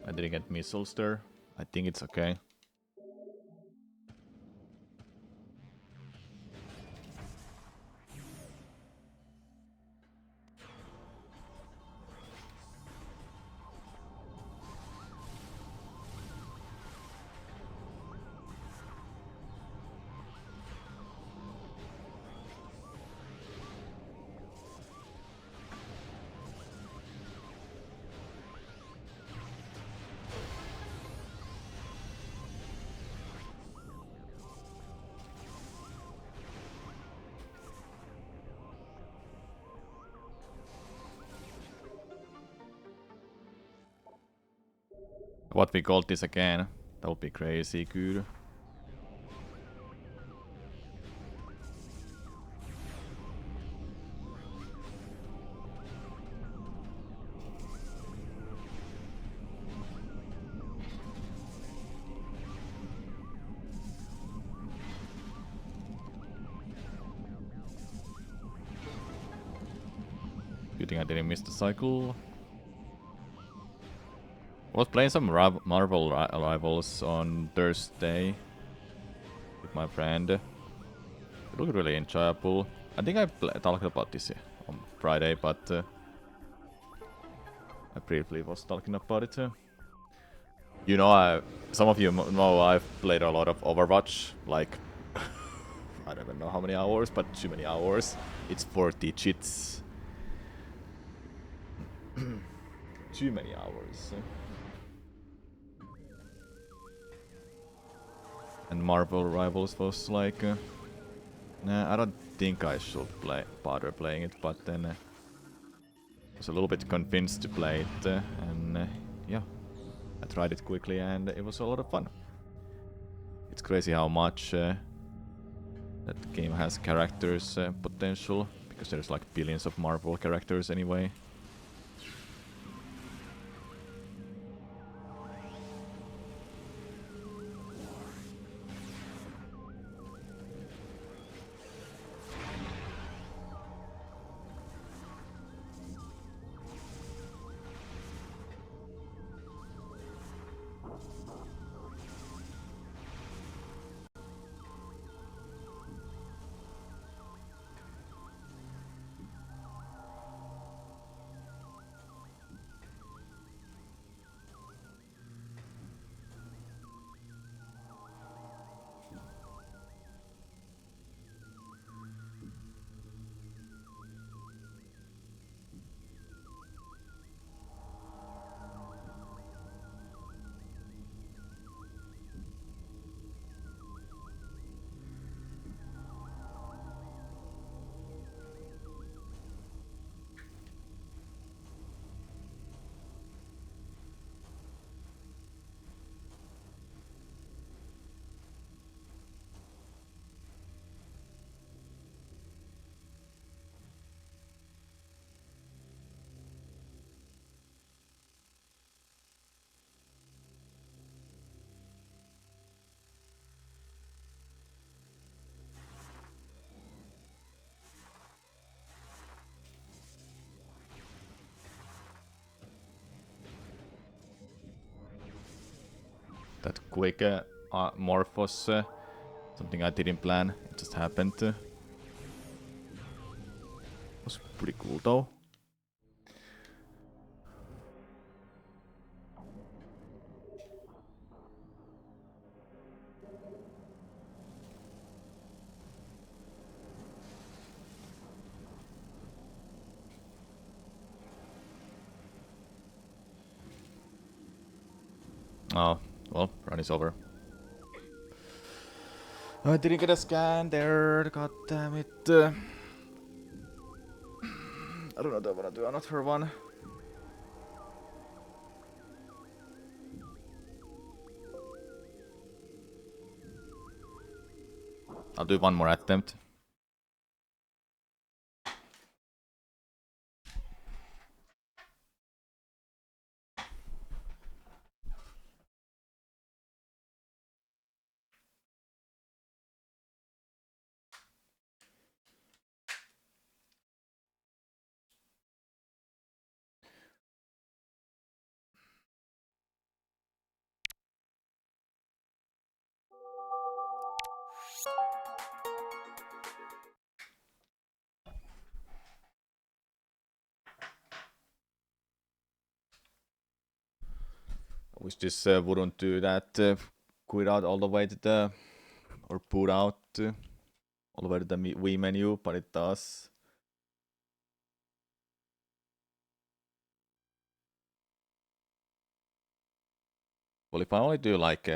I didn't get missiles there. I think it's okay. What we called this again? That would be crazy good. Good thing I didn't miss the cycle. I was playing some Marvel Rivals on Thursday with my friend. It looked really enjoyable. I think I talked about this on Friday, but I briefly was talking about it. You know, some of you know I've played a lot of Overwatch, like I don't even know how many hours, but too many hours. It's 4 digits. Too many hours. And Marvel Rivals was like, nah, I don't think I should bother playing it, but then I was a little bit convinced to play it, and yeah, I tried it quickly and it was a lot of fun. It's crazy how much that game has characters potential, because there's like billions of Marvel characters anyway. that quick Morphos. Something I didn't plan. It just happened. Was pretty cool though. Oh, well, run is over. I didn't get a scan there, god damn it. I don't know what I wanna do another one. I'll do one more attempt. I wish this wouldn't do that. Quit out all the way to the... or put out all the way to the Wii menu, but it does. Well, if I only do like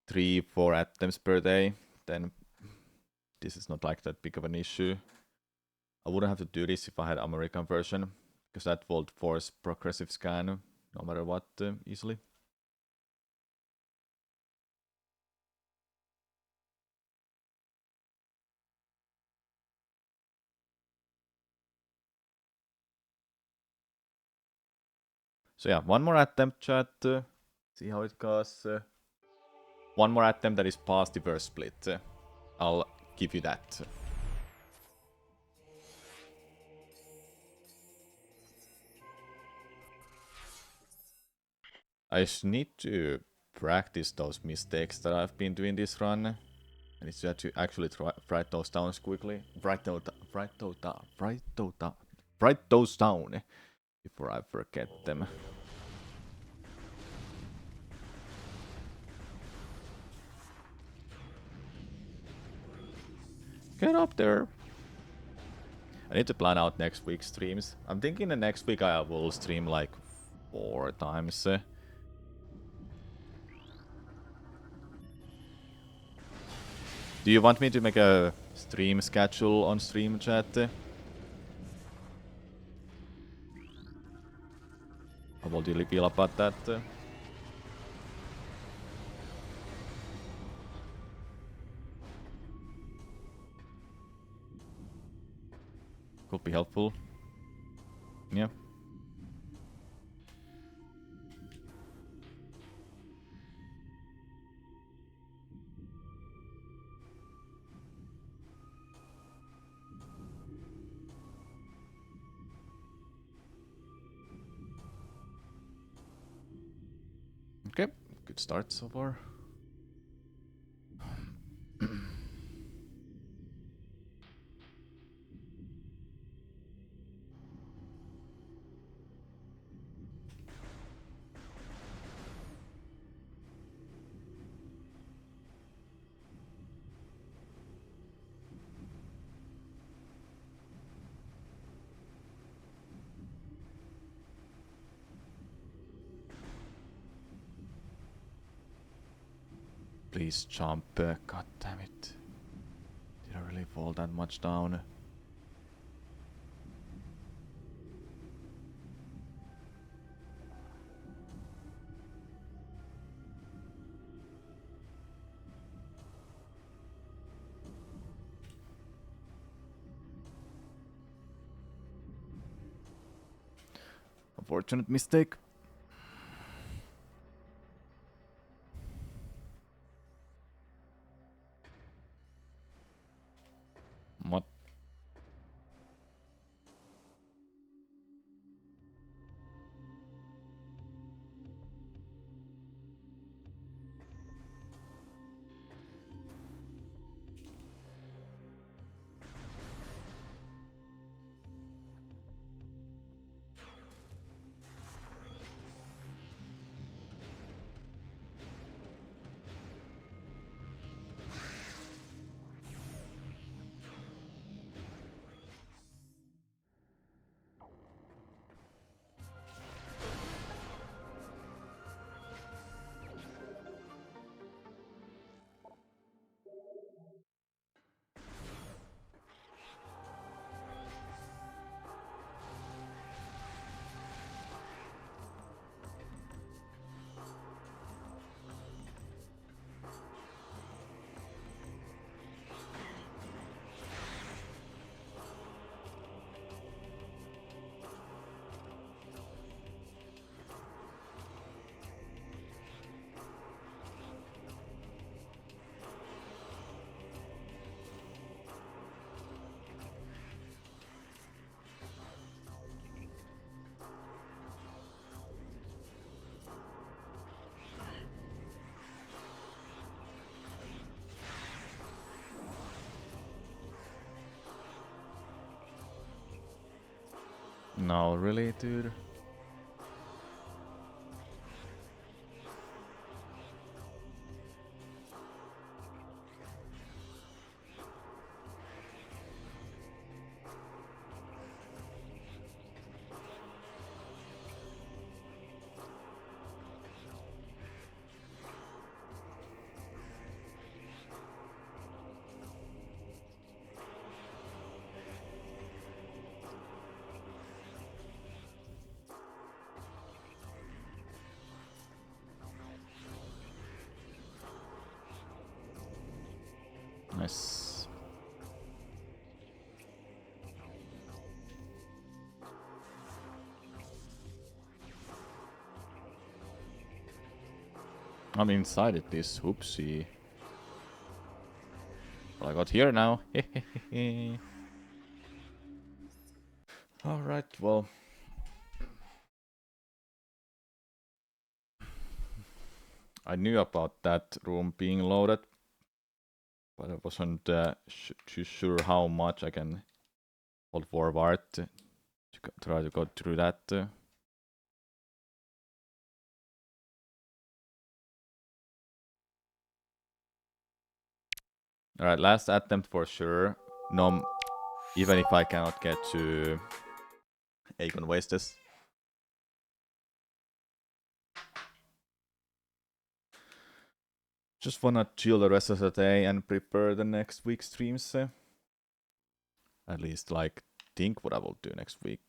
3-4 attempts per day, then this is not like that big of an issue. I wouldn't have to do this if I had American version, because that would force progressive scan no matter what easily. So yeah, one more attempt, chat. See how it goes. One more attempt that is past the first split. I'll give you that. I just need to practice those mistakes that I've been doing this run. I need to actually write those down quickly. Write those down before I forget them. Get up there. I need to plan out next week's streams. I'm thinking the next week I will stream like 4 times. Do you want me to make a stream schedule on stream chat? How do you feel about that? Could be helpful. Yeah. Okay, good start so far. Please jump. God damn it. Did I really fall that much down? Unfortunate mistake. What? No, really, dude? Nice. I'm inside it, this whoopsie. Well, I got here now. Alright, well. I knew about that room being loaded, but I wasn't too sure how much I can hold forward to try to go through that. Alright, last attempt for sure. No, even if I cannot get to Aegon Wastes. Just wanna chill the rest of the day and prepare the next week's streams. At least, like, think what I will do next week.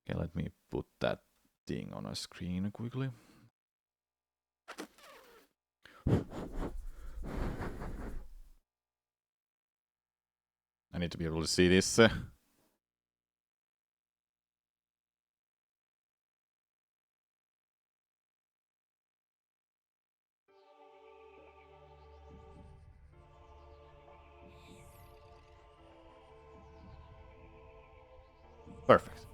Okay, let me put that thing on a screen quickly. I need to be able to see this. Perfect.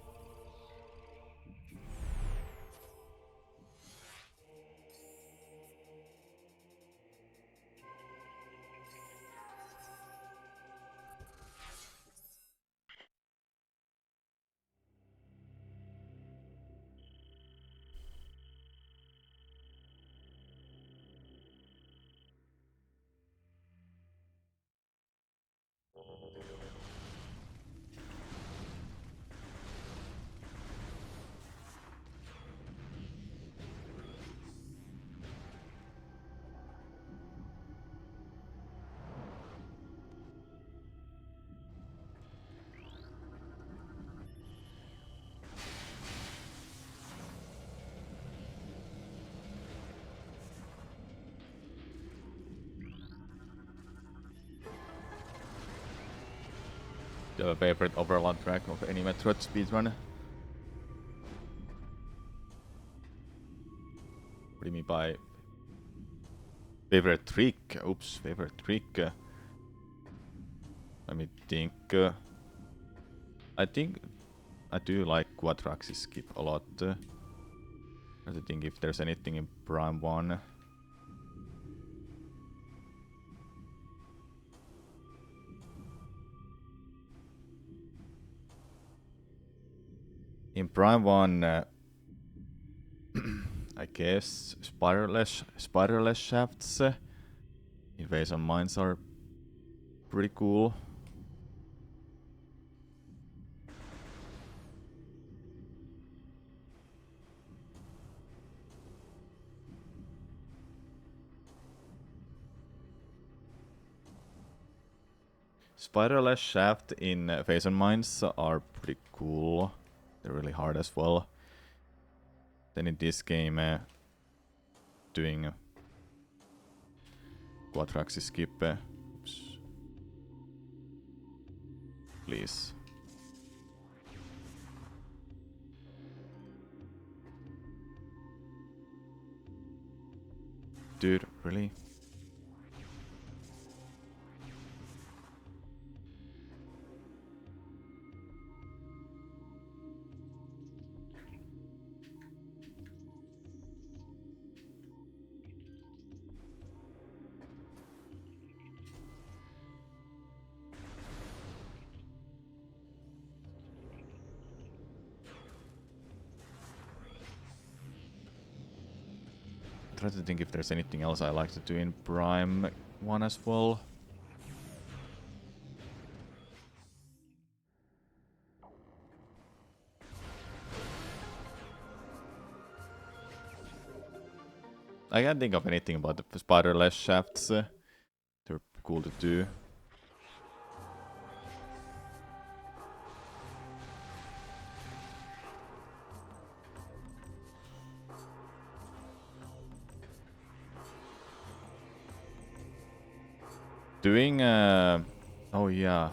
Do you have a favorite overland track of any Metroid speedrun? What do you mean by favorite trick? Oops, favorite trick. Let me think. I think I do like Quadraxis skip a lot. I have to think if there's anything in Prime 1. In Prime 1, I guess spiraless shafts in Invasion Mines are pretty cool. Spiraless shaft in Phase Mines are pretty cool. They're really hard as well. Then in this game, doing Quadraxis skip. Oops. Please. Dude, really? Try to think if there's anything else I like to do in Prime 1 as well. I can't think of anything about the spiderless shafts. They're cool to do. Doing oh yeah.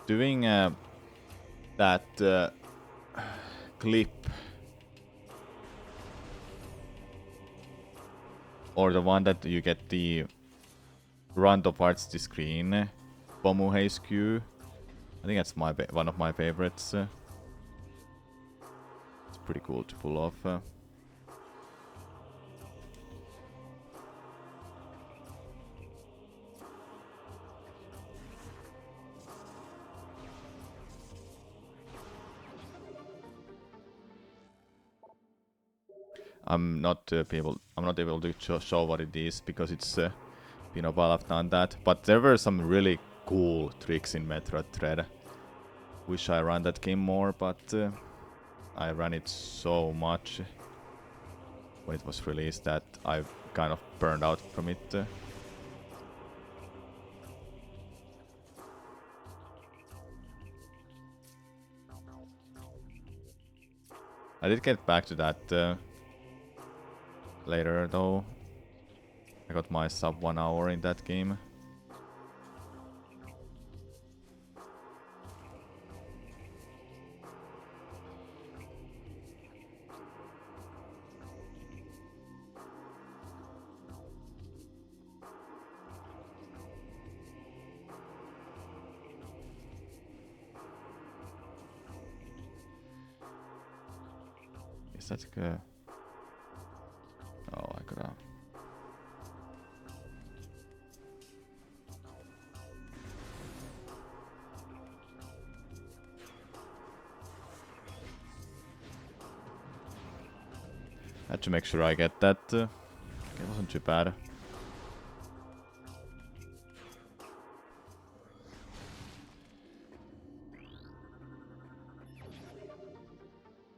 Doing that clip, or the one that you get the run towards the screen, Pomu HQ. I think that's one of my favorites. It's pretty cool to pull off. I'm not able to show what it is because it's been a while I've done that. But there were some really cool tricks in Metroid Dread. Wish I ran that game more, but I ran it so much when it was released that I kind of burned out from it. I did get back to that later though. I got my sub 1 hour in that game. Is that good? Oh, I could have. Had to make sure I get that. It wasn't too bad.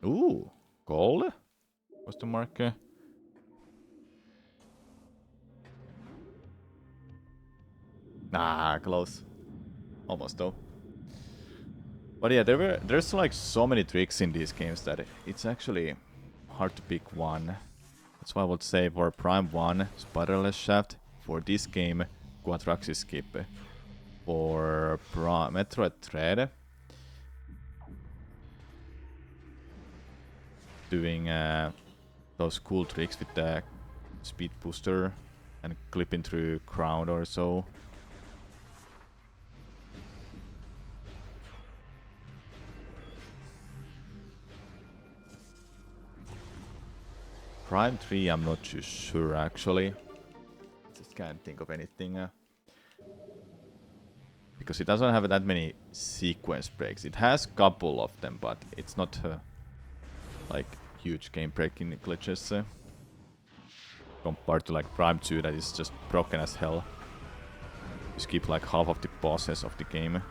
Ooh, gold? What's the marker? Nah, close. Almost though. But yeah, there's like so many tricks in these games that it's actually hard to pick one. That's why I would say for Prime 1, Spiderless Shaft. For this game, Quatraxis Skip. For Metroid Dread, doing those cool tricks with the speed booster and clipping through crowd or so. Prime 3, I'm not too sure actually. Just can't think of anything. Because it doesn't have that many sequence breaks. It has a couple of them, but it's not like huge game breaking glitches. Compared to like Prime 2 that is just broken as hell. You skip like half of the bosses of the game.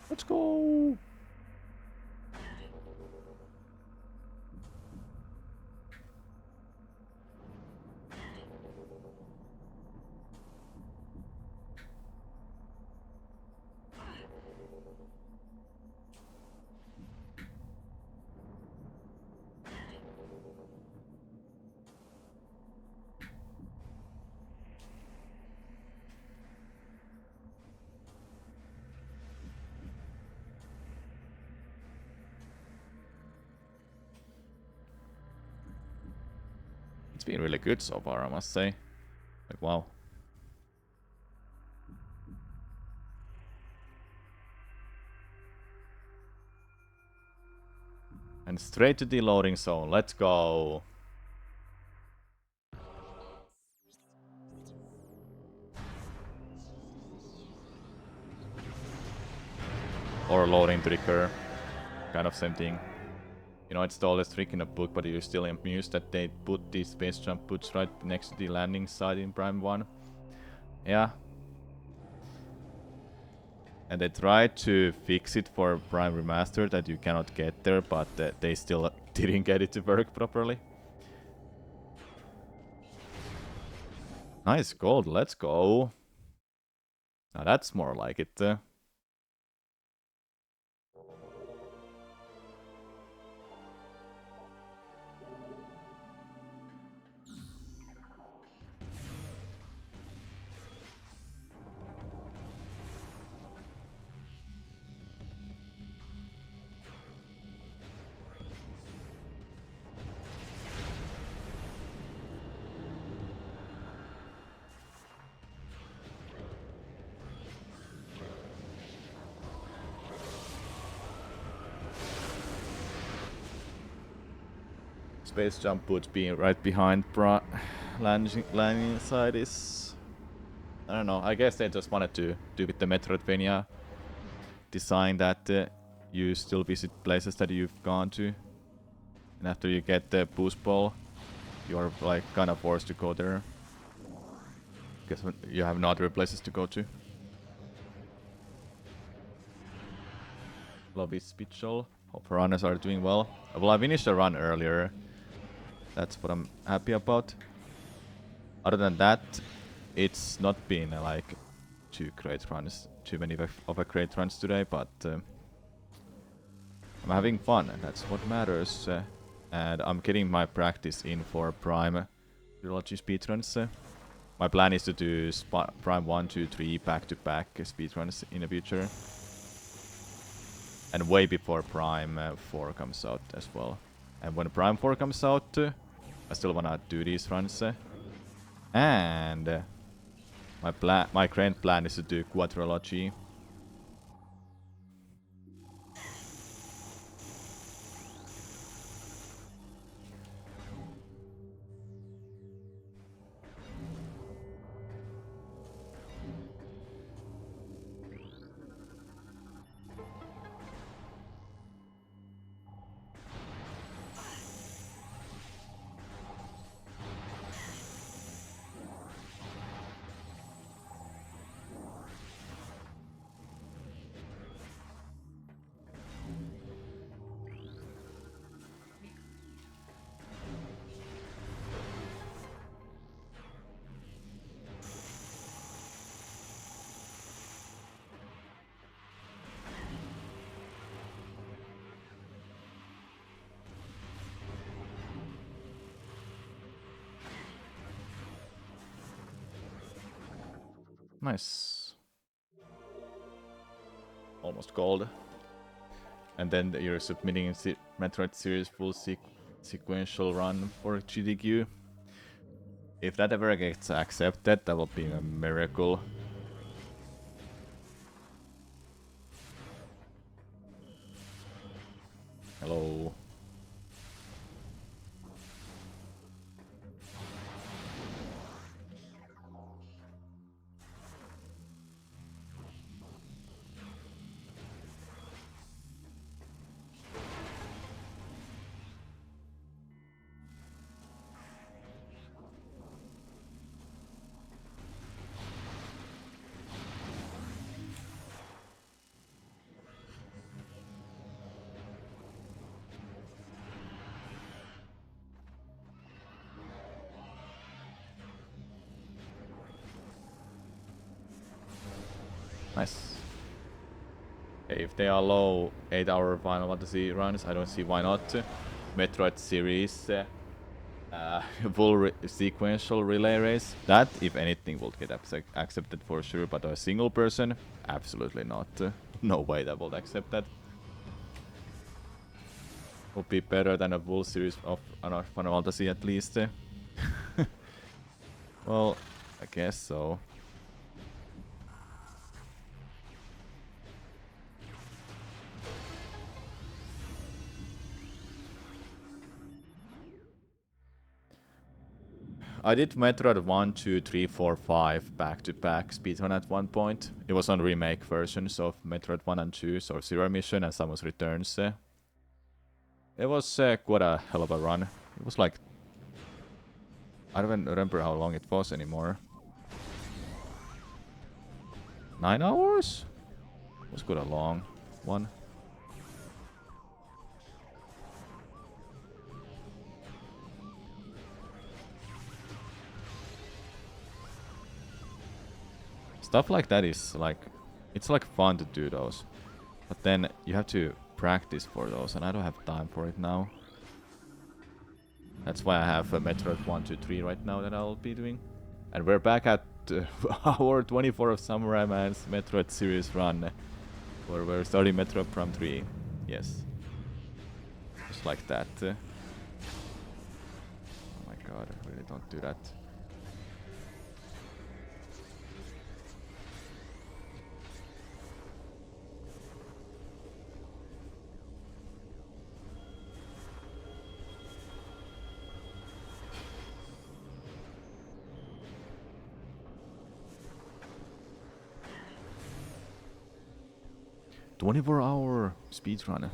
Let's go! It's been really good so far, I must say. Like, wow. And straight to the loading zone. Let's go. Or loading trigger. Kind of same thing. You know, it's the oldest trick in the book, but you're still amused that they put these space jump boots right next to the landing site in Prime 1. Yeah. And they tried to fix it for Prime Remastered that you cannot get there, but they still didn't get it to work properly. Nice gold, let's go. Now that's more like it. Space jump boots being right behind landing side is... I don't know, I guess they just wanted to do with the Metroidvania design that you still visit places that you've gone to. And after you get the boost ball, you're like kind of forced to go there. Because you have no other places to go to. Lobby Spitchel. Hope runners are doing well. Well, I finished the run earlier. That's what I'm happy about. Other than that, it's not been like too many of a great runs today, but I'm having fun, and that's what matters. And I'm getting my practice in for Prime Trilogy speedruns. My plan is to do Prime 1, 2, 3 back-to-back speedruns in the future. And way before Prime 4 comes out as well. And when Prime 4 comes out, I still wanna do these runs. And my current plan is to do Quadrilogy. Nice. Almost gold. And then you're submitting a Metroid series full sequential run for GDQ. If that ever gets accepted, that will be a miracle. Hello. Nice. If they are low 8-hour Final Fantasy runs, I don't see why not. Metroid series full sequential relay race. That, if anything, would get accepted for sure, but a single person, absolutely not. No way that would accept that. Would be better than a full series of Final Fantasy at least. Well, I guess so. I did Metroid 1, 2, 3, 4, 5 back-to-back speedrun at one point. It was on remake versions of Metroid 1 and 2, so Zero Mission and Samus Returns. It was quite a hell of a run. It was like... I don't even remember how long it was anymore. 9 hours? It was quite a long one. Stuff like that is like... It's like fun to do those. But then you have to practice for those, and I don't have time for it now. That's why I have a Metroid 1, 2, 3 right now that I'll be doing. And we're back at hour 24 of Samurai Man's Metroid series run. Where we're starting Metroid Prime 3. Yes. Just like that. Oh my god, really don't do that. "24-hour speedrun."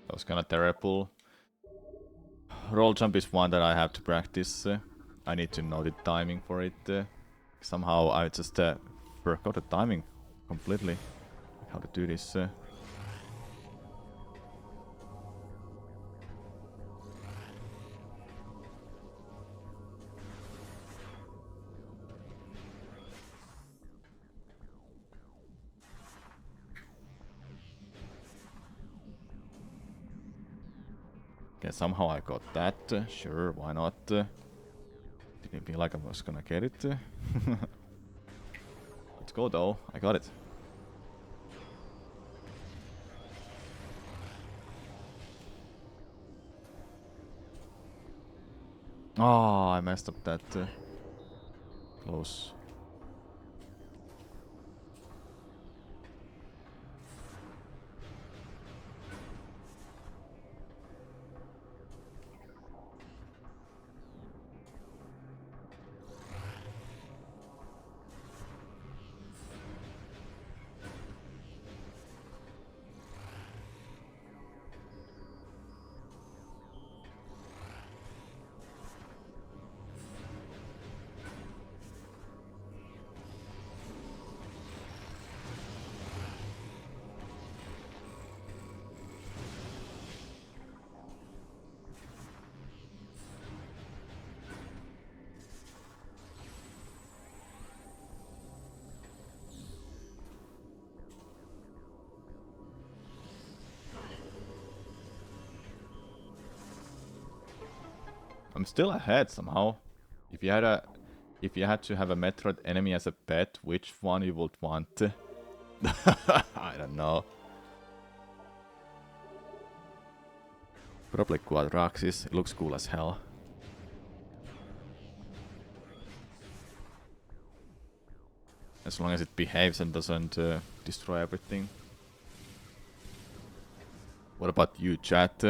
That was kinda terrible. Roll jump is one that I have to practice. I need to know the timing for it. Somehow I just forgot the timing completely. How to do this. Okay, somehow I got that. Sure, why not? Didn't feel like I was gonna get it. Let's go though, I got it. Oh, I messed up that. Close. I'm still ahead somehow. If you had to have a Metroid enemy as a pet, which one you would want? I don't know. Probably Quadraxis. It looks cool as hell. As long as it behaves and doesn't destroy everything. What about you, chat?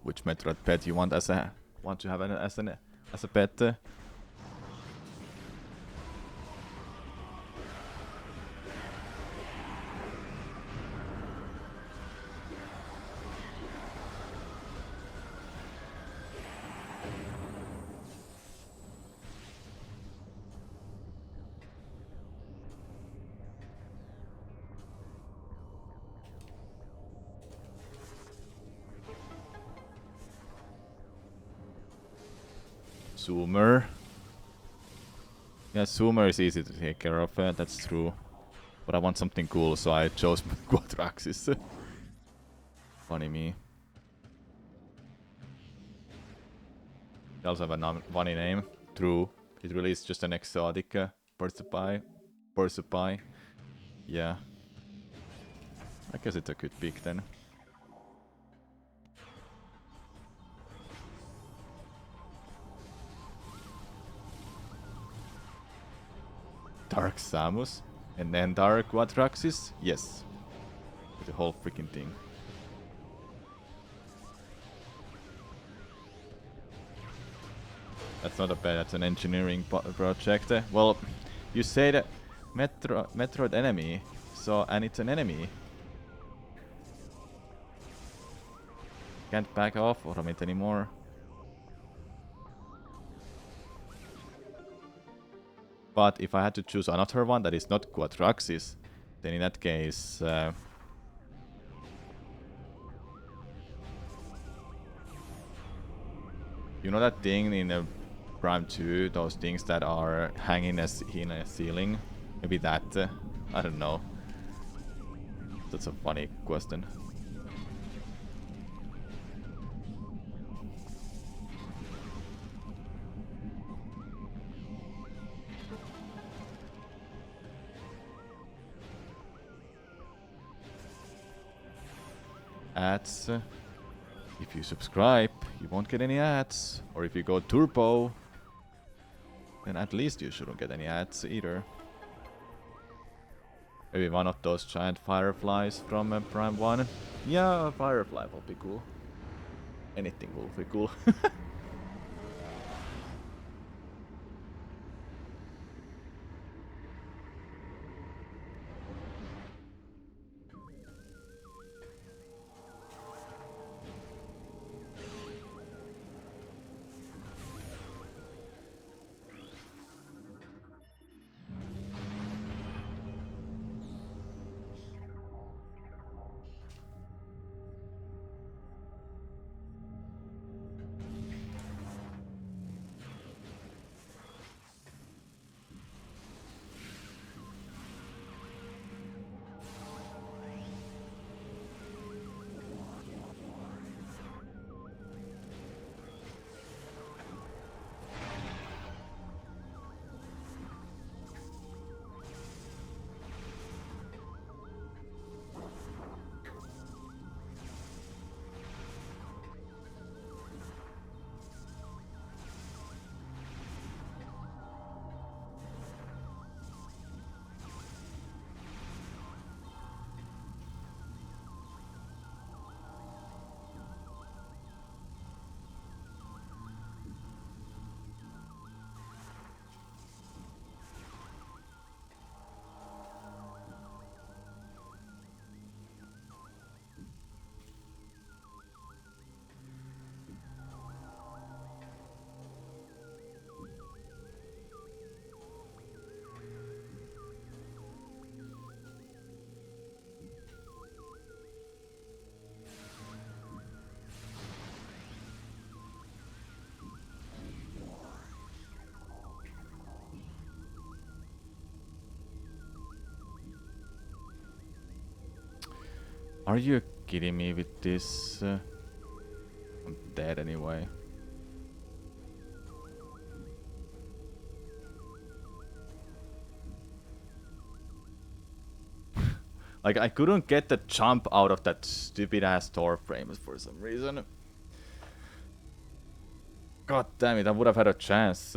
Which Metroid pet you want to have as a pet? Zoomer. Yeah, Zoomer is easy to take care of, that's true. But I want something cool, so I chose Quadraxis. Funny me. They also have a funny name. True. It really is just an exotic Persupie. Yeah. I guess it's a good pick then. Dark Samus? And then Dark Quadraxis? Yes. The whole freaking thing. That's not a bad, that's an engineering project. Well, you said Metroid enemy, so, and it's an enemy. Can't back off from it anymore. But if I had to choose another one that is not Quadraxis, then in that case... you know that thing in Prime 2, those things that are hanging in a ceiling? Maybe that, I don't know. That's a funny question. Ads. If you subscribe, you won't get any ads. Or if you go turbo, then at least you shouldn't get any ads either. Maybe one of those giant fireflies from Prime 1. Yeah, a firefly will be cool. Anything will be cool. Are you kidding me with this? I'm dead anyway. Like, I couldn't get the jump out of that stupid ass door frame for some reason. God damn it, I would have had a chance.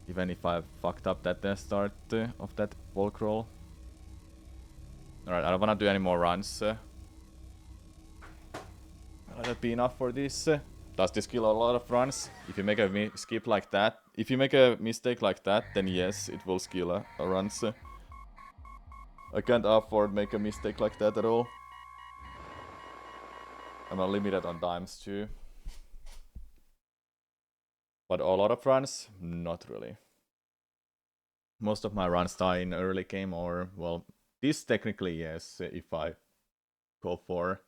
Even if I fucked up that start of that wall crawl. Alright, I don't wanna do any more runs. Let that be enough for this. Does this kill a lot of runs? If you make a skip like that, if you make a mistake like that, then yes, it will skill a runs. I can't afford make a mistake like that at all. I'm limited on dimes too. But a lot of runs? Not really. Most of my runs die in early game or, well, this technically yes, if I go for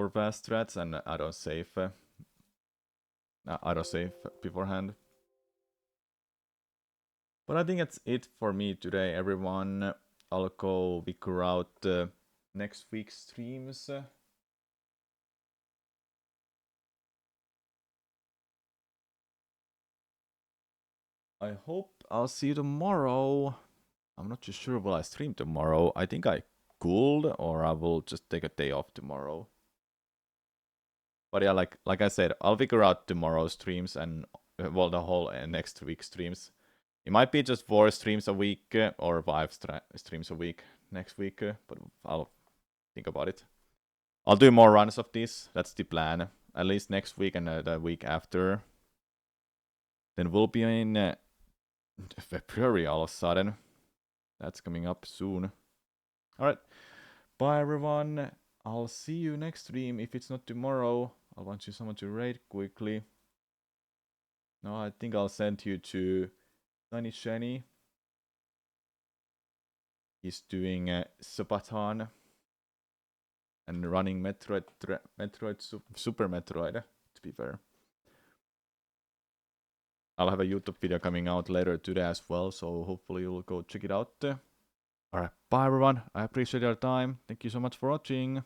fast strats and I don't save beforehand. But I think that's it for me today, everyone. I'll go figure out next week's streams. I hope I'll see you tomorrow. I'm not too sure will I stream tomorrow. I think I could, or I will just take a day off tomorrow. But yeah, like I said, I'll figure out tomorrow's streams and well, the whole next week's streams. It might be just 4 streams a week or 5 streams a week next week, but I'll think about it. I'll do more runs of this. That's the plan. At least next week and the week after. Then we'll be in February all of a sudden. That's coming up soon. Alright. Bye everyone. I'll see you next stream. If it's not tomorrow, I want you someone to raid quickly. No, I think I'll send you to Tiny Shiny. He's doing Subathon and running Metroid, Super Metroid, to be fair. I'll have a YouTube video coming out later today as well, so hopefully you'll go check it out. Alright, bye everyone. I appreciate your time. Thank you so much for watching.